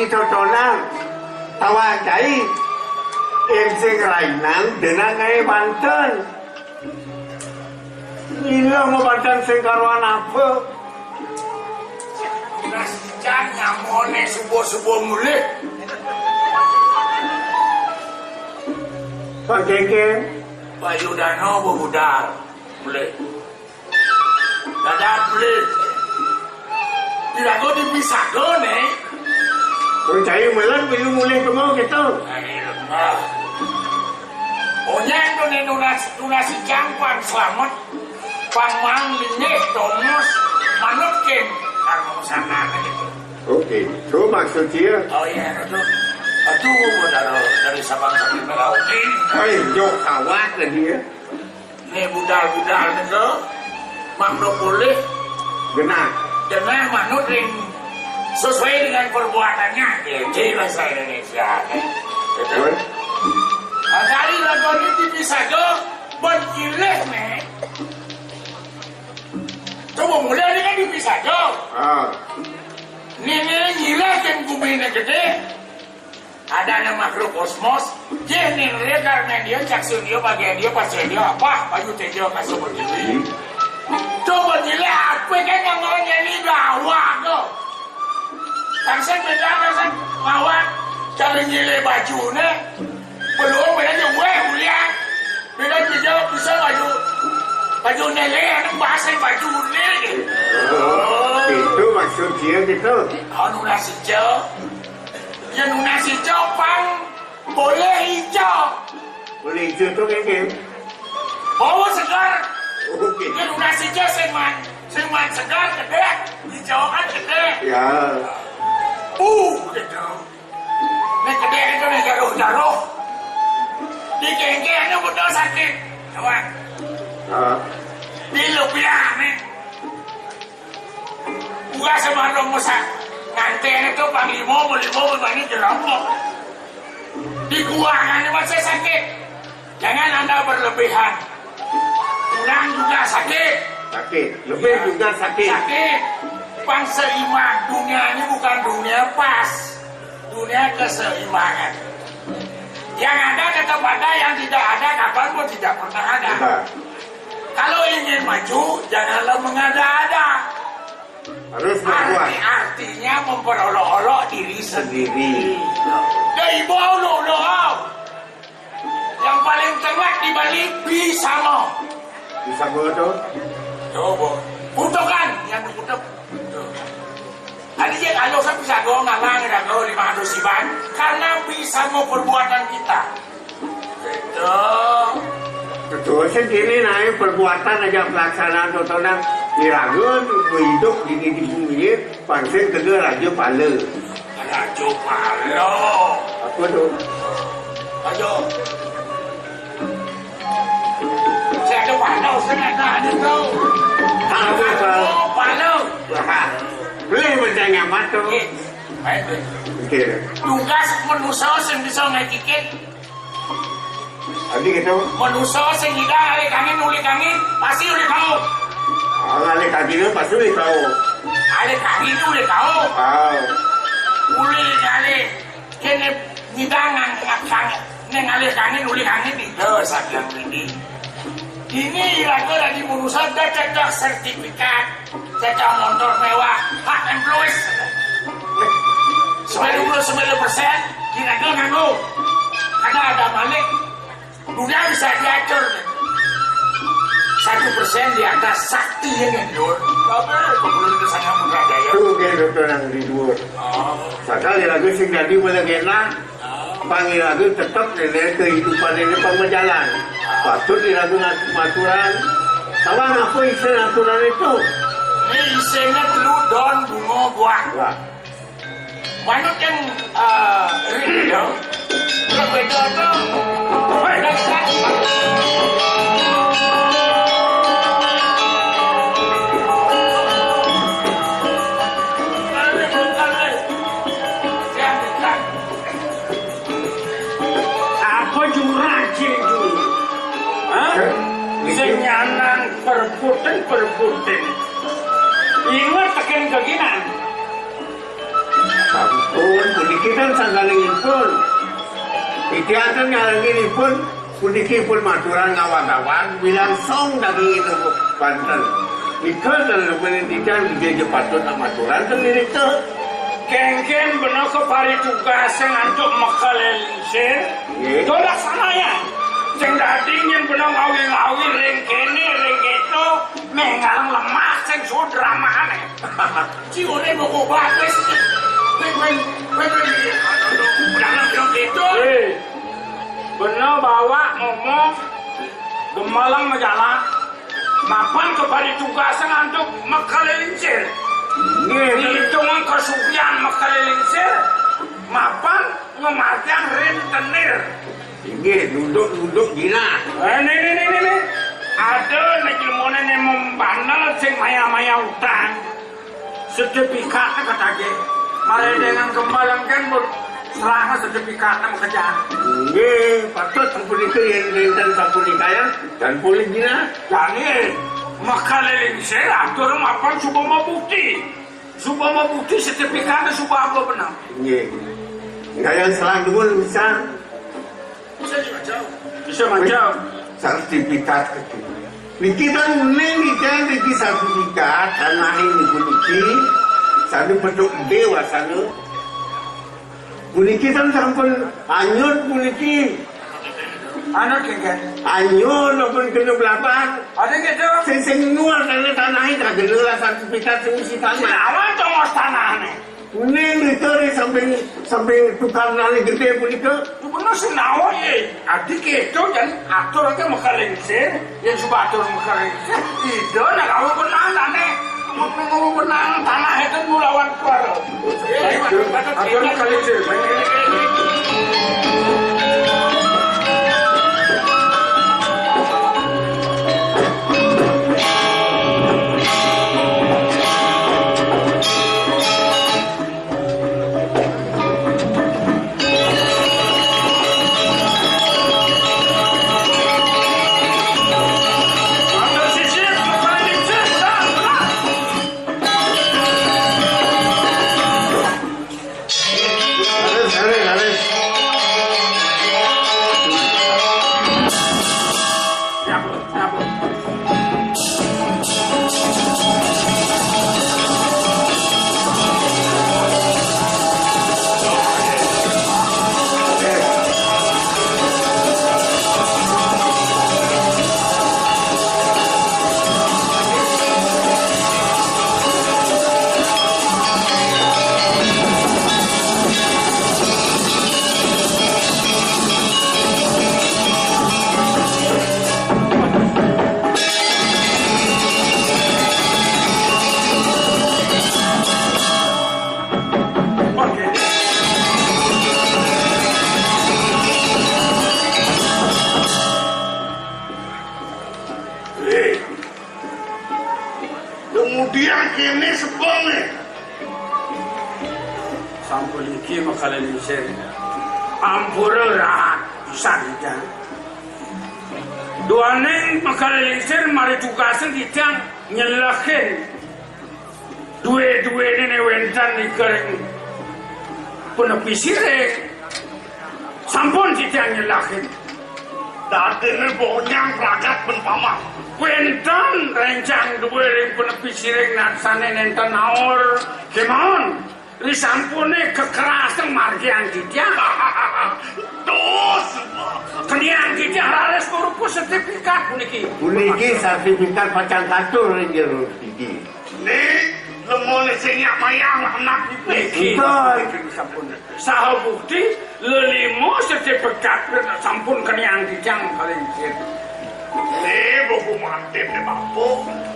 Totonan tawagay sing rainan denangai Banten ilo mo Banten sing karuan apa Nasijan nyamone subuh-subuh mulih Pak Keke Bayu Dano bebudal mulih dadah mulih tidak kau dipisah kau nih. Kung tayo malang, belum mulai kemau gitu. Onya itu nih nunasi jangkauan selamat pamang linih tomos manutkin karena sana gitu. Oke, so maksud dia. Oh iya itu dari Sabang sampai Merauke. Ay, jok kawat lah dia. Nih budal-budal itu makhluk boleh Genah. dengan manut ring sesuai dengan perbuatannya di bahasa Indonesia Betul. dari lagu ini bisa ke bergilih nih coba mulai ini kan bisa ke ini gilih kan bumi gede ada nama makhluk kosmos dia nih karena dia caksun dia bagian dia pasien dia apa baju dia kasih bergilih coba gilih apa kan yang ngomongnya ini gawat tuh Tangsen beda kan mawar cara nyile bajune belum bedanya gue mulia beda bisa baju nele yang bahasa baju nele Itu maksud dia gitu. anu nasi hijau ya nasi hijau pang boleh hijau Boleh hijau tuh Keke. bawa segar Oke. ya nasi hijau seman segar gede hijau kan gede Ya. Gitu. Ini gede itu nih jaruh-jaruh. Di kengkengnya betul sakit. Kawan. Di lupiah nih. Gua sama dong musak. Nganten itu panglimo, melimo, berbani jerombok. Di guangan ini masih sakit. Jangan Anda berlebihan. Kurang juga sakit. Sakit. Lebih juga sakit. Sakit. Bang seimbang, dunia ini bukan dunia pas, dunia keseimbangan. Yang ada tetap ada, yang tidak ada kapan pun tidak pernah ada. Kalau ingin maju, janganlah mengada-ada. Harus berbuat. Artinya memperolok-olok diri sendiri. Dari bawah yang paling terbaik di Bali bisa mau. Bisa bodoh. Coba, butuhkan yang dibutuh. Tadi dia kalau saya bisa go ngamang dan go 500 riban karena bisa mau perbuatan kita. Betul. Betul sendiri naik perbuatan aja pelaksanaan totonan diragun hidup di bumi pansen kedua raja pala. Raja pala. Apa tu? Raja. Saya ada pala, saya ada tahu. Apa? Pala. Boleh menjangan mata. Baik. Okey. Tugas manusia yang bisa ngikik. Adik itu. Manusia yang tidak alik angin, pasti udah tahu. Alik angin itu pasti udah tahu. Alik angin itu udah tahu. Uli alik. Kene hidangan neng alik angin uli angin itu sakit ini. Ini lagu lagi urusan cecak sertifikat, cecak motor mewah, hak employees. 99% diragu nganggu. karena ada balik dunia bisa diatur 1% di atas sakti yang ngendor apa kemudian kesana Putrajaya Tuh kayak dokter yang di luar. Sekali lagi sing jadi pada kena panggil lagi tetap nilai kehidupan ini pemajalan. Patut diragu aturan. Tahu apa isi aturan itu? ini isinya telur daun bunga buah Wah, banyak yang rindu berbeda tuh beda kan Apa juragan itu? Hah? Sing nyanang perputen. Ingat tekan keginan. sampun. Puniki kan sanggalingin pun. Ikiatan ngalangin pun. Puniki pun maturan ngawat-ngawat. Bilang song daging itu Banten. Ika dalam pendidikan dia patut maturan sendiri tuh. Kengken benar ke pari tugas yang antuk makalelinsir. Itu laksananya. Sing dading yang benar ngawi-ngawi ring kene ring itu mengalang lemah sing sudra mana. ciure mau obat wes wen bilang gitu Benar bawa ngomong gemalang majalah. Mapan ke pari tugas yang antuk makalelinsir. Hitungan kesugian makalelinsir. Mapan ngematian rentenir. Ini duduk gina. Ini. Ada negilmonen yang membandel sing maya-maya utang. Sertifikatnya kata dia. Mari dengan kembalang kan serahkan sertifikatnya bekerjaan. Ini patut sampun itu yang renten sampun ikaya dan boleh gina. Jadi makaleling saya atur mapan subuh mabukti. Subuh mabukti sertifikatnya subuh apa benar. Ini. Nggak yang selang dulu bisa. Bisa macam. Sertifikat itu. Niki kan meneng niki sertifikat tanah ini puniki. Sanu bentuk dewa sanu. Puniki kan sampun anyut puniki. Anak kengken. Anyut maupun kena belapan. Ada gitu. Sing nuar karena tanah ini tak gelar sertifikat sing isi tanah. Kenapa congos tanah nih? Kuning itu sampai tukar nali gede punika. Benar senawa ya. Adik itu dan atur aja makalengsir. Yang sudah atur makalengsir. Itu nak kamu benang nih. Mau benang tanah itu mulawan keluar. Atur makalengsir. Kemudian kini sebelumnya Sampul iki makalengsir. Ampura rahat bisa dia. Duane makalengsir mari tugasan kita nyelakin. Dua-dua ini wentan ikan penepisire. Sampun kita nyelakin. Dadene bonyang ragat benpama. Wentan rencang dua ring penepisire naksane nenten naor. Kemon risampune kekerasan margian kita. Dos. Kenian kita rares berupa sertifikat puniki. Puniki sertifikat pacan katur jero iki. Nih, lemone senyak mayang anak Niki. Sampun. Saha bukti lelimo sertifikat sampun kenian dijang kali ini. Nih, buku mantep nih bapu.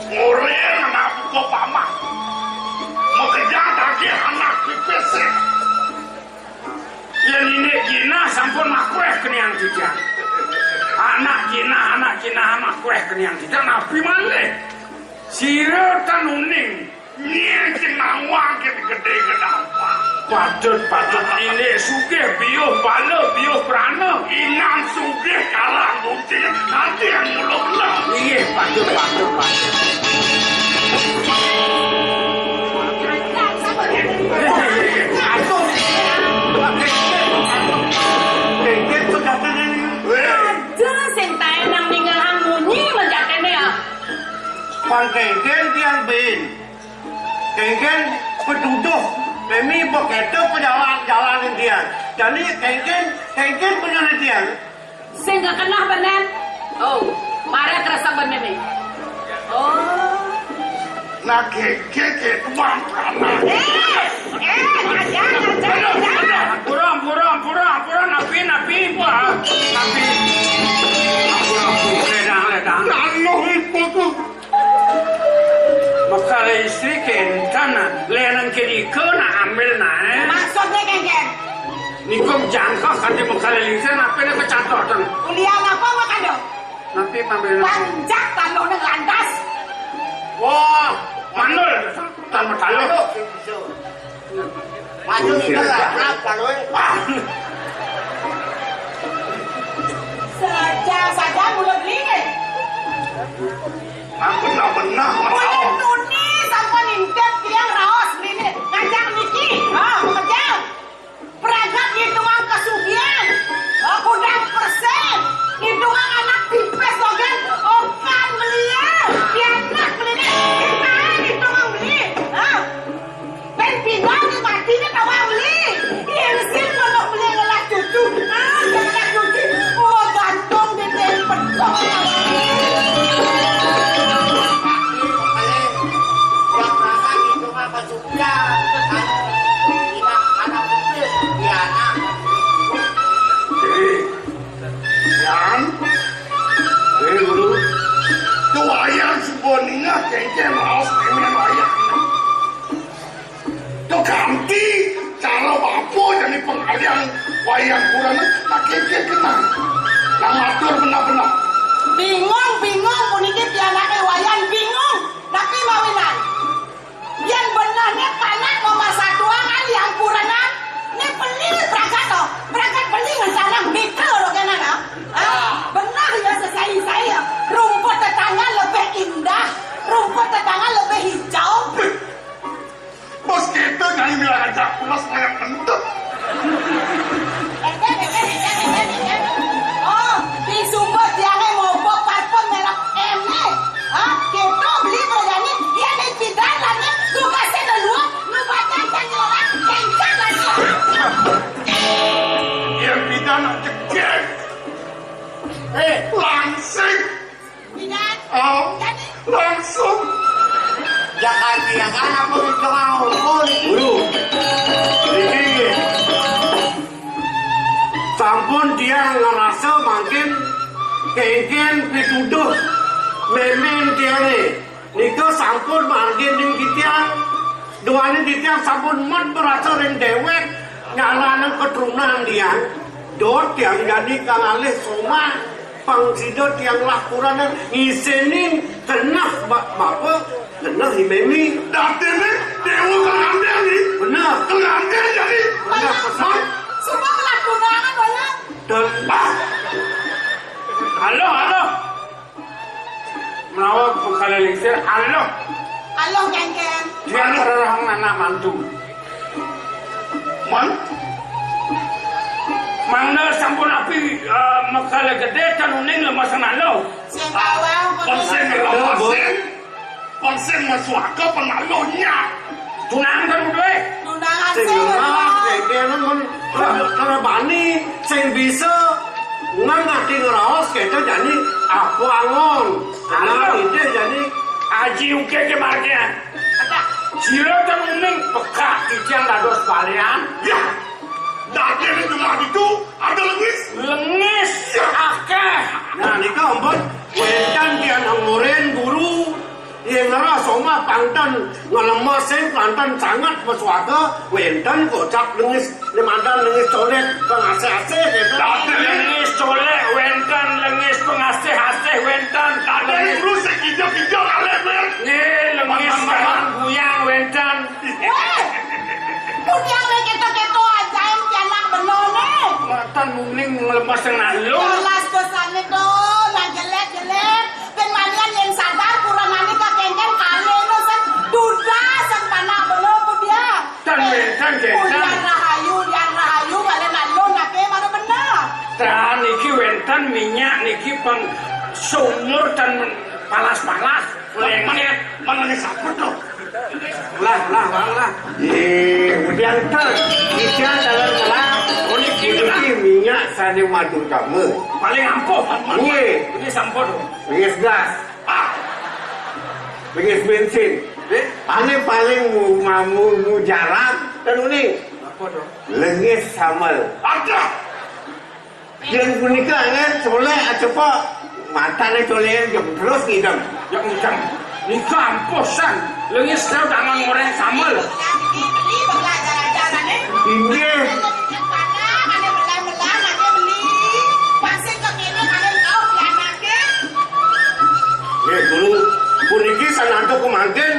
Ngoreng anak kok paman. Mau kerja lagi anak pipes. Yang ini Gina sampun makreh kenian dijang. Anak Gina makreh kenian dijang. Nabi mana? Sira tanuning. Nih, kenawang gede kenapa? Patut ini sugih biuh bala biuh prana. Inang sugih kalah bukti nanti yang muluk-muluk. Iya, patut. Kengken pejatan ini. Ada sing tae nang ninggal munyi menjatene ya. Pan kengken tiang bin. Kengken petuduh. Kami begitu jalan dia. Jadi kengken penelitian. Sing gak kenal bener. Oh, mari kerasa bener nih. Oh. Nah, keke tuang prana. Pura, napi, Pak. Napi. Ledang. Nano itu tuh. Makala istri kentana, lenang kini kena ambil naik. Maksudnya kengken? Nikom jangka kati makala lingsen, apa nak kecatotan? Kuliah apa makan dong? Napi ambil naik. Panjak tanah nang landas. Wah, mandul. Tanpa talo. Maju kita lah, kalau Saja mulut dingin. Benar-benar Mulut tuni sampai nintep tiang raos ini. Ngajak Niki. Bekerja. Perangkat hitungan kesugihan. Kudang persen. Hitungan anak tipes logan. Okan beliau. Pianak beli. Kita hitungan beli. Ben pindah di matinya tawang beli. Irsin kalau beli ngelak cucu. Ngelak cucu. Mau gantung di tempat. Guru. tu ayam sebenarnya keke mau sebenarnya ayam. Tu ganti cara apa jadi pengalian wayang kurang tak keke kena. Yang atur benar-benar. Bingung puniki pianake wayan bingung tapi mawinan yang benarnya panak mau masa tua kan yang puranan ini beli berangkat beli rencana mikro loh kan benar ya saya rumput tetangga lebih indah rumput tetangga lebih hijau Bos kita jangan bilang aja pulas banyak bentuk. oh di Sumber tiangnya mogok parfum merek Eme kita beli berani dia di pindah lagi tugasnya dulu lu baca janji orang kencang lagi Yang kita nak cekek. Langsung. pindah jadi Langsung. jangan apa itu mau guru. Ini sampun dia ngerasa makin kengken pituduh memen dia nih. Niko sampun makin ning kita doanya kita sampun mat berasa ring dewek nyalanan keturunan dia. Dot yang jadi kangalih soma pangsidot yang lakuran ngisenin kena bapak kena himemi Datene dewa kelanda ni. benar Kelanda jadi. benar pesan semua kelakuan banyak dan Halo. Menawa makala lingsen, halo. halo kengken Dia terorang anak mantu. Man. Mana sampun api makala gede tanuning lemas nalo. sing bawang Konsen konsen. Konsen masuk ke penalonya. Tunang kan udah. nuna undangan sing sih. ngerah kene men kerebani sing bisa nang ati ngeraos kene jadi aku angon ana ide jadi Aji uke ke markean. Sira kan uning peka kijang dados balian. Ya, daging itu mah itu ada lengis. Lengis akeh. nah nika ampun wedan kian ngoren guru yang ngerah soma pangtan ngelemas sing pantan sangat meswaga wedan kocak lengis limandan lengis colet pengase-ase gitu Daging lengis colek wentan lengis pengasih-asih wentan Ada yang perlu sekijau-kijau kalian, men. Nih lengis sekarang guyang wentan. Kudiang le keto-keto aja yang pianak benone. Matan muning ngelepas tengah lu. Jelas dosane to, nah jelek-jelek. Ben manian yang sadar kurang mani kakengken kali no sen duda sen panak belo kudiang. Dan wentan Kudiang rahayu kalian nalo nake mana benar. Dan niki wentan minyak niki pang sumur dan palas-palas. Lengket. Mengenai apa tuh? lah kemudian ter kita dalam kelas ini minyak sani madu kamu Paling ampuh. Iya. Ini sampun. bingis gas bingis bensin ane paling mu jarak dan unik lengis samal Ada. yang punika kan soleh coba matanya soleh jam terus ngidam Yang ucap. Ini kampusan. Lengis kau tangan goreng sambal. Beli belah jalan-jalan nih. ini Ada belah-belah nake beli. Pasien kekini kalian tahu pianake. dulu puniki sanado kemangkin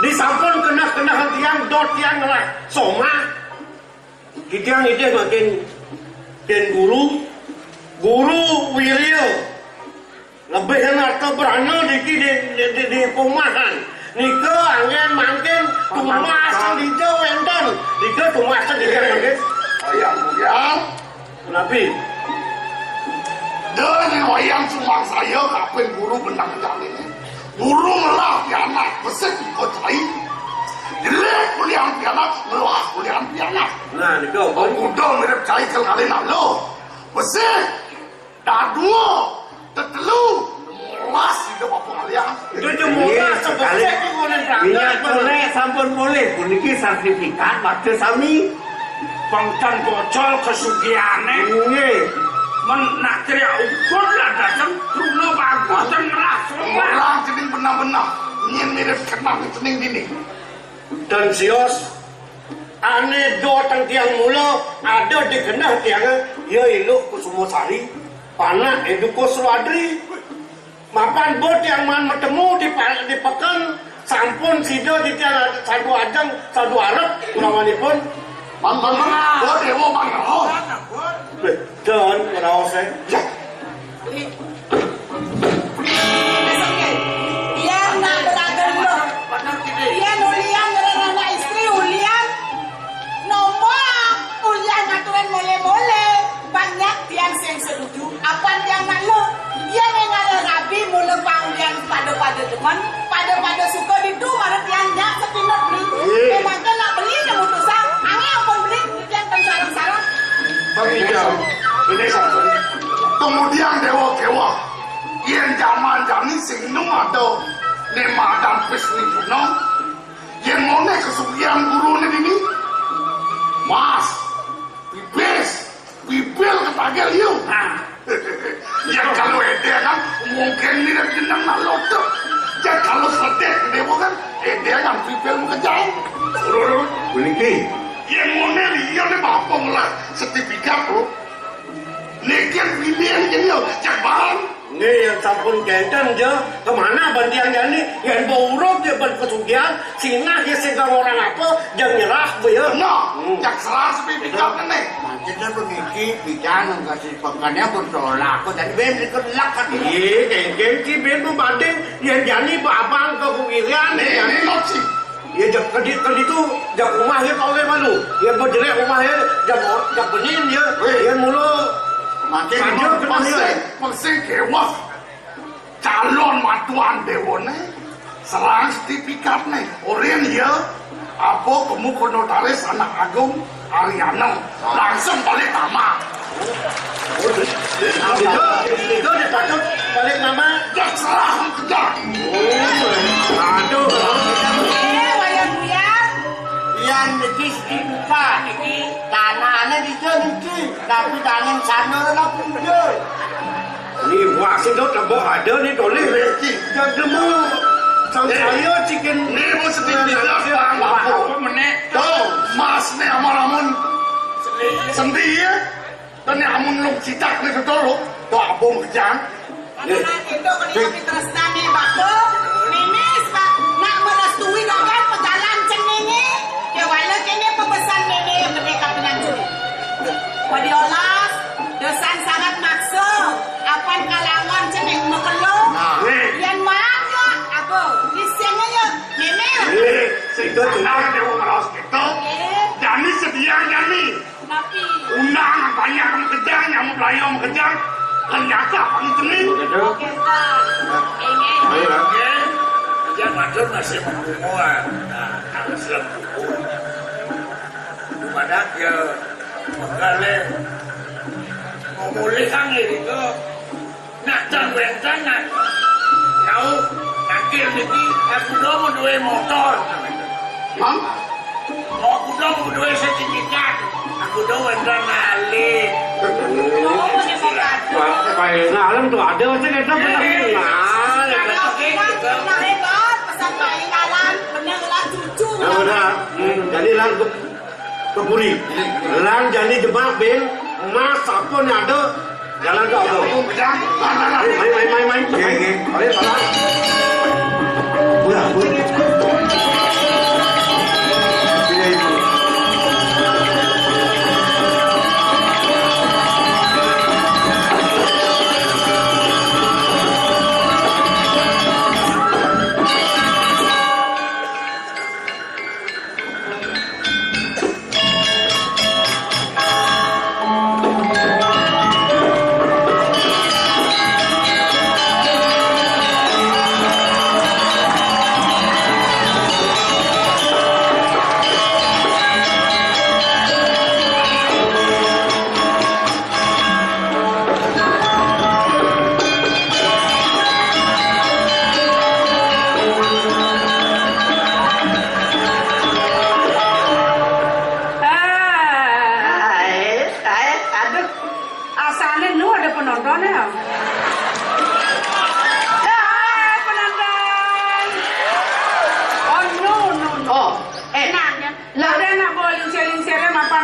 disampun kena tiang dot tiang lah soma tiang ide makin dan guru Wiryo lebih harta berana di perumahan nika angin mangkin tumasan di jauh endan nika tumasan di jauh mangkin Wayang. kenapa Dengan wayang cuma saya kapan guru benang jalan ini. Guru melah pianak, besar ikut cai. Jelek kuliah pianak, melah kuliah pianak. nah nika Udah mirip cai kali lalu. Besar, dah dua, tertelu, melas hidup apa kalian. itu cuma sekali minyak boleh sampun boleh puniki sertifikat waktu sami Pangtan bocol kesugiane. ini Nak teriak ukur lah datang. Truno bagus dan merah semua. Orang jenis benar-benar, ingin mirip kena cening dini. dan sios ane do tang tiang mula ada di kenah tiang ya iluk Kusumosari panak eduko Swadri mapan bot yang man bertemu di pekan sampun sido di tiang sadu ajang sadu arep kurawanipun Man, oh dewa mana? dan ngeraose Ya, Dia nak beragen lo. Dia ulian dengan istri ulian. Nomor ulian ngaturan mole-mole. Banyak tiang yang setuju. Apa tiang nak lo? Dia mengalir rabi mula panggian pada teman. Pada suka itu mana tiang jak sepinat beli. Memang kan nak beli dia mutusan. Angin apa beli? Tiang kan sarang-sarang. pengidam ini satu. Kemudian dewa-dewa yang zaman jani singnung ada nema dan pesni puno yang mana kesugihan guru ini mas pipil ketagel yuk ya kalau ede kan mungkin mirip jenang naloto ya kalau sedek dewa kan ede kan pipil mengejar puniki yang mana dia ni bapong lah sertifikat bro lekian pilihan gini yo cakbaran ini yang sampun kenten je kemana bantiang jani yang baurup dia berkesugihan sinah dia segang orang apa jangan nyerah ya nah cak serah sertifikat ni Kita begini bicara kasih pengannya bertolak. Kok tadi ben ikut lak kan? iya kengkeng si ben membanding yang jani babang kekugiran ni ya ni nopsi ya jam kedit itu jam rumah ya kau malu ya berjelek rumah ya jam benin ya yang mulu Makin Saja kena Masih kewas calon matuan dewa ni serang sertifikat ni orang dia Apa kamu notaris anak agung Ariana langsung balik nama. Itu dipatut balik nama. Terserah kerja. Aduh. Wayang buyar. Yang niki dibuka niki tanahnya dijauh niki, tapi tangan sana lah punjul. Ni wasin tu tak boleh ada ni boleh. Jangan demo. Saya chicken Ni mesti dijelaskan apa menek. Tuh, mas ni amun sendiri ya. Dan ni amun lu citak ni ketolok. Tuh apa macam? Anak itu kalau terus nani bako, nenek nak merestui dengan pejalan cengengi. Dia wala kene pebesan nenek yang mereka penyanjur. Wadiolas, dosan sangat maksud. Apan kalangan ceneng mekeluk. Yang mana aku disini ya nenek. Itu tenang dia orang kita. Jadi sedianya ni. Tapi Undang banyak kamu kejar, yang Melayu kamu kejar. Ternyata kamu jenis. kita ini. Aja matur masih mengumuan. Nah, kalau Islam buku. Dimana dia mengalih memulihkan itu. Nak jangan kau nakil niki aku dah dua motor. Aku dah dua sertifikat. Aku dah wendang nalik. Baik, nah alam tu ada macam kita pernah Nah hebat, pesan mainan, benerlah cucu. benar. Jadi lang kepuri. Lang jadi jemaah bin. Mas apa ni ada? Jalan ke apa? Main. Boleh salah. Asalnya nu ada penontonnya. Penonton. Oh no. Oh, Enaknya. Lah ada nak bawa lingsir-lingsirnya mapan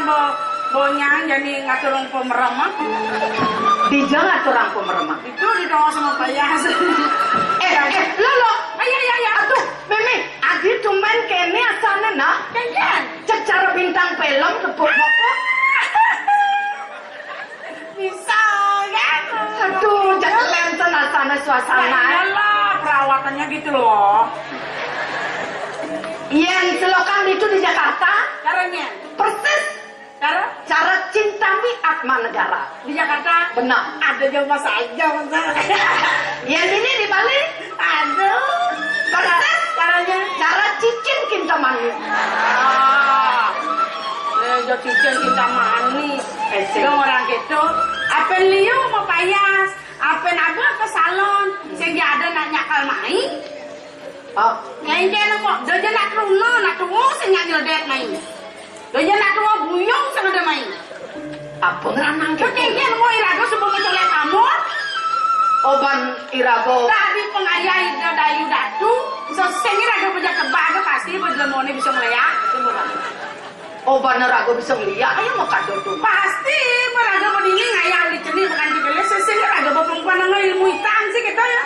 bonyang jadi ngaturung pemeremah. Dijang atau orang pemeremah? Itu didongong sama Pak Yas. Lolo, ayah, aduh, Mimi, adi cuman kene asalnya nak, Kenyan. secara bintang film tepuk-tepuk. Bisa kan? Aduh, jangan lenten asalnya suasana. Lah, perawatannya gitu loh. Yang selokan itu di Jakarta, Caranya. persis cara cinta mi Atma Negara. Di Jakarta. Benar. Ada jauh saja, Yang ini di Bali, Aduh. persis Caranya. cara cicin Kintamani. Jauh cincin kita manis. Dong orang gitu. Apa liu mau payas? Apa naga ke salon? Sehingga ada nak nyakal main. Oh, Ngain dia nak dia nak terus sehingga nyedet main. Dia nak terus buyung sehingga main. apa ngeranang Kau dia mau irago sebelum mencolek kamu. Oban Irago. Tadi pengayai dayu datu. Sehingga irago punya kebaga pasti berlemone bisa meleyak. Oban Irago bisa ngeliat, ayo mau kado tuh. Pasti meraga berdiri ngayang di ceni bukan di beles. Sehingga raga perempuan dengan ilmu hitam sih kita ya.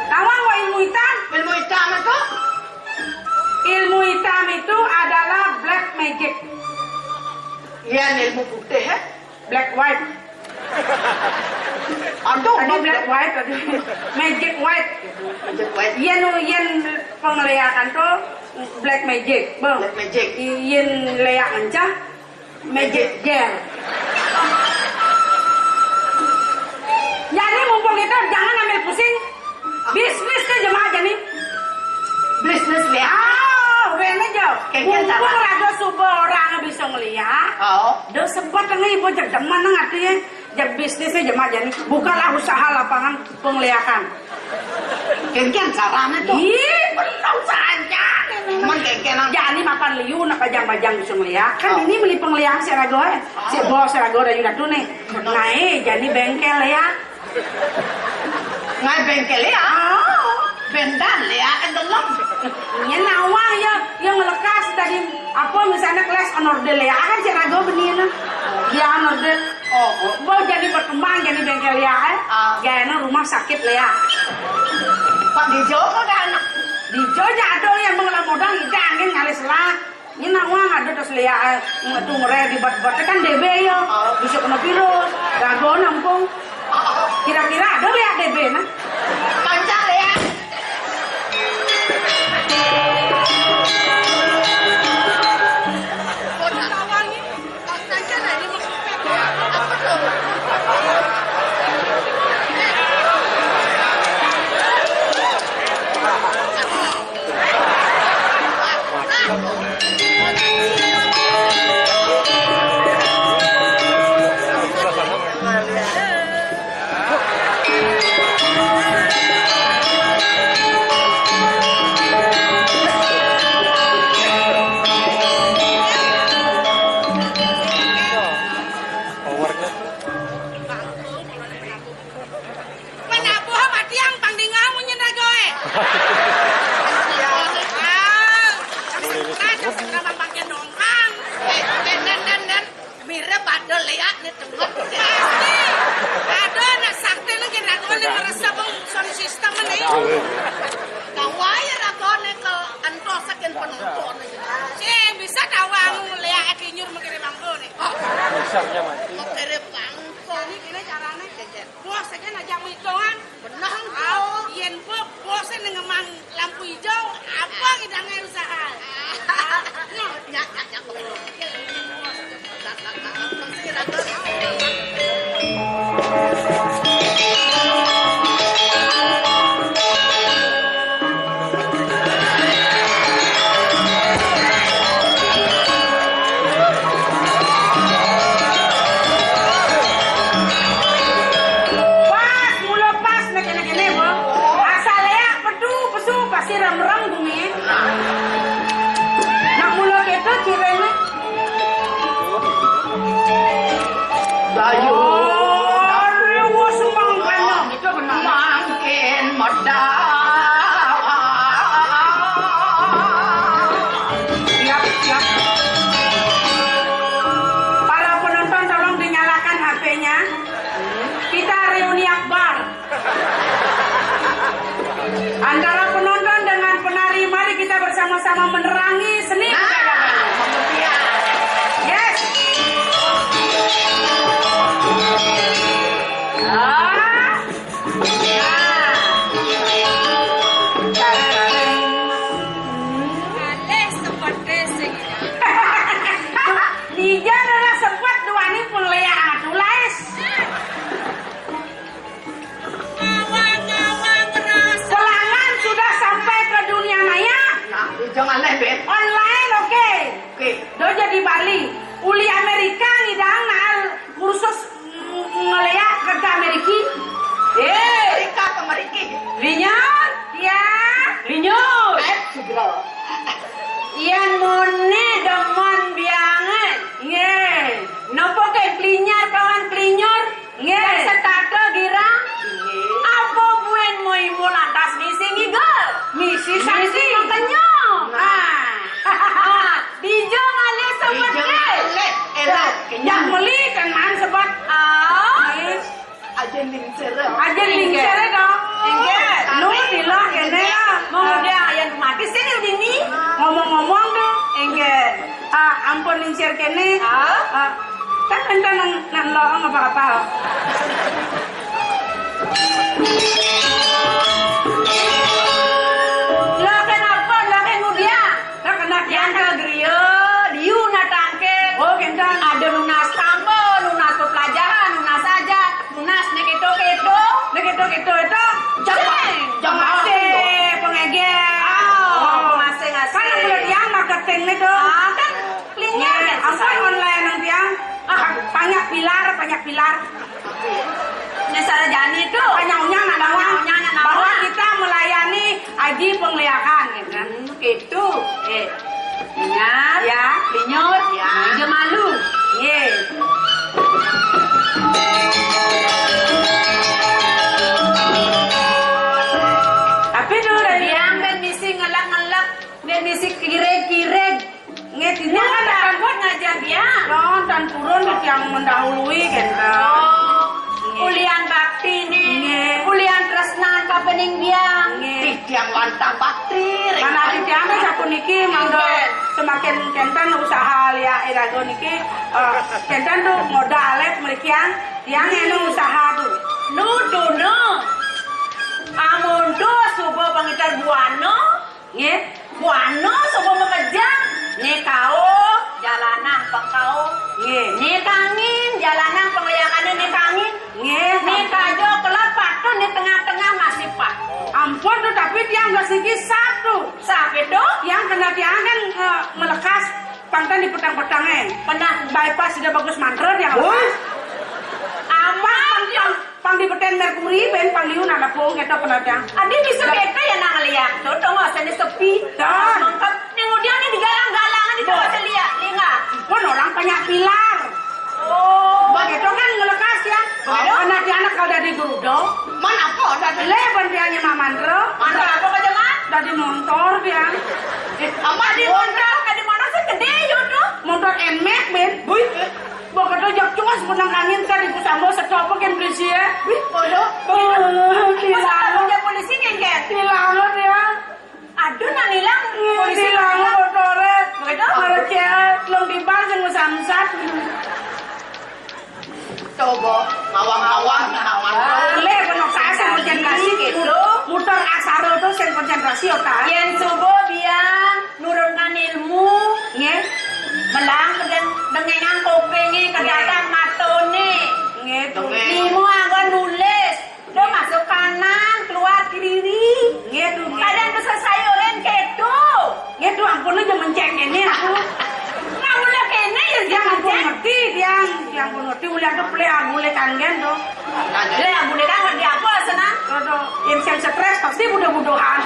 Kawan mau ilmu hitam? Ilmu hitam itu? Ilmu hitam itu adalah black magic. Iya, ilmu putih ya. Black white. Aduh, Tadi black white tadi. Magic white. Yen penglihatan tuh black magic. Bang. Black magic. Yen leak encah magic gel. Jadi mumpung kita jangan ambil pusing. Bisnis tuh jemaah jadi. Bisnis lihat. Rene Jo. Kengken Mumpung rada subuh orang bisa ngeliat. Oh. Do sempat ngi ibu jaman nang artinya jam bisnisnya jam aja nih. Bukalah usaha lapangan pengliakan. Kengken caranya tuh. Ih, belum saja. Cuman kengken Jadi makan liu nak bajang-bajang bisa ngeliat. Kan Oh. ini beli pengliakan si Rago ya. Si bos si Rago dari Yudatu nih. Nah, jadi bengkel ya. ngai bengkel ya. Oh. Bendan ya kan dalam. Nya nawang ya yang ngelekas tadi apa misalnya kelas honor de lea kan si Rago benina. Dia honor de Oh. mau jadi berkembang jadi bengkel lea Gana rumah sakit lea. Pak Dijo kok ada anak. Di Jogja ada yang mengelola modal hidang kan ngalis lah. Ini nawang ada terus lea ngatu ngere di bat-bat kan DB ya. Bisa kena virus. Rago nampung. Kira-kira ada lea DB nah. Kancang ya. Sama-sama menerangi seni yes. Dia adalah sempat dua ini penglea atulas. Pelanggan sudah sampai ke dunia maya. Jangan lebet. Online oke. Do jadi Bali. Uli Amerika ngidang naal kursus ngelea kerja Ameriki. Amerika ke Ameriki. Linyot, ya. Linyot. Iya nune demon biangan. Nge. Nopo ke plinyor kawan plinyor. Nge. Setata gira. Apa buen mau ibu lantas misi ngigel. Misi saksi makanya. Dijo ngale sobat yang beli kan man sobat aja lincere dong lu dilah kene mau dia yang mati sini udini ngomong-ngomong dong ampun lincir kene kan enten nang lo apa-apa lah kenapa lah dia lah kena diangka gerio diu natangke oh kentan ada lunas tambo lunas pelajaran lunas saja lunas neketo itu jangan masih pengege masih ngasih kan boleh yang marketing Banyak pilar. Ini Sarajani itu. Banyaknya nama. Bahwa kita melayani haji pengliharan, kan? Gitu. Ingat, Ya, linyut. Ya. Dia malu. Ye. Tapi dulu dari Yang ben misi ngelak-ngelak, ben misi kireg-kireg. ngetinya Dia kan kan akan buat ngajak dia. non dan turun yang mendahului gitu. Ulian bakti nih. Nge. Ulian tresnan kapening biang. Nge. Tiang lantang bakti. Karena di tiang sapu niki mangdo semakin kenten usaha lia irago niki kenten tuh modal alep merikian tiang enu usaha tuh. Nudu no. Amun do subo pangitar buano. Nge. Buano subo mekejang. Nih kau jalanan pengkau. Nge. Nih kangin jalanan pengayakannya nih kangin. Nge. Nih kajo kelap patun di tengah-tengah masih pak. Ampun tuh tapi tiang gak segi satu. Sampai do Yang kena tiang kan melekas pantan di petang-petangnya. pernah Bypass sudah bagus mantra yang lepas. aman dia. Pang di peten Merkuri ben pangliun ada pung eta kena tiang. Adi bisa bete ya nang lihat. Tuh dong asal sepi. Dan. Mengkap kemudian ini digalang-galangan di bawah lihat. Lihat. Pun orang banyak pilar. Oh. Begitu kan ngelekas ya. Karena dia anak kalau dari Gurudo. Mana kok dari Leban dia nyemak mantra. Mana apa aja mah? Dari motor dia. Amat di motor, di mana sih gede itu? Motor emek ben. Buy. Begitu jak cuma sebenang angin kan ibu sambo secopo kan polisi ya. Bodoh. Tilang. Punya polisi kan? Tilang dia. Aduh nang hilang polisi Tilang motornya. Begitu? Kalau cewek belum dibal yang samsat. coba ngawang-ngawang aman. Le penuh saya konsentrasi gitu. Muter aksara tuh sen konsentrasi otak. Yen subuh biang nurunkan ilmu. Nge. Melang dengan kupingnya kedadak matone. Nge tuh. Ilmu anggon nulis. Dia masuk kanan, keluar kiri. Nge tuh. Kadang bisa sayuran ketu. Nge tuh ampun lu jangan ceng ini aku. Kamu lah kene ya Yang ampun jangan ngerti yang ampun ngerti ulah tuh play agule kangen tuh. Le yang boleh kan ngerti apa senang? Tuh yang stres pasti budak-budakan.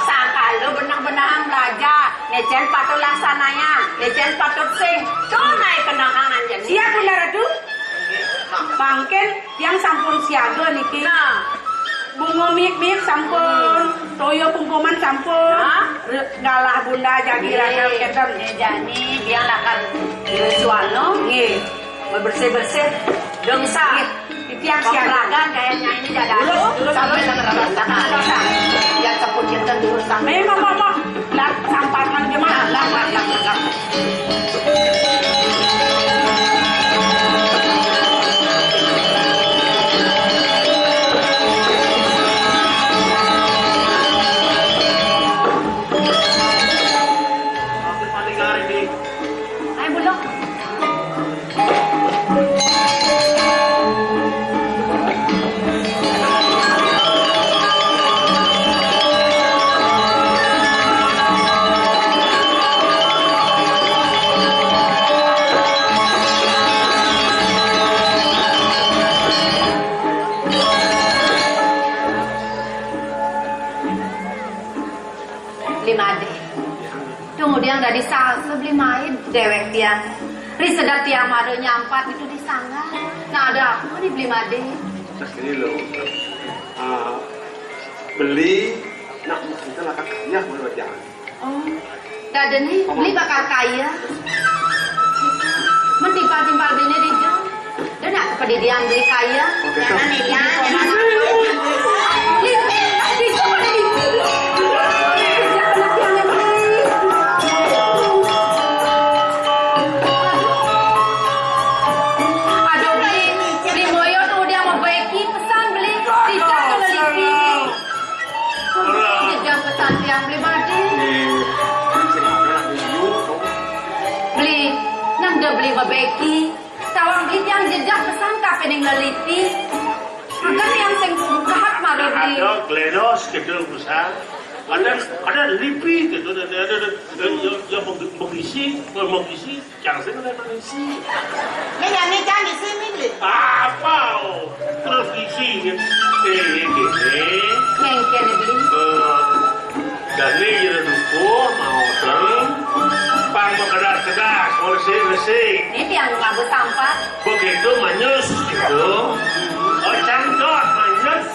Sangka lu benang-benang belajar. Lecen patut laksananya. Lecen patut sing. Tunai kenangan jadi. Siap benar tuh. Bangken yang sampun siaga niki. Nah. Bunga mik sampun, toyo pungkuman sampun, Hah? galah bunda jadi ragam ketan. Jani dia lakan ritualno. Nggih, Bersih-bersih. Dongsa. itu yang Siang siaga. ragan kayaknya ini jadalo. Sampai dengan rata-rata. Ya cepet kita dulu sampai. Memang mama, lah sampaikan gimana? Lah. Ayo bulog. Limade. Kemudian dari salsa beli main dewek tiang. Ri sedap tiang madu nyampat itu di sana. Nah ada apa di beli made? Terus ini loh, beli, nak kita lah kakaknya menurut jangan. Oh, dada nih beli bakal kaya. Mentimpal-timpal bini di jam. Dan nak kepedidian beli kaya. Jangan nih ya, jangan. Beli babeki, tawang beli yang jejak pesan kapening neliti. Akan yang sing bungkat malah beli. Ada Glenos gedung besar. ada lipi gitu, ada yang mengisi, jangan saya mengisi. Ini yang jangan di sini beli. Apa? Terus isi gini. Ngengke nih beli. Dani jadi dukuh, mau sering, pang kedas, bersih. Ini yang labu sampah. Begitu manyus gitu. Oh cangkot manyus.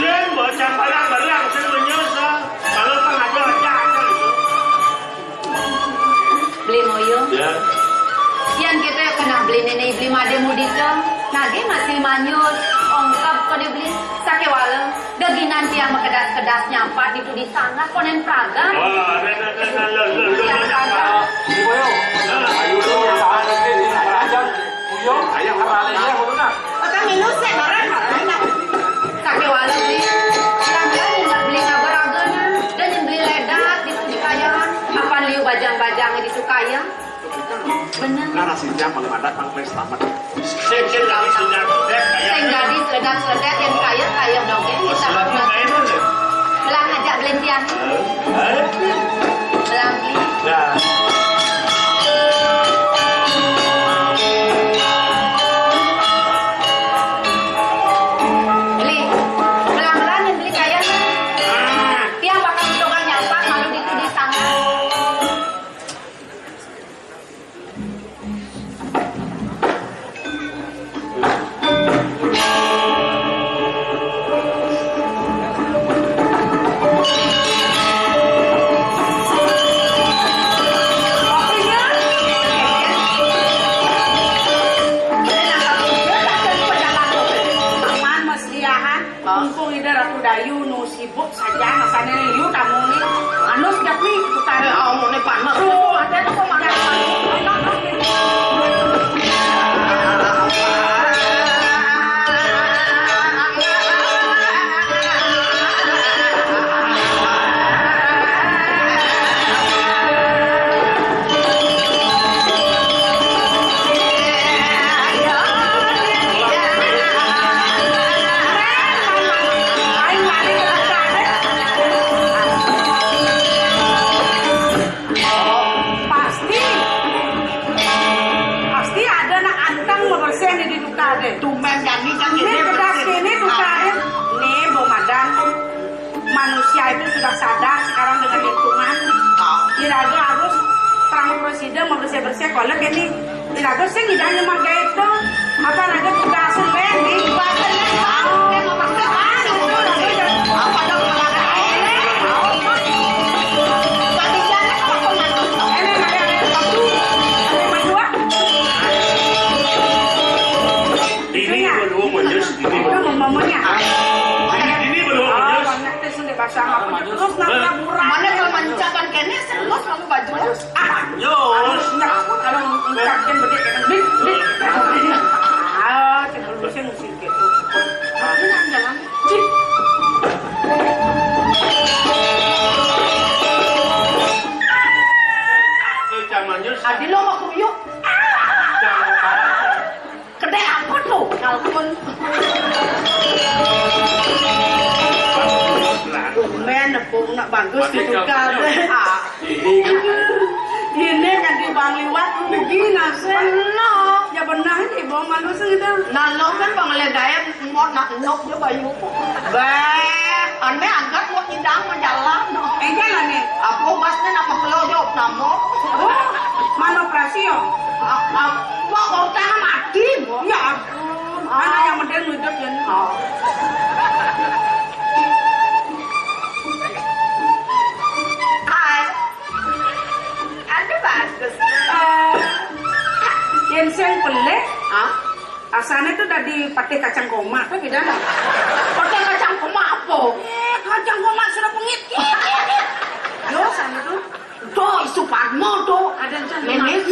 Sen bocang barang, sen manyus. Kalau pengajar cangkot itu. Beli moyo. Ya. Yang kita kena beli nenek beli made mudika. Nage masih manyus. Ongkap kau dibeli sake walem. Daginan tiang kedas nyampat itu di sana konen praga. Wah, Tiang praga. Boyo, ayo dong, salah lagi di kerajaan. Boyo, ayah haralenya mana? Maka minus ya barang. Sake walem beli. Pelan-pelan yang beli nabaragana. Dan yang beli ledak itu di kayangan. Apa liu bajang-bajangnya di sukaya? Bener. Narasinya mengadat pang selamat. sen lagi sudah Sing gadis ledak-ledak yang kaya dong ya. Kita belang ajak belendian. Belang beli. Nah. Beli. Belang-belang yang beli kaya. Tiang bakal coba nyampak malu itu di sana. Mumpung ida Ratu Dayu nu sibuk saja masane liu kamu ni anu sudah pi tukar awak ni panas ada tu kok mana tumen jadi kan ini kedas ini tukarin nih Bu Madam manusia itu sudah sadar sekarang dengan lingkungan Iraga harus perang presiden mau bersih-bersih kalau gini Iraga sih tidak hanya pakai itu apa raga tugasan di badan apa dong terus nanti murah. Mana kalau mancakan kene terus kamu baju. Nyos. Kalau mencakan bede kan dik. Celulusnya mesti gitu. Jangan jalan. Cik. Adi lo mau kuyuk. Kedai apa tuh? Kalkun. Men nepung nak bagus ditukar deh. Ini kan di Bang Liwat begini nasen. Ya benar ni bawa malu sudah. Nalo kan Bang Ledaya mau nak nok je bayu. Baik, ane angkat mau hidang menjalan. Jalan ni. Apa masnya nama kelau jawab nama. Mana operasi yo? Mau orang mati. Ya ampun. Mana yang modern hidup je. Yang pelik, asalnya tuh dari pakai kacang koma, tuh beda nggak? Pakai kacang koma apa? Kacang koma sudah pengit. Yo, sana tuh, isu Padmo tuh, ada yang nenek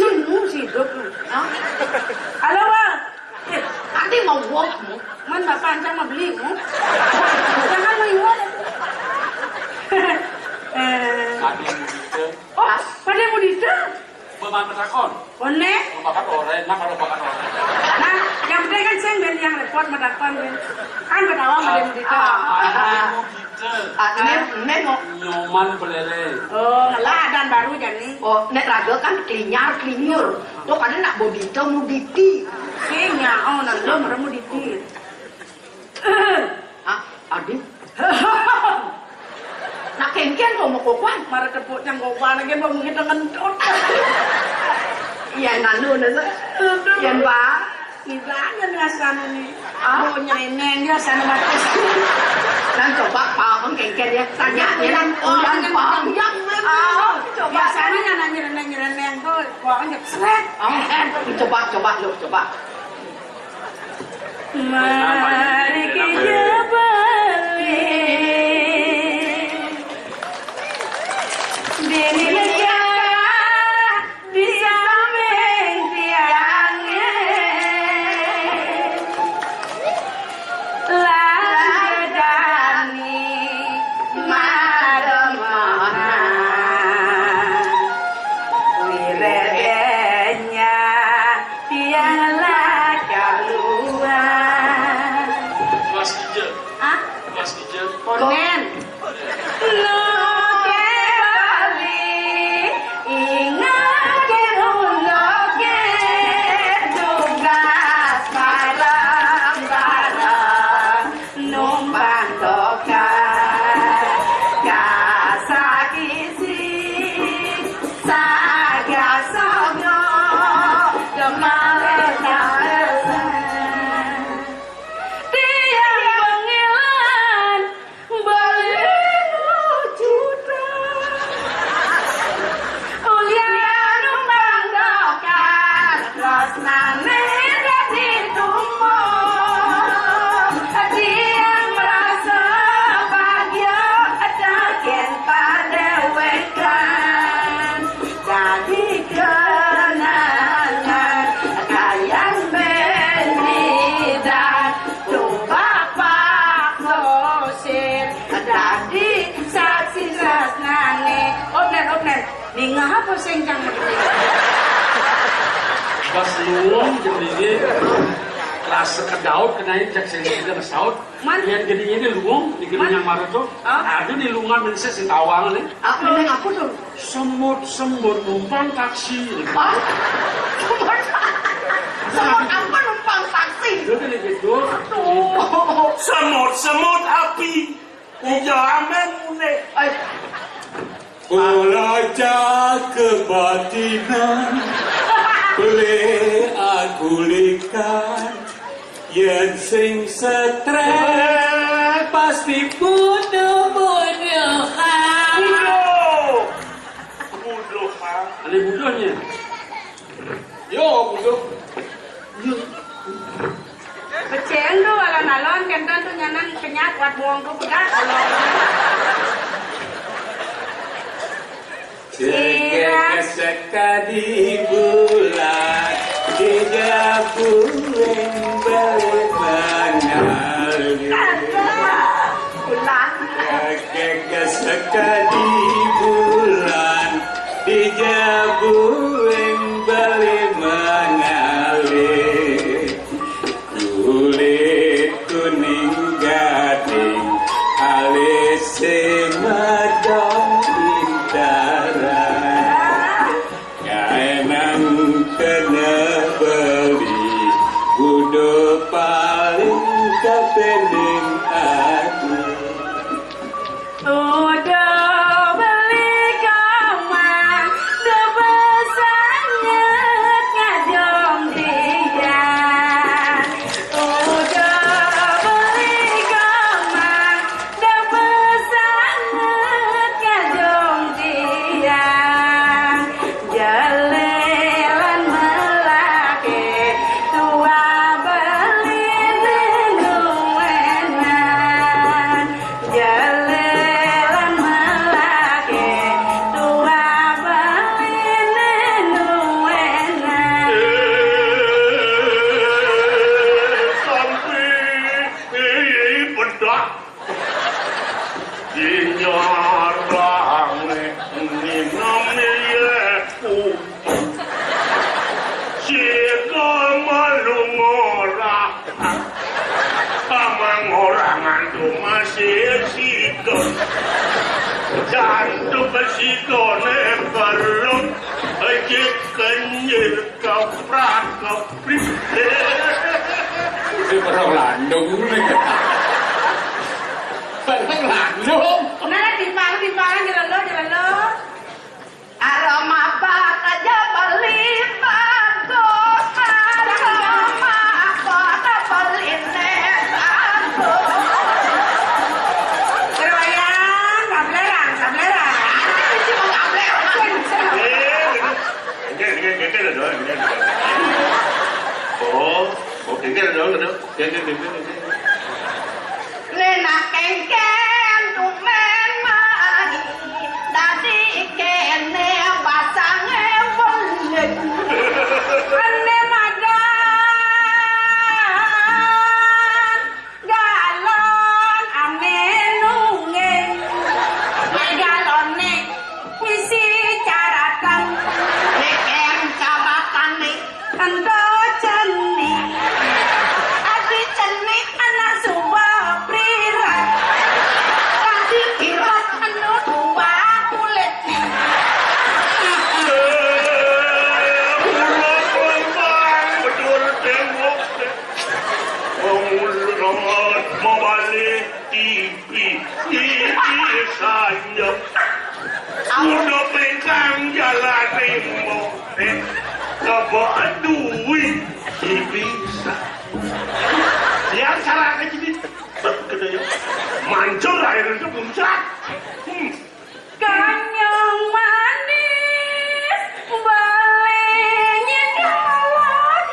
sih hidup. Halo bang, nanti mau buat, mana bapak ancam mau beli, jangan mau iwan. Oh, pada mau dita? Bapak petakon. Bonek? Bapak orang, nak kalau bapak orang. Nah, yang penting kan sing ben yang repot madakon ben. Kan betawa made mudita. Nengok. Nyoman belere. Oh, ngalah dan baru jadi. Oh, nek raga kan klinyur. Tuh kan nak bodito muditi. Kayaknya oh nalo meremu dikit. Ah, adik. Nak kengken tuh mau kokwan. Mara keput yang kokwan lagi mau menghitung ngentut. Iya nanu nana. Iya pak. Gimana rasanya nih? Mau nyeneng rasanya mati. Dan coba pak kengken ya. Tanya nyelang orang pak. Yang coba. Biasanya nyeleneng tuh, kok nyekret. Coba. Mari kita balik di negara di samping tiangnya ladani mademahan wiredenya tianglah keluar. Kelas hijau. Ah? Kelas hijau. Konen. Lo ke Bali, ingat ke ulo ke tugas barang-barang numpang dokar kasakisi sagasogno kemalesan. Ningah apa sing kang ngerti? Pas luang jadi kelas kedaut kenai cek sing kita saut. Yang jadi ini luang di yang maru tuh. Aduh di lungan men sing awang nih. Apa neng aku tuh? Semut numpang taksi. Semut apa numpang taksi? Itu kan gitu. Semut api. Jamin nih. Belajar kebatinan boleh aku lihat yang sing stres pasti bodoh-bodohan. Bodoh, Pak. Ada bodohnya. Yo, bodoh. Beceng tuh alon-alon kentan tuh nyanan kenyat wat buang ke pegat. Seka di bulan tiga bulan balik mengalir. Seka di bulan tiga bulan balik mengalir. Kulit kuning gading alis semadong bintara. Kainang kena beli kudu paling kepening aku. Udah beli kamar, udah besarnya ngajong dia. Udah beli kamar, udah besarnya ngajong dia. Jalelan melake tua beli nuenan. Jalelan melake tua beli nuenan. Sampai bedak dinyarang ni namanya jika malu ngora Mamang orang itu masih siko. Jantung besikone kalau aja kenyir kaprak kaprik. Itu perang landung nih. Perang landung. Nah, di jalan lo. Aroma bak aja beli bagus. Aroma bak beli nesaku. Keroyan, kableran. Ini cuma kableran. Cái là đó. Cái là đó. Nên là keng tụi men mà đã đi kèn nè bà sáng em vân lịch anh em mà galon ane nungin may galon ne misi caratan ne kem caratan ne ando ceni adi ceni anak subah prirat kasih pirat anu dua kulit Betul tengok. Mengulat membalik TV saya. Udah pegang jalan remo. Kebawa duit bisa. Yang salah ke jadi mancur air itu puncak. kanyang manis balenya galon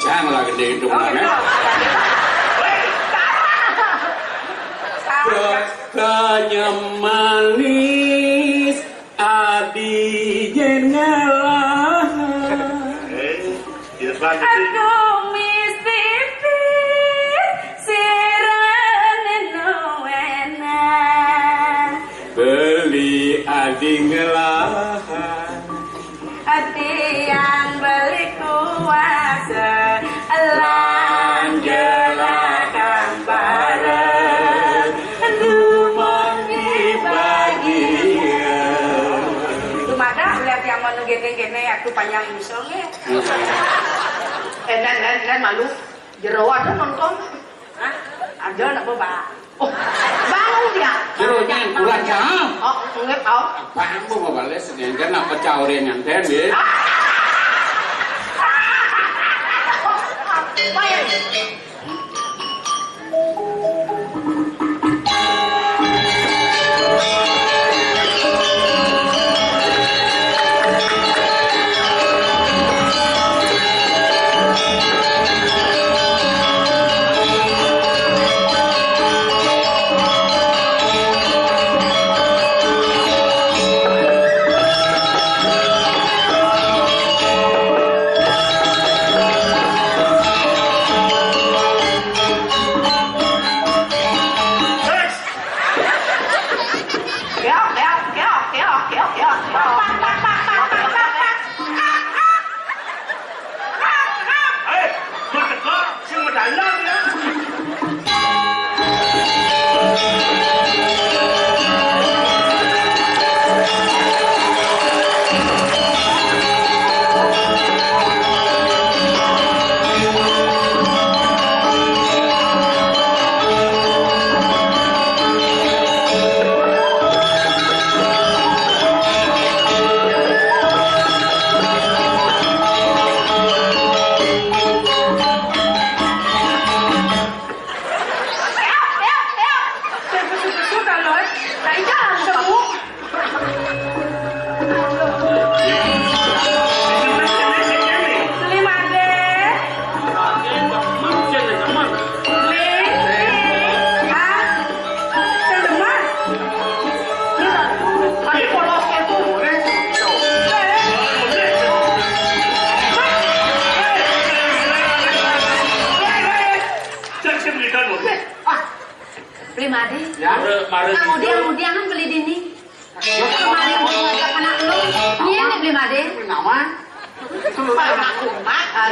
Janganlah gede hidung mana. Kanyang manis adi jengalah. Dia bagi Aduh mistipis sirene nuena Beli adi ngelahan. hati yang beli kuasa lanjelakan bareng rumah dibagian Lumada lihat yang mau gene-gene aku panjang musuhnya dan malu jero ada nonton hah ada nak bawa oh bangun dia Jeronya yang kurang jam. oh nggak tahu Apaan mo mabales? Yan ka na, pachawrin yan. Ten, eh. bayar Primadi. Ya, mari. Kemudian kan beli dini. Kemarin mau ngajak anak lu. Iya nih Primadi. Nawan.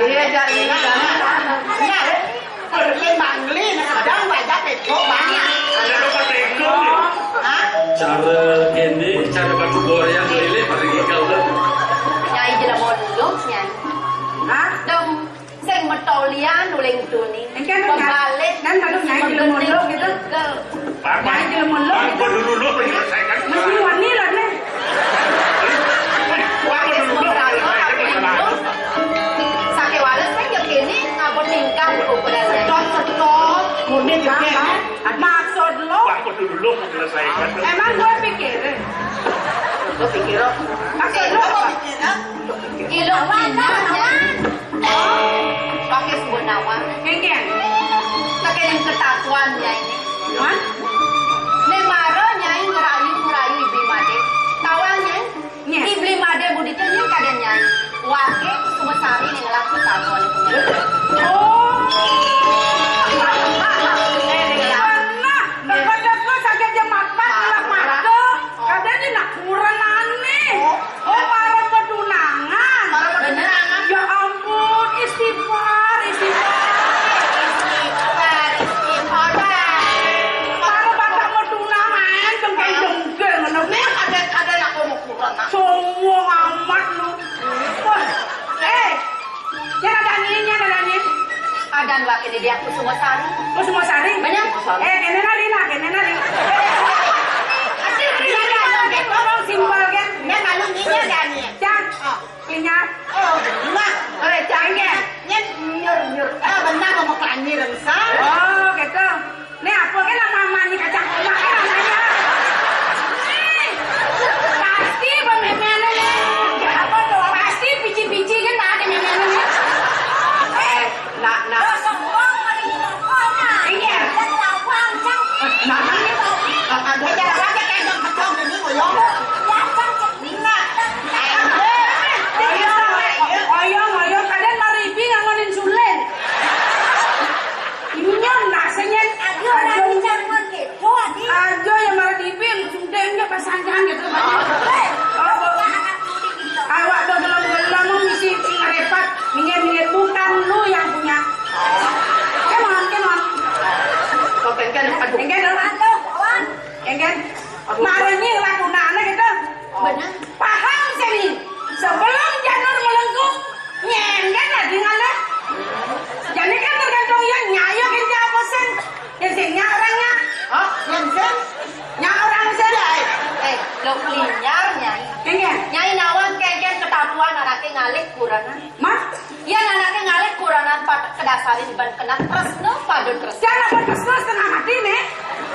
Iya jadi. Ya. perle mangli na kadang wajah petok banyak. Ada dapat tekong ya. Hah? Cara ini, cara batu goreng lele pada gigau dah. Nyai jelas mondok nyai. Hah? Dong sing metolian uling tuni. Engkan Pembalik dan kalau nyai jelas mondok gitu. Nyai jelas mondok gitu. Apa dulu menyelesaikan. Mesti wani lah nih. Apa dulu menyelesaikan. Sakit waras kan ya kini ngapa tingkah ukuran saya. Cocok, kemudian juga. Maksud lo? Apa dulu menyelesaikan. Emang gue pikirin. Gue pikir Maksud lo apa? ilok mana pakai sebut nama. Engkan. Pakai yang ketatuan nyai. Hah? Nek maro nyai ngerayu ibu made. Tawanya Nya. ibli made buditnya nyai kadang nyai. Wake sumesari ning ngelak ketatuan itu nyai. Oh. Nah, dekat-dekat sakit jemaat ngelak mata. Kadang ini nak kurang aneh. Oh, para pedunangan. Beneran Ya ampun, istighfar. Para bapak pedunangan jengkel-jengkel ngono. Ada nak mau kurang. Semua amat lu. Wah, nyana Dani. Adan wake di dia aku sumesari. Oh, semua sari. Banyak. Kene nari. Orang simpel kan. Nya kalau nginya Dani. Cang. Punya. Oh, mak. Cangnya. Nya nyur. Ah, benar mau kelani rengsa. Oh, gitu. Ini apa kan nama nih kacang omak kan namanya. Pasti pememene nih. Apa tuh? Pasti pici-pici kan ada memene. Nak. Iya. Nah, Ada jarak kayak yang kacau ini ngoyong. Oyong, kalian maripi ngangonin sulen. Ibunya nasenya ajo yang maripi sudengnya pasangan gitu. Awak do belum misi ngerepat, minyak bukan lu yang punya. Kemon. Engkan. Marahnya lakunannya gitu. Benar. Paham sih. Sebelum janur melengkung, nyenggan lagi ngana. Jadi kan tergantung yang nyayok ini apa sen. Yang singnya orangnya. Oh, yang sen. Nya orang sen. Lo linyar nyai. Enggan. Nyai nawan keken ketatuan anaknya ngalih kurangan. Mas, Yang anaknya ngalih kurangan pada kedasarin ban kena tresno padun tresno. jangan berkesnos setengah mati nih.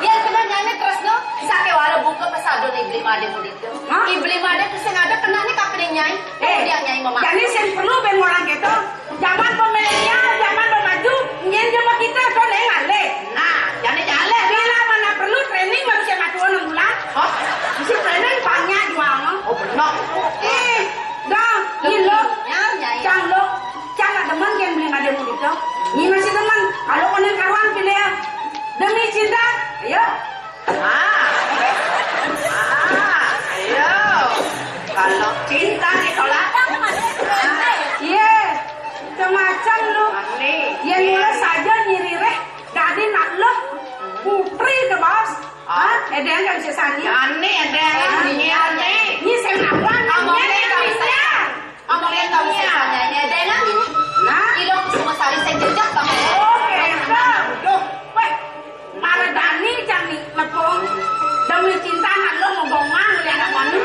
Yang kena nyai tresno sake wala buka pesadun ibli made mudito. Hah? Ibli made tuh sing ada kena nih kapine nyai. Kemudian nyai memakai. Jadi sen perlu ben orang gitu. Zaman pemilenial, zaman maju, nyen jama kita tuh ngalih. Nah, jadi jaleh bila mana perlu training manusia maju 6 bulan. Oh, mesti training banyak jual. Oh, benar. Dah, ini lo. Nyai. Cang ada teman yang beli ada mudik tuh. Ini masih teman. Kalau konen karuan pilih ya. Demi cinta, ayo. Ayo. Kalau cinta ditolak. Iya. Semacam lu. Ya nulis saja nyirireh. Jadi nak lo putri ke bos. Ada yang nggak bisa sani. Ani ada. Ini saya ngapain? Ngomongnya nggak bisa nyai. Ada yang ini. Nah. Ilok sumesari saya jejak banget. Oke, dah. Weh, para Dani cami lepung. Demi cinta anak lo mau gomang lihat anak mana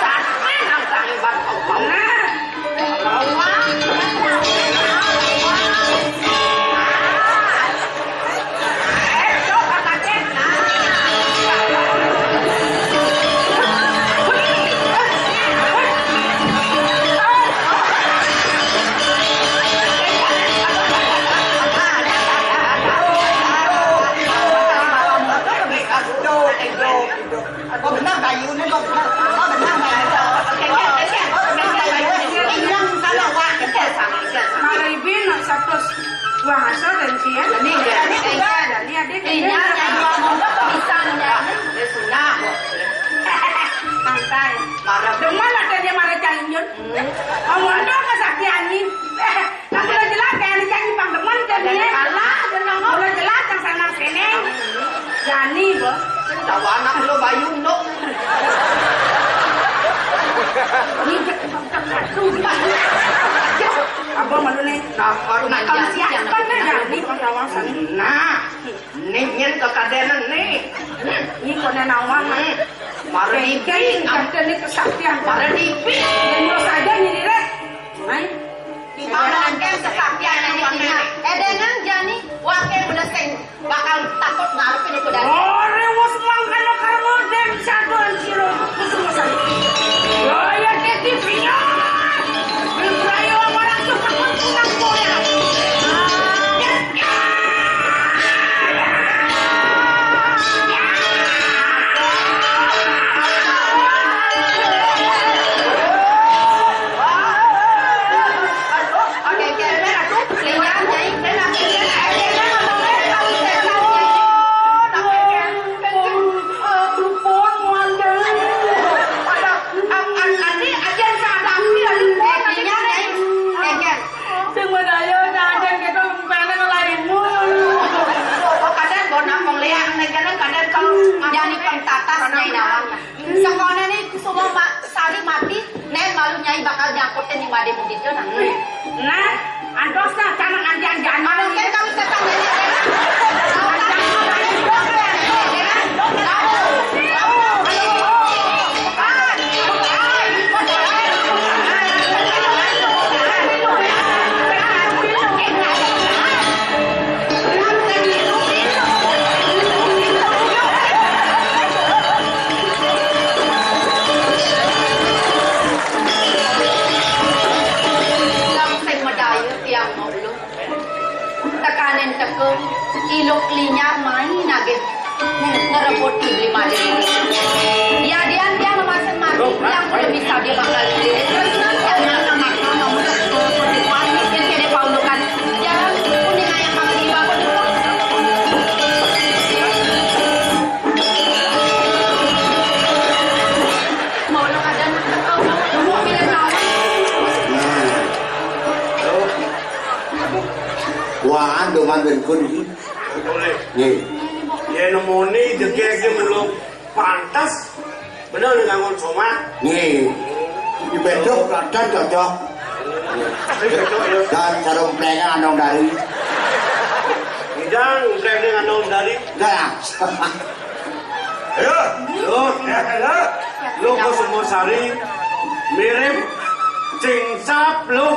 saat mana kali bantu mana. Coba kacet. Tawa anak lo bayung lo. Ini abang malu nih. Nah, baru Nak kau siapkan dah ni pengawasan. Nah, nyen kekadenan nih. Ini kau nak nawang. Mari Kain kita ni kesaktian. Mari dipi. Yang saja ni direk. Hai. Di mana kan kesaktian yang wanita. Dengan jani wakil belaseng bakal takut ngarepin itu dari. Oh, rewas mangkan karena dem saduan siro. Kusumasan. Ya keti pinya. Berayo orang cepat pulang Korea. Jadi pentatas nyai nawang. Sekolah ni semua sari mati, nen malu nyai bakal nyangkutin di made begitu nah. Nah, andosa tanang anjan jangan malu Mungkin kamu setan nyai. Ilok linya main nage ngerebut beli made. Ya dia memasak mati yang belum bisa dia bakal dia. Yang nak nomor panik yang kene paulukan. Jangan kuning ayam bakal dibawa dulu. Mau lo ada mau pilih kawan. Wah, ando mandan kun iki. Boleh. Nggih. Ya nemoni degek belum pantas. Bener dengan ngon soma. Nggih. Di bedok dan cocok. Dan sarung plengan andong dari. Hidang saya dengan nom dari. Dah. Ayo, lo kau semua sari mirip cingsap lo.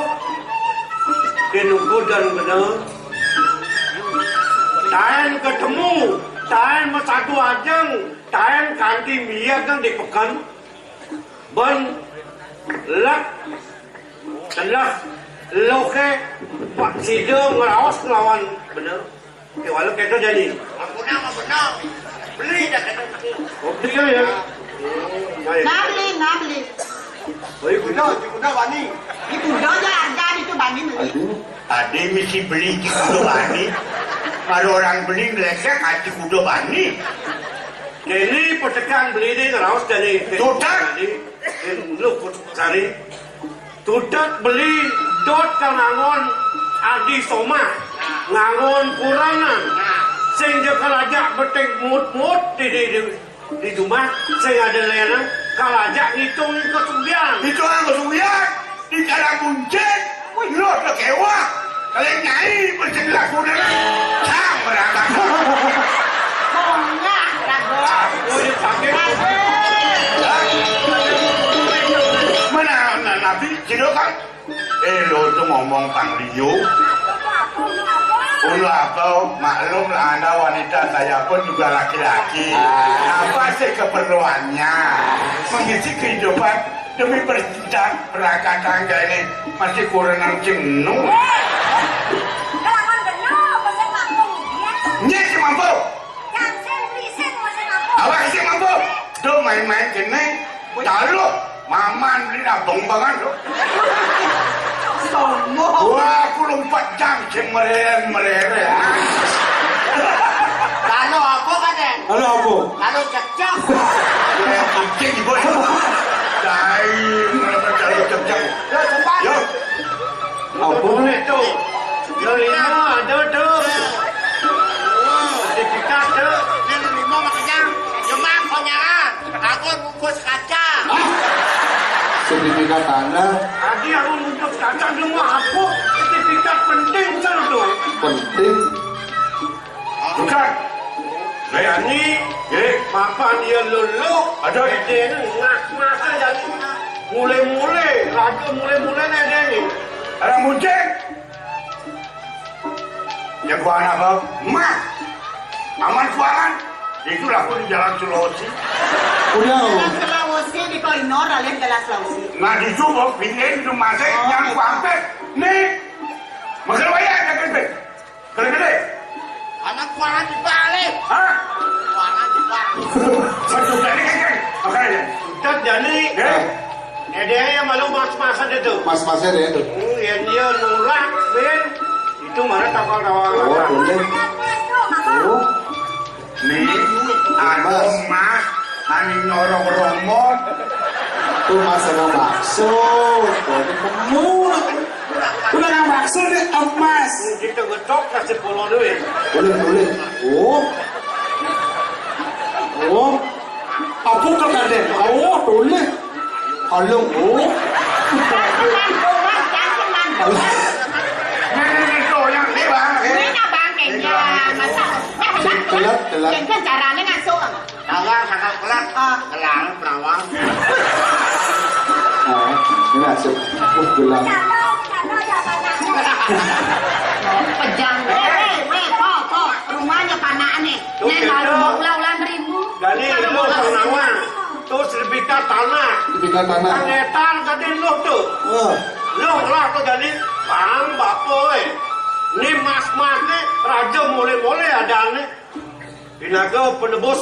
Kenunggu dan bener. Tahan ketemu, tahan satu ajeng, tahan kanti mia kan dipekan, ban lak, telah loke pak sido ngelawas ngelawan bener. Walau kita jadi. Benar, beli dah kata. Oh dia ya. Nabli. Oh Kuda wani. Di kudanya ada itu bani beli. Tadi mesti beli di kuda bani. Kalau orang beli ngelesek hati kuda bani. Ini petekan beli ni ngelawas dari. Tutak. Lu cari. Tutak beli dot kan ngangon adi soma, ngangon kurangan. Sehingga kalajak betek mut di rumah, saya ada layanan kalajak ngitung kesugihan. Itu orang kesugihan di karang buncit. Lo kekewa. Kalian nyai bersebelah kuda. Sang berangkat. Bongah, rago. Oh, dia sakit. Mana Nabi Ciro kan? Lo itu ngomong Bang Rio. Ulu apa? Maklum lah Anda wanita, saya pun juga laki-laki. Apa sih keperluannya? Mengisi kehidupan demi bertindak berangkat tangga ini masih kurang jenuh. Kalangan benar, pasal mampu dia. Nya si mampu. Jangan lisen masih mampu. Awak si mampu. Tuh main-main kene. Tahu maman beli abang banget lo. Sombong. Wah, aku lompat jam meren. Kalau apa kan? Halo apa? Kalau cecak. Yang kucing di bawah. Dai, mereka cari cecak. Lo cepat. Yo, Apa ni tu? Lima ada tu. Sertifikat tu. ini lima makan jam. Jom aku bungkus kaca. Sertifikat tanah Tadi aku bungkus kaca dulu aku sertifikat penting tuh. penting. Bukan. Yani, papa dia lulu. Ada dia ni masa jadi mulai-mulai, raja mulai-mulai ni dia ni. Ada muncul. Yang gua anak kau, Mas. Aman kuaran. Itulah aku di Jalan Sulawesi. Udah. Sulawesi di Koinor, alih Jalan Sulawesi. Nah di Subo, pindahin ke Masih yang kuampet. Nih. Masalah bayar, tak gede. Gede-gede. Anak kuaran dibalik. Hah? Kuaran dibalik. Satu kali kan? Makanya. Sudah jadi. Dia yang malu mas-masa dia tu. Mas-masnya deh itu. Yang dia nolak, Ben. Itu mana takal-takal. Oh, boleh. Oh, Nih, ada Mas. Ani nyorong romo. tuh mas ada bakso. Boleh kamu. Udah nggak bakso deh, emas. Kita getok kasih puluh duit. Boleh. Oh. Oh. Apa tuh kade? Oh, boleh. Kalung. Oh. Ini itu yang ini bang. Ini nak bang kayaknya masa. Telat. Kayaknya caranya ngasuh. Awang sakal kelat. Kelang perawang. Nah, ini masuk. Gelap. Pejam. Kok rumahnya panaan nih. Nek mau ulang-ulang ribu. Jadi lu penawar. Tu sertifikat tanah. Sertifikat tanah. Panetan tadi lu tu. Lu lah tu jadi bang bapak. Ni mas-mas ni raja mulai-mulai ada ni. Pinaga penebus.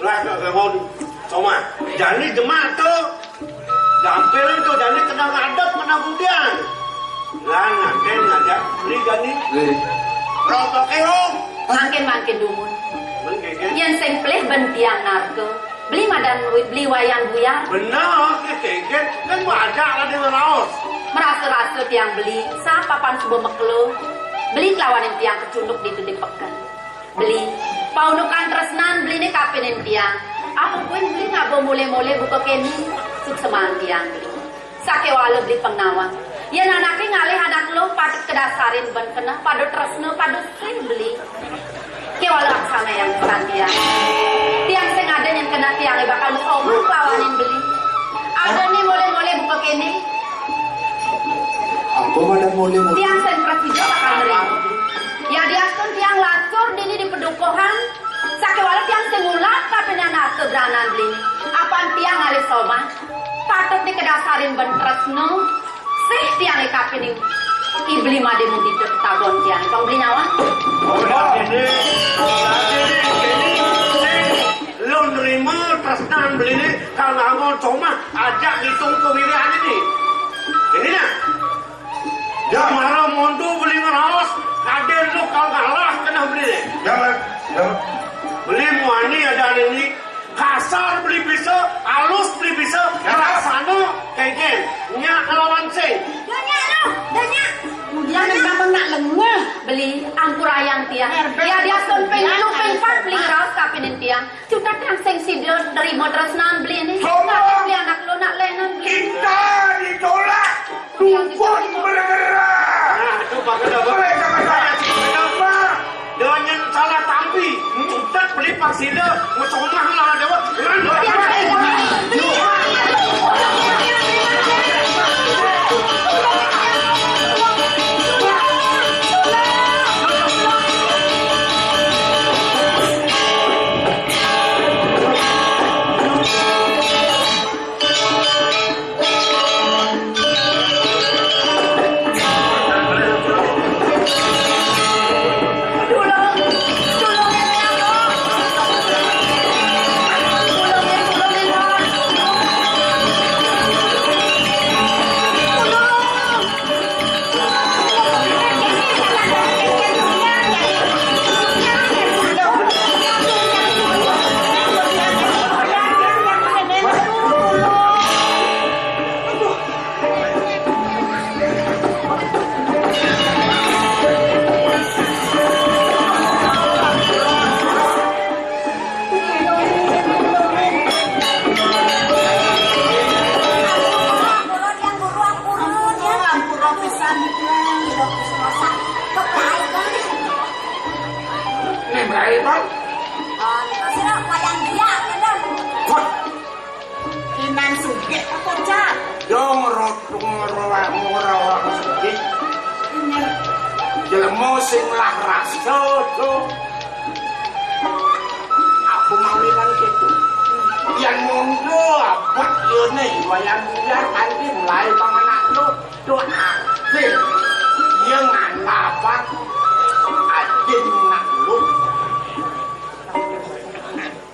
Lah kau sama. Jadi jemaat tu. Gampil tu jadi kena ngadap kena budian. Lah nanti ngajak beli gani. Rotok ehong. Makin dumun. Mengkeke. Yang sing pelih bentiang narko. Beli madan beli wayang buyar. Benar, keke kan wajah lah di Laos. Merasa-rasa tiang beli. Sapapan subuh meklo. Beli kelawanin tiang kecunduk di pekan. Beli. Paunukan tresnan beli ni kapinin tiang. Apa pun beli ngabo mule-mule buka keni. Suk seman tiang beli. Sake wala beli pengnawang. Ya anaknya ngalih anak lo padat kedasarin ban kena padat tresno padat sih beli. Kewala aksana yang kesan tiang. Tiang sing ada yang kena tiang bakal omong lawanin beli. Ada nih mule-mule buka keni. Apa ada mulai. Tiang sen presiden bakal nerima. Ya diaskun tiang lacur dini di pedukuhan. Sakewala tiang sing ulat tapi nana kebranan beli. Apaan tiang ngalih soma. Patut dikedasarin ben tresno. Sih tiang kapinin. Ibli mademu di tagon tiang. Kau beli nyawa? Lo nerima tresnan beli ni kalau ngomong cuma ajak hitung kewiraan ini. Ini nak. Ya marah montu beli ngeros. Kader lu kalau kalah kena beli ni. Jangan. Beli muani ada ini. Kasar beli pisau, halus beli pisau. Rasanya kayak nyak lawan sing. Danya lo, danya. Jangan kamu nak lengah. Beli ampur ayang tiang. Ya dia sumpeng lu pengpat beli raus kapinin tiang. Cuta tiang sing sido nerima tresnan beli ni. Tapi beli anak lu nak lenan beli. Kita ditolak. Dukun bergerak. Nah, itu pakai dah Boleh sama saya. Kenapa? Dengan salah tampi. Kita beli paksida. Macam lah ada. di pulang di dokter selosak kok lain kan Ini berapa bang? oh itu sih wayang dia kan Kok Inan suge apa cak? dong ngerawa sedikit. Jelemu sing lah rasa tuh. Aku mau bilang gitu. Yang mundo abad ini wayang biar nanti mulai bang anak lu tuh aktif. Yang ngalapan adin nak lu.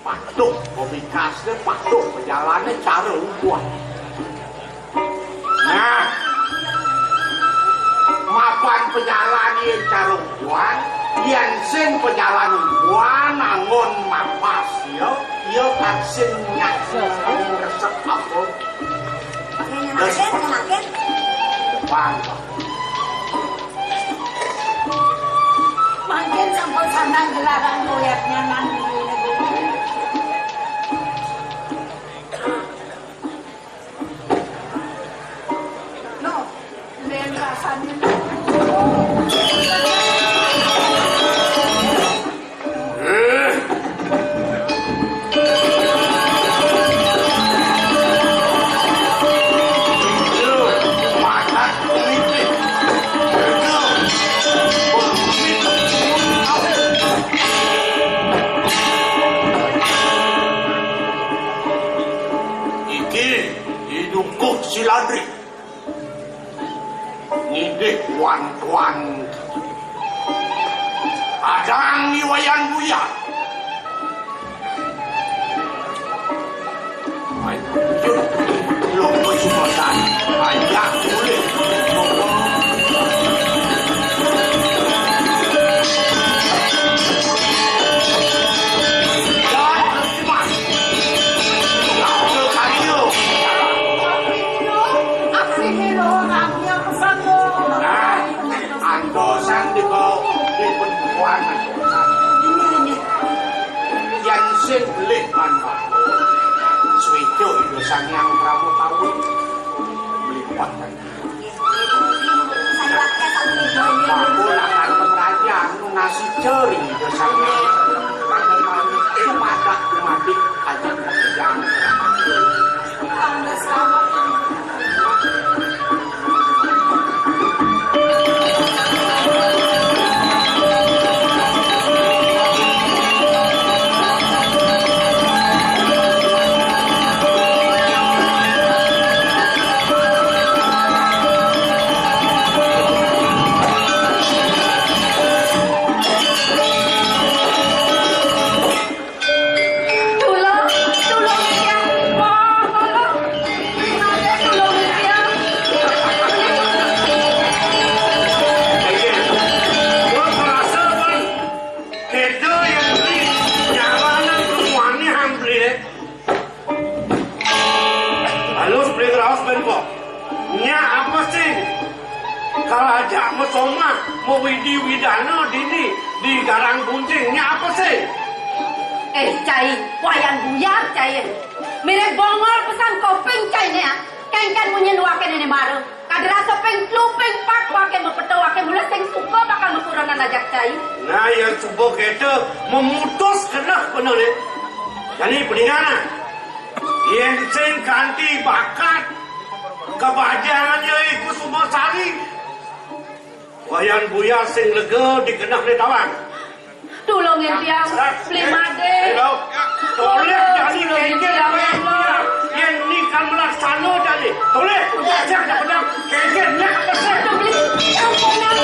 Patuk, publikasinya patuk, perjalanannya cara ubuan. Nah, mapan perjalanan cara ubuan, yang sing perjalanan ubuan, angon mapas, ya kan sing nyaksa, resep apa. makin Depan, Makin sampun sandang gelaran goyaknya nanti. No, dan rasanya. Siladri ngidih tuan-tuan adang ni wayan buya belum bersumpah ajak boleh dosan di bawah di penjualan dosan yang sing beli manfaat suico dosan yang kamu tahu beli pakai kamu lahan pengrajian nasi ceri dosannya itu pada mati aja yang Soma mau widana dini di Garang Buncingnya apa sih? Cai, wayan buyar cai. Mirip bongol pesan kopeng cai ni ah. Kan munyen waken ini baru. Kadra sopeng lupeng pak waken bepeto waken mulai sing suka bakal mekurangan ajak cai. Nah yang subuh kita memutus kena benar ni. Jadi peninganan. Yang sing ganti bakat kebahagiaannya ikut semua sari. Wayan buya sing lega dikenal di tawan. Tolongin dia, beli made. Toleh jadi kengkel yang ni kan melaksana jadi. Toleh, jangan dah pedang kengkelnya apa sih? Beli ampunan.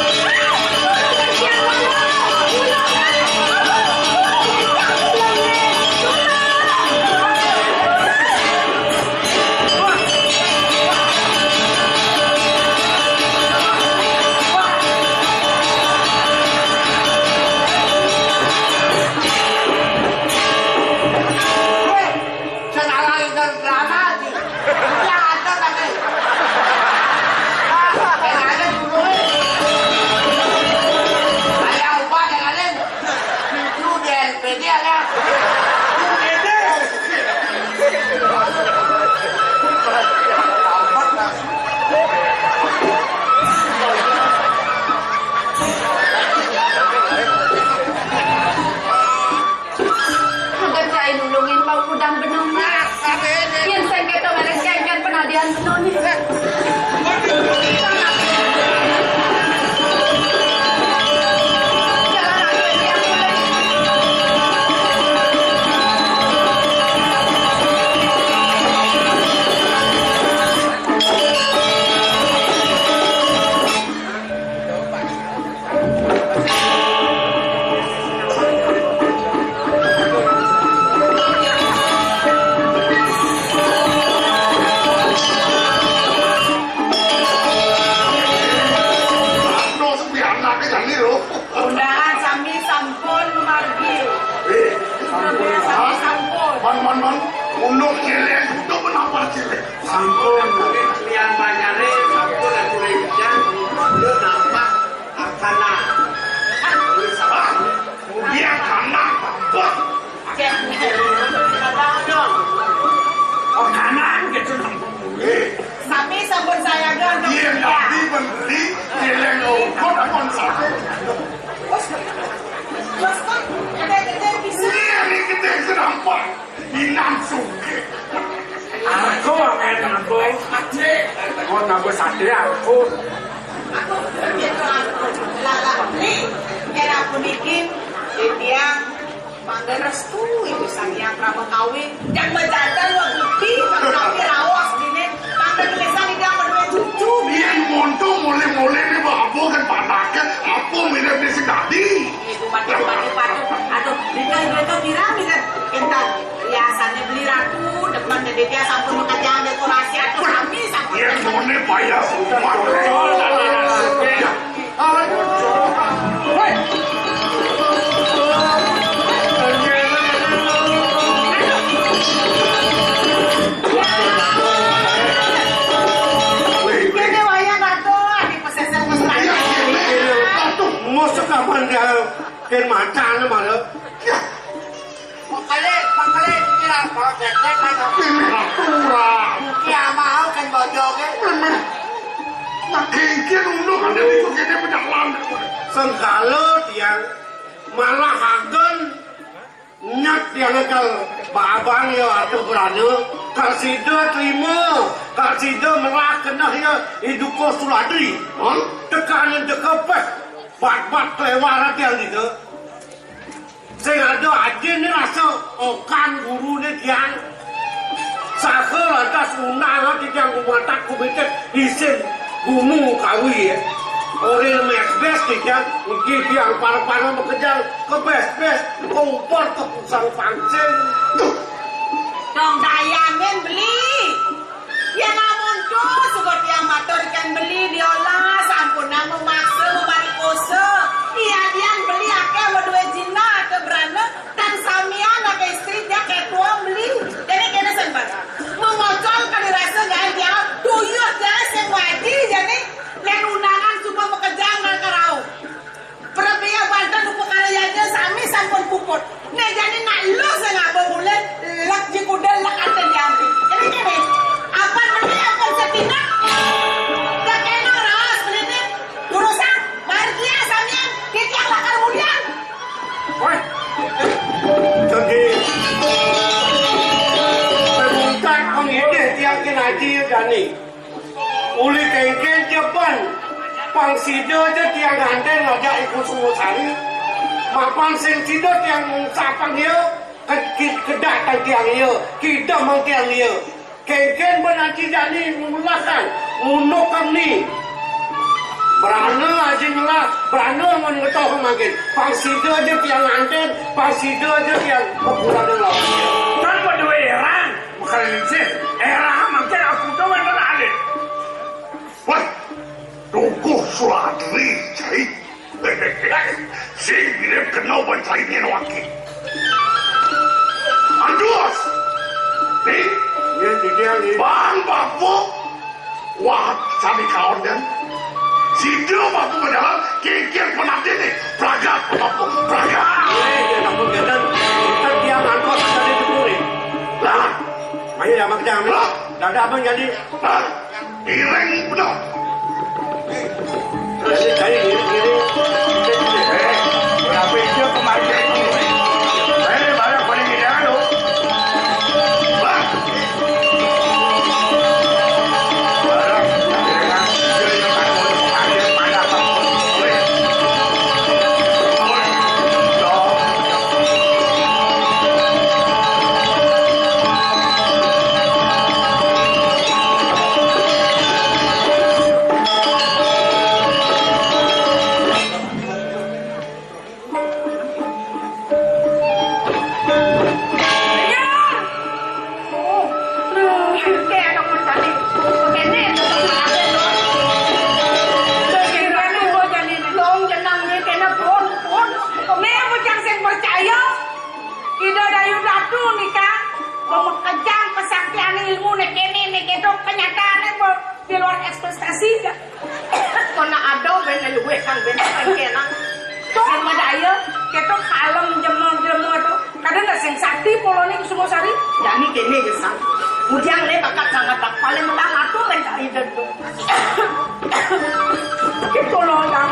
Untuk jelek, untuk menapa jelek. Sampun lian banyare sampun aku rejan yo nampak akana. Dia kanan, wah, Oh kanan gitu. Sami sampun saya gan. dia nanti beli jelek kok akan satu. Mas kan gede-gede bisa. Ini kita kenapa? Inam suke. Aku akan nampu. Aku nampu sate aku. Aku gitu lala beli. Era aku bikin dia panggil restu ibu sang pramu kawin yang menjadal wong gede kami rawas gini panggil tulisan dia berdua cucu. Dia monto mulai-mulai ni babu kan panakan. Apa mirip ni si tadi? Itu padu-padu. Aduh, mereka bilang kita riasannya beli ratu depan dia sampun mengajar dekorasi atau kami sampun. Dia mone payah semua. Ini wayang ratu di pesesel mesranya. Musuh kapan dia ken macan mana? Makale kira project kan. Kia mau kan bojoge. Kengkir ulu ada itu kita berjalan. Sengkala dia malah hagen nyak dia nakal babang ya atau berani kasida terima kasida merah kena ya hidup kau suladri tekanan dekapeh bat-bat kelewat yang itu saya ada aja ni rasa okan guru ni tiang sakal atas unang di tiang kumatak kumitek isim gumu kawi orang mes-bes di tiang mungkin tiang para-para bekerja ke bes-bes kompor ke pusang pancing Dong dayangan beli. Ya namun tuh suka tiang motor kan beli diolah sampun nang memaksa membari kose. Iya dia beli akeh berdua jina atau berana dan samian akeh istri dia ketua beli. Jadi kena sempat mengocol kan dirasa gak dia tuyul dia semwadi jadi lain undangan supaya bekerja nggak kerau. Perbiaya bantan upakarayanya sami sampun puput. Nih jadi nak lu saya nggak boleh lak jikuda lak ada diambil. Jadi gini, apa beli apa setina? Gak kena ras beli ni. Urusan bayar dia samian kita yang lakar kemudian. woi jadi permintaan pengide tiang kenaji dani uli kengken Jepang pangsida je tiang ganteng ngajak ikut semua cari mapan sing sida tiang sapang dia kedak tang tiang dia kita mang tiang dia kengken benaji dani mulakan munuk kami berana aja ngelah berana mengetah makin pangsida je tiang ganteng pangsida je tiang berkurang dengan kan berdua erang bukan licin erang makin aku tu mana ada Wah, tunggu suladri cai. Si mirip kena bancai ni wakil. Andus, ni ya dia ni bang bapu, wah kami kawan dan si dia bapu berjalan kengkir penat ini. Pragat bapu, pragat. dia nak berjalan kita dia angkot ada di puri Lah, ayo dah mak jam lah, dah ada abang jadi lah, ireng benar. jadi saya gini Berapa itu kemarin ini? Saya banyak paling tidak ada. Bang. Pemekejang kesaktian ilmu nek kene nek itu kenyataannya di luar ekspektasi kan. Kena ada ben luwe kang ben kena. Sing madaya keto kalem jemo-jemo itu. Kadang ndak sing sakti polone ku semua sari. Yani kene ge sang. Mujang le bakat sangat tak paling utama tuh ben ka ide tuh. Kita lo yang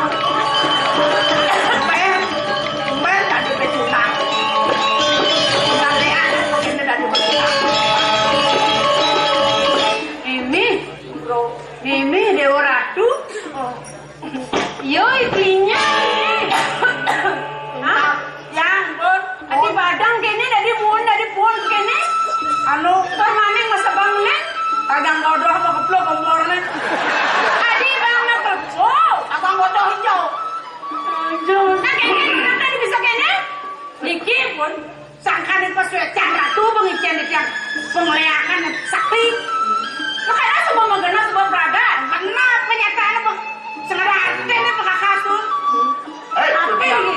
ben tadi pecutang. Sampean kene tadi pecutang. Ini Dewa Ratu. Yo ipinya. Hah? Yang pun. Adi badang kene dari pun kene. Anu permanen masa bangunan. Tagang bodoh apa keplok kompornya. Adi banget tuh. Abang bodoh hijau. Nah kene tadi bisa kene. Niki pun sangkan pas Cang Ratu pengician yang pengleakan sakti. Makanya semua menggenap sebuah peragaan. Kenapa penyataan apa? Sengerate ini pekakasun. Apa ini?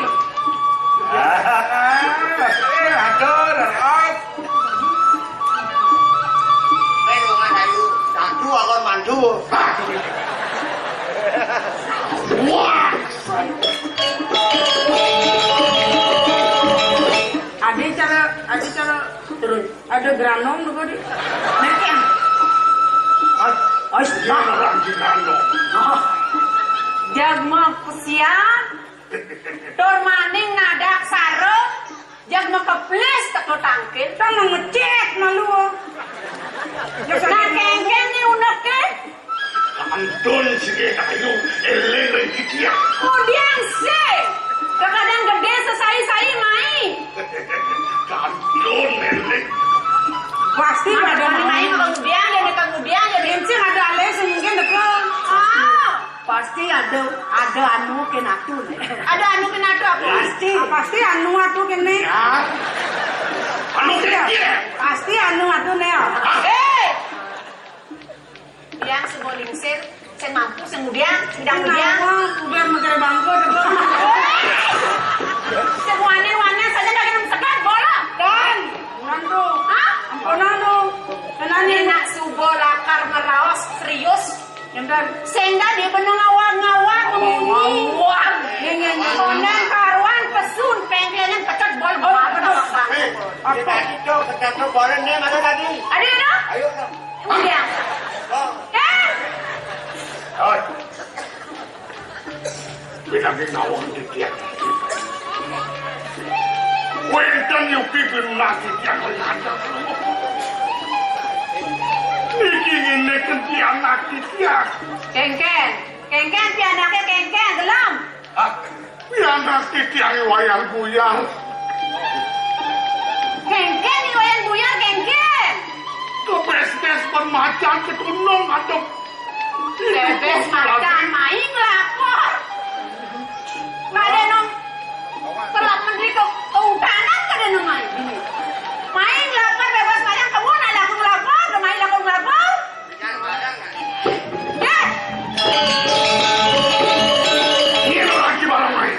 Aduh, ayo. Tandu akan mandu. Wah. Ada cara turun. Ada granom juga di. Nek Jagma kesian Tor maning nadak sare Jagma keples tak lo tangkin tak lo ngecek malu nah kengken ni unek ke Antun sige kayu eleng kikia. Kemudian se kadang gede sesai-sai mai Antun eleng pasti ada main kemudian jadi encing ada ales mungkin dekat pasti ada anu kenatu ada anu kenatu apa pasti anu atu kene anu kene pasti anu atu ne yang semua lingsir saya mampu kemudian udah megere bangko semuanya saja dari sekat bola dan nanti ampunanu kenani nak subo lakar meraos serius dan sehingga dia benar ngawang dengan konen karuan pesun pengennya pecat bol apa itu pecat bol ni mana tadi ada ayo kemudian bilang ngawang dia Wentan you people nakit yang ada. Ingin neken tiang nakit ya. Kengken pianaknya kengken gelam. Tiang nakit yang wayang buyang. Kengken ni wayang buyang kengken. Kepes-pes bermacam ketunung atau. Kepes macam main lapor. Ada nong. Kelap menteri kehutanan kada nong main. Main lapor bebas main kamu nak laku lapor, main laku lapor. Ya. Ini lagi barang main.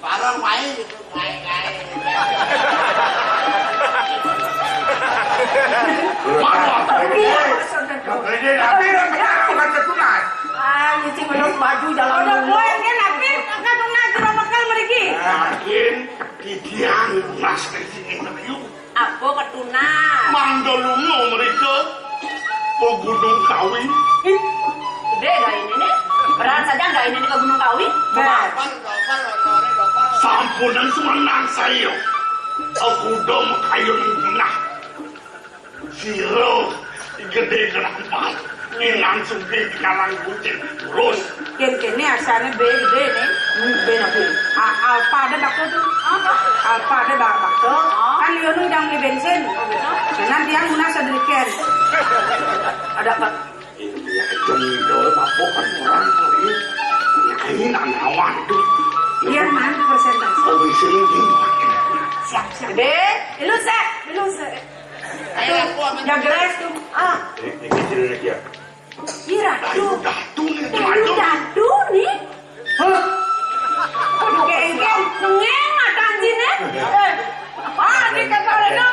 Barang main itu main. Jadi nabi bukan ketunas. Nyicing belum baju dalam. Udah gue kan nabi nggak tunai curang bakal meriki. Yakin kikian mas kesini nabi. Apa ketunas? Mandalungo mereka ke Gunung Kawi. Gede dah ini nih. Berat saja dah ini ke Gunung Kawi. Sampunan semenang saya. Aku dom kayu ini. Siro gede gerambal. Ini langsung di kalang kucing terus. Kene asalnya gede nih. Nabi. Alpa ada bakso tuh. Alpa ada bakso. Kan Liono udah beli bensin. Nanti yang guna sedikit. Ada apa? Ini jendol papokan orang kali. Ini nanawan tuh. Biar mana persentase? Oh bisa ini. Siap. Gede. Lu sek. Jagres tuh. Ini kecil lagi ya. Iya Datu nih. Datu nih. Kengken, nengeng matan sini. Di kata leno,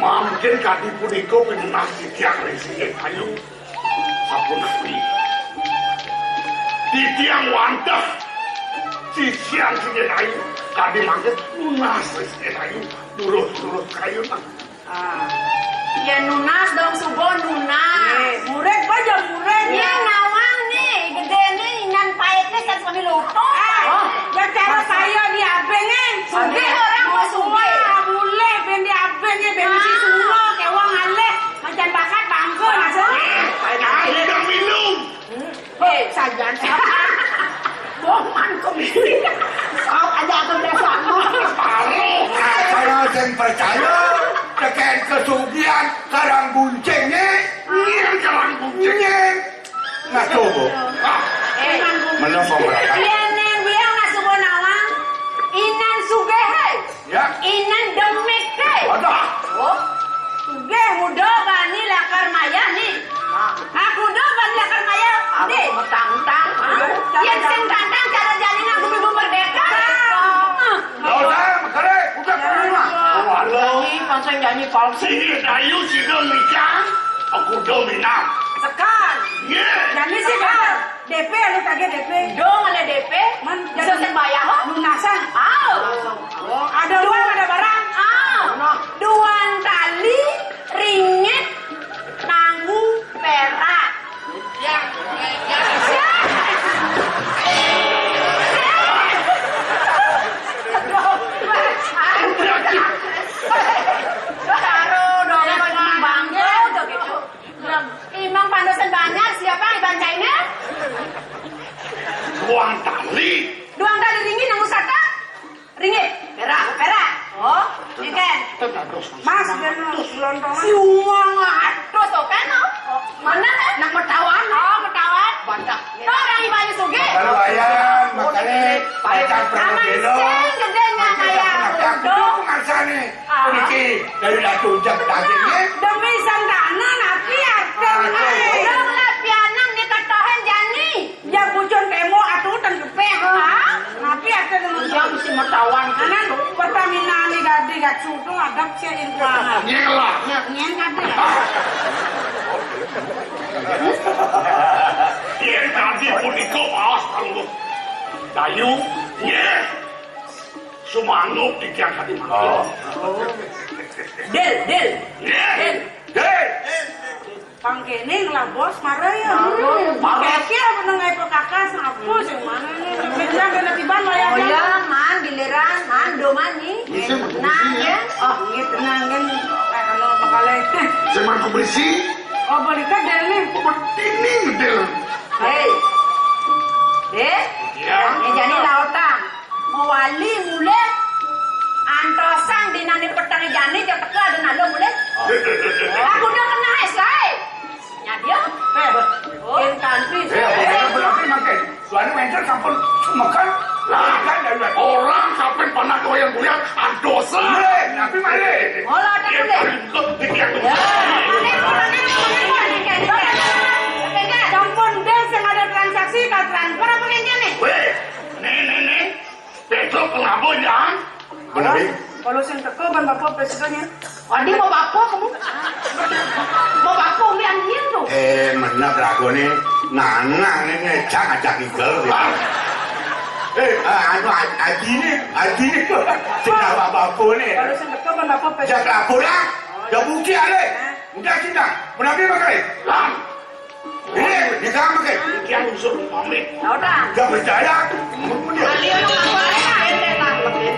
Mungkin kadi punika pinenang titiang resik kayu. Sapunapi. Titiang wantah. Titiang sing kayu. Kadi mangke lunas resik kayu. Turut-turut kayu nang. Ya nunas dong subo nunas. Murid aja murid. Ya nawang nih, gede nih nan paetnya kan suami luto. Ya cara saya diabengin. Sugih orang mau sugih. Boleh ben diabengin ben si sulo ke wong aleh. Macam bakat bangku masuk. Ayo dong minum. Sajan siapa? Bohman komisi. Kau aja aku biasa. Saya yang percaya tekan kesugihan karang buncengnya. Iya karang buncengnya. Nah coba. Menapa mereka? Iya neng biang nasubo nawang. Inan sugih hei. Ya. Inan demik hei. Ada. Oh, sugih muda bani lakar maya nih. Aku udah bani lakar maya. Deh, utang-utang. Yang sing tantang cara jalin aku ibu merdeka. Makanya, bukan terima. Walau. Pancen nyanyi palsu. Sini kayu sini nikah. Aku dominan. Sekal. Yeah. Jadi sih kan DP lu kaget DP. Dong ada DP. Man Bisa sembahyang kok. lunasan. Ada uang ada barang. Duan tali ringgit nanggung perak. Ya. Taruh dong bangga udah gitu. Imam pandosan banyak siapa yang bancainnya? Uang tali. Duang tali ringgit nanggung sata? Ringgit. Perak. Oh, ini kan. Mas kan lontong. Si uang atus tuh kan? Mana kan? Nak metawan. Oh, metawan. Banyak. Tuh orang ibanya suge. Kalau ayam, makanya pacar Pramodelo. Aman sing gedenya kayak uduk. Pengarsane. Niki dari tunjak dagingnya. Demi santana napi arten. Dong lah pianang ni katohen jani. Ya bujon kemo atuh ten gepe ha. Napi arten yang mesti metawan. Kanan pertamina ni gadi gak sudu adap sia inkuangan. Nyelah. Nyen gadi. Iya tadi punika awas tangguh. Kayu. Yeah. Sumangup tiga kali makan. Del. Yeah. Hei, Pangkene lah bos marah ya. Kira menengai pekakas apa sih mana nih? Beda beda tiban lah ya. Oh ya, man giliran man do mani. Nah ya. Oh, gitu tenang kan. Kalau bakal Seman kuberisi. oh balita del nih. Ini model. Hei. Ya. Ini jadi lautan. Mewali mule. Antosang dinani petang jani jam teka ada nado mule. Aku udah kena esai. Nyadia. Yang kantis. berarti makan. Suara winter sampun makan. Lah kan dari Orang kapan pernah goyang-goyang andosa. tapi mana? Olah ada mule. Campur des yang ada transaksi ke transfer apa kayaknya nih? Weh, nih. Besok kelabo ya. Benar nih. Kalau sing teko ban bapak presidennya. Adi mau bapo kamu? Mau bapo yang gitu. Mana dragone nana nih ngecak ajak igel. Aji nih tuh. Cina bapak nih. Kalau sing teko ban bapak Jak presiden. lapor lah. Dah bukti ada. Udah cinta. Benar nih makan. Lang, Ini nikah makan. yang usul pamit. Ya udah. Gak percaya. Kalian mau ngapain?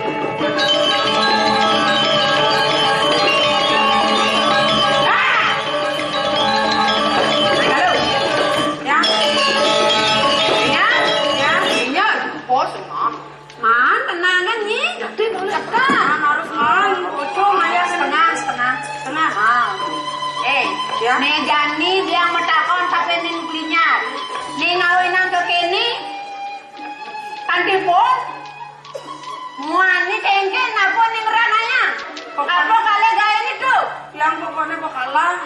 Halo. Ya. Ya. Bos mah. Man, tenangan nih. Jadi boleh Kan harus man. Ucung aja setengah. Ya. Mejani dia metakon tapi ning klinyar. Ning ngawinan ke kini. Tanti pun. Muani kengke napa ning rananya? Apa kale gawe itu? yang pokoknya bakalan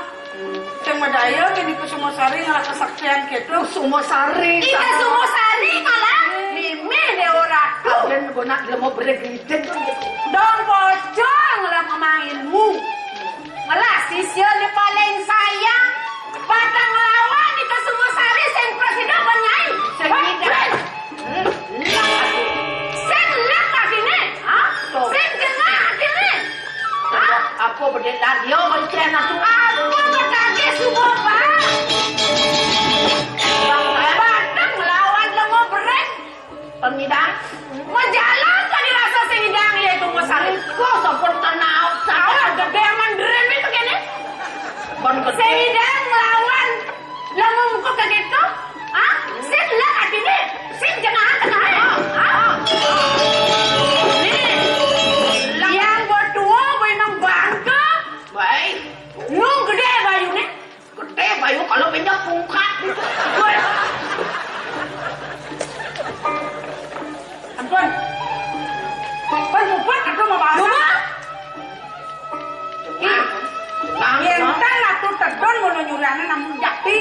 yang medaya kini Kusumosari ngalah kesaktian gitu. Sumosari. Ika Sumosari malah mimi de ora. Kalian guna lemo beregiden. Dong pocong lah memang ilmu. sisya ni paling sayang pada ngelawan itu semua sari sen presiden penyai sebidang sen lek kasini sen jengah kasini apa berdeta dia mencari aku apa berkaki semua pak batang melawan lengo bereng pengidang menjalan kan dirasa sengidang yaitu masari kok sopor tenau sawah gede mandren itu begini sengidang melawan lengo muka kayak gitu sen lek kasini sen jengah tengah yang berdua memang bangga baik lu gede bayu nih gede bayu kalau pindah pungkat ampun buat aku mau bahas yentan aku terdon mau nyuriannya namun jakti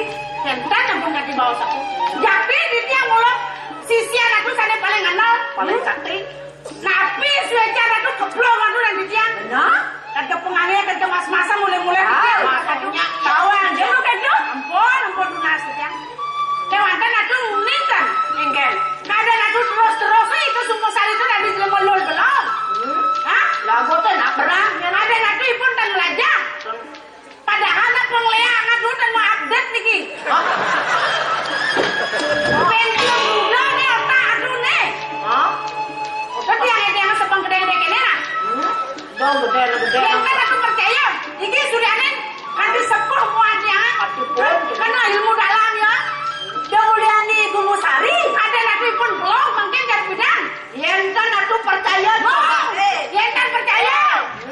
yentan yang punya di bawah aku jakti di tiang mulut sisian aku sana paling kenal paling sakti napi suacan aku keblong aku dan di tiang kata pengangnya kata mas-masa mulai-mulai katanya kawan dia lu kata ampun tunas di tiang kewantan aku nguningan engkel kadang aku terus itu sumpah sari itu tadi jelem-lol belum lagu tuh nak perang kadang aku pun dan belajar padahal nak penglihatan aku dan mau update niki pensiun muda nih otak aku nih tapi yang sepang gede-gede kene lah gede yang kan aku percaya ini Suryanin nanti sepuh muatnya karena ilmu dalam ya Dahuluani Gumusari ada lagi pun belum mungkin dari bidang yang kan aku percaya yang kan percaya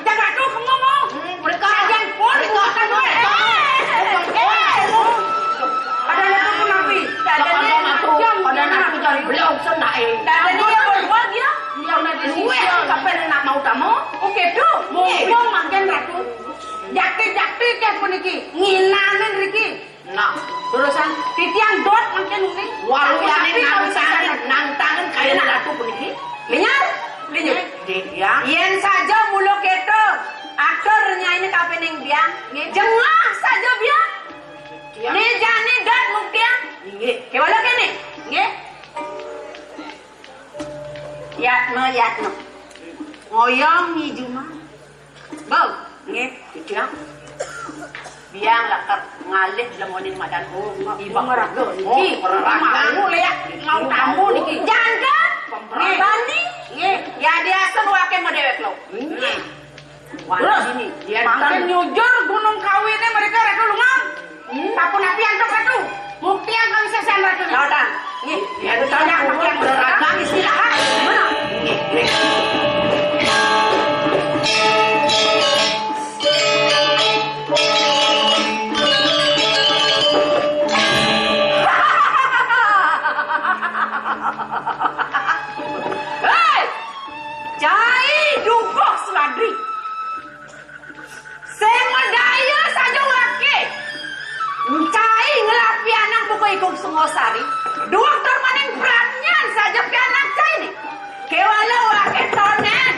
jangan aku ngomong mereka yang pun mereka ada lagi pun nabi ada nabi dari beliau senai dan dia berbuat dia nanti suwe sampai nak mau tamu oke tuh mau makan ratu jakti kayak puniki nginanin Riki nah terusan titian dot makin umi walau yang nang kayak ratu puniki linyar dia yen saja muluk itu aktornya ini kapening biang jengah saja biang ini jani dot muktiang kewala kene nggih yatno ngoyong ni juma bau nggih tiang biang lakat ngalih lemonin madan ibang raga iki mau leak mau tamu niki jangka bani ya dia seruake modewek lo terus makin nyujur gunung kawinnya mereka ratu lungang tapun api antok ratu bukti yang kami sesan ratu lautan ya itu tanya bukti yang beragam istirahat mana Cai dukok seladri semedaya saja wake cai ngelapi anak buku ikut semua sari dua termaning beratnya saja pianak cai nih kewala wake tonen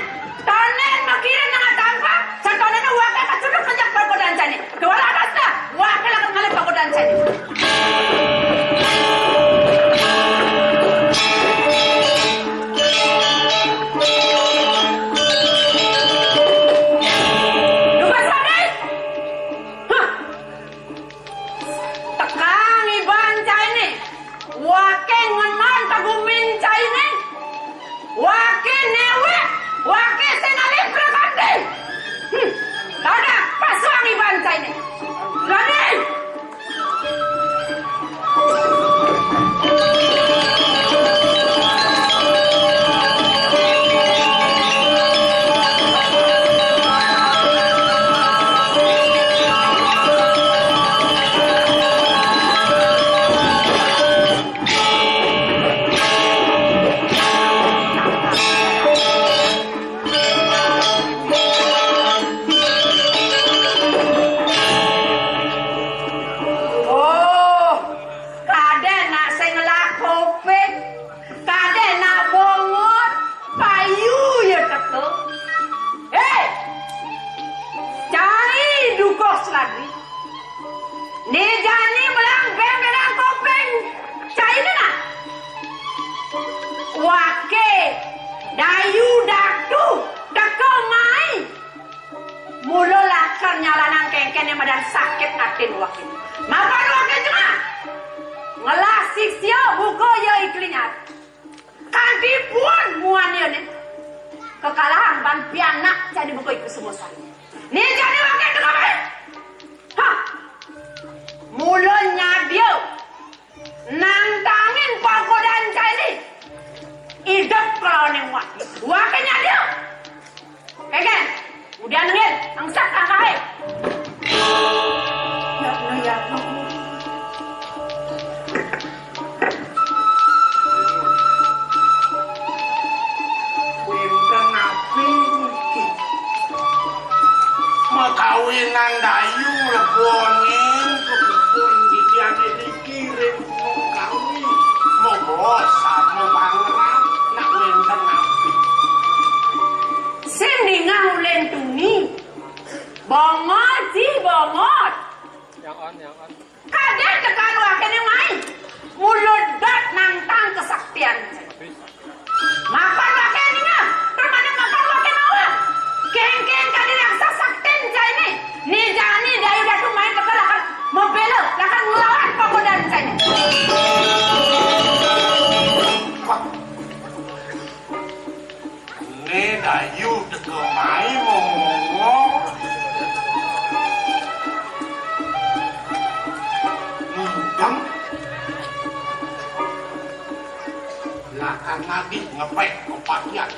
makirin dengan tanpa setonen wake kacuduk sejak pagodan cai nih kewala atasnya wake lakukan ngalih pagodan cai nih Wake ngenan tagumin cai nih wake newe lagi. Nejani belang belang kopeng cai na. Wake dayu daktu dako mai. Mulo lakar nyalanan kengken yang madan sakit atin wakin. Mapan wakin cuma ngelasik sio buko yo iklinyat. Kanti pun muannya nih. Kekalahan ban pianak jadi buku itu semua saya. Nih jadi wakin dengan baik. Hah. Mulanya dia nantangin pagodan cai hidup kalau neng wakinnya dia. Keken, udah nengin, angsak kakak. Ya. Kawinan dayu lebonin kebun didiane dikirim mau kawi mau bosan mau pangeran nak wenten nabi Sini ngaulen tuni bongot yang on kaget tekan wakin yang main mulut dat nantang kesaktian makan wakin ini permana makan wakin awal keng kali raksa sakten cai ni ni jani dayu datu main tekan akan membela akan melawan pagodan cai ni ne dayu dekemai ngomong nundang lakan nabi ngepek kepakian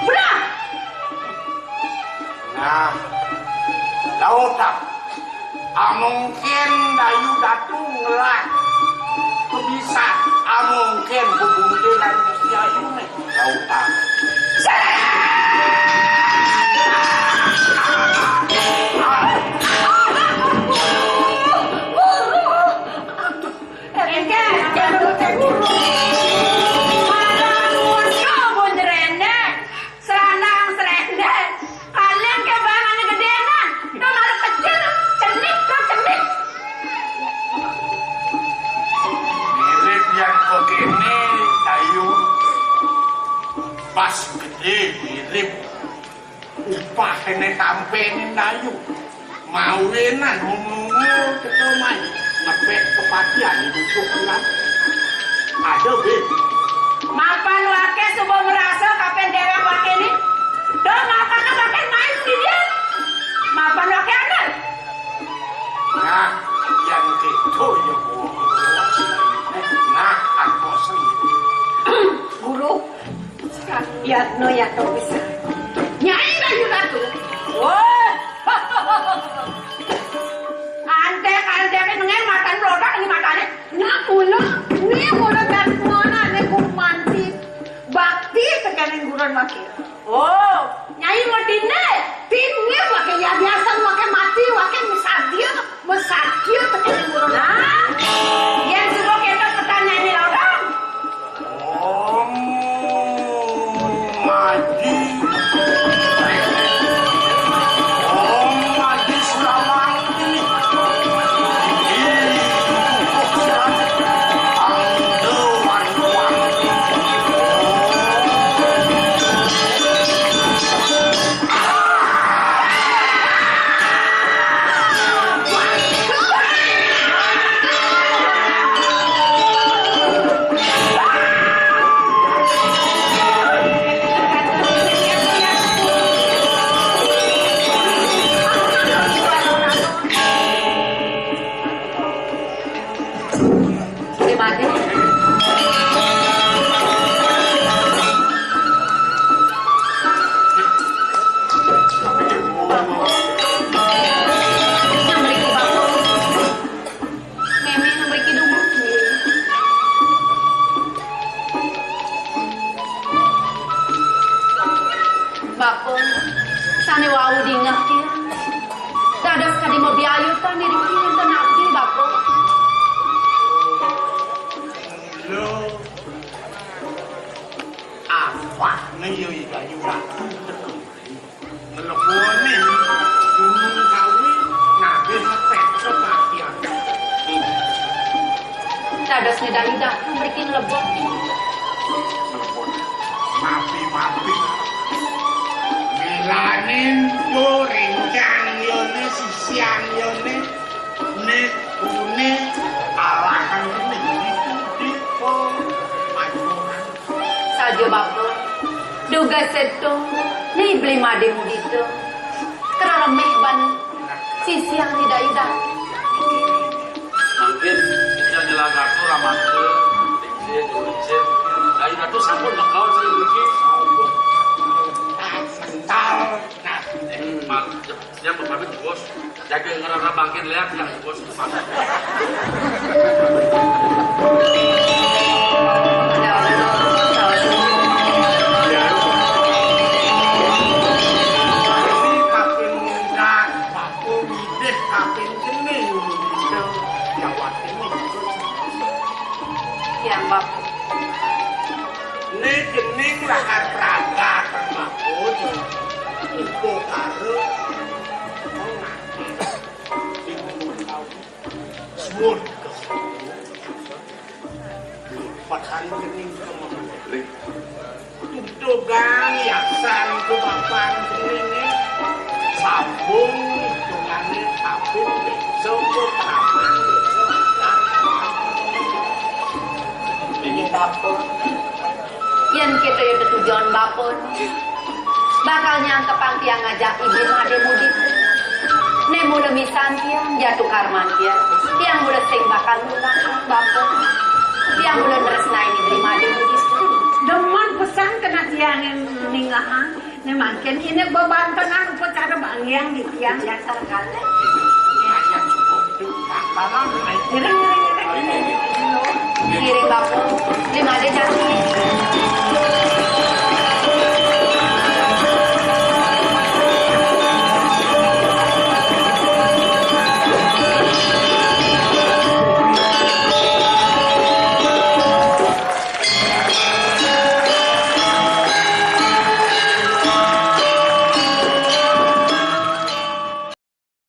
benar. Nah, lautak amungkin dayu datu ngelak kebisa amungkin kebundelan siayu nih lautak pas gede mirip upah ini tampenin dayu mawinan ngomong ketomai ngepek kepatian itu kan ada beb mapan wake sebuah merasa kapan dewa wake ini dan mapan wake main di dia mapan wake ada nah yang gitu ya bu nah aku sendiri guru ya no ya to bisa nyai dayu datu wah ante kan nengen makan produk ini makannya ngamulo ni mulo dan mana ne kumanti bakti tekanin guron make oh nyai modine tinnya make ya biasa make mati make misadio tekanin guron yang suka kita pertanyaan ini orang gasetong ni beli madem dito. Karena ban sisi yang tidak indah. Mungkin kita jelaga tu ramat ke tinggi tulisin. Dari itu sampun bakal sih begini. Sebentar. Mak, dia berpamit bos. Jaga ngerara bangkit lihat yang bos pasar. Yang bapak. Ini gening lahat raga termakut. Itu karo semut. Padahal gening kemana? Itu gang yaksan itu bapak ini sambung hitungannya tapi besok ke taman besok. Ini bapak. Yang kita yang tujuan bapak. Bakal nyangkep yang ngajak ibu ada mudik. Ne mula misan tiang jatuh karman tiang. Tiang mula sing bakal lulang bapak. Tiang mula neresnain diterima ada mudik. Deman pesan kena tiang yang ningahan. Ne makin ini bebantan aku cara bangyang di tiang yang terkala. Kiri bapak. 5 ada jatuh.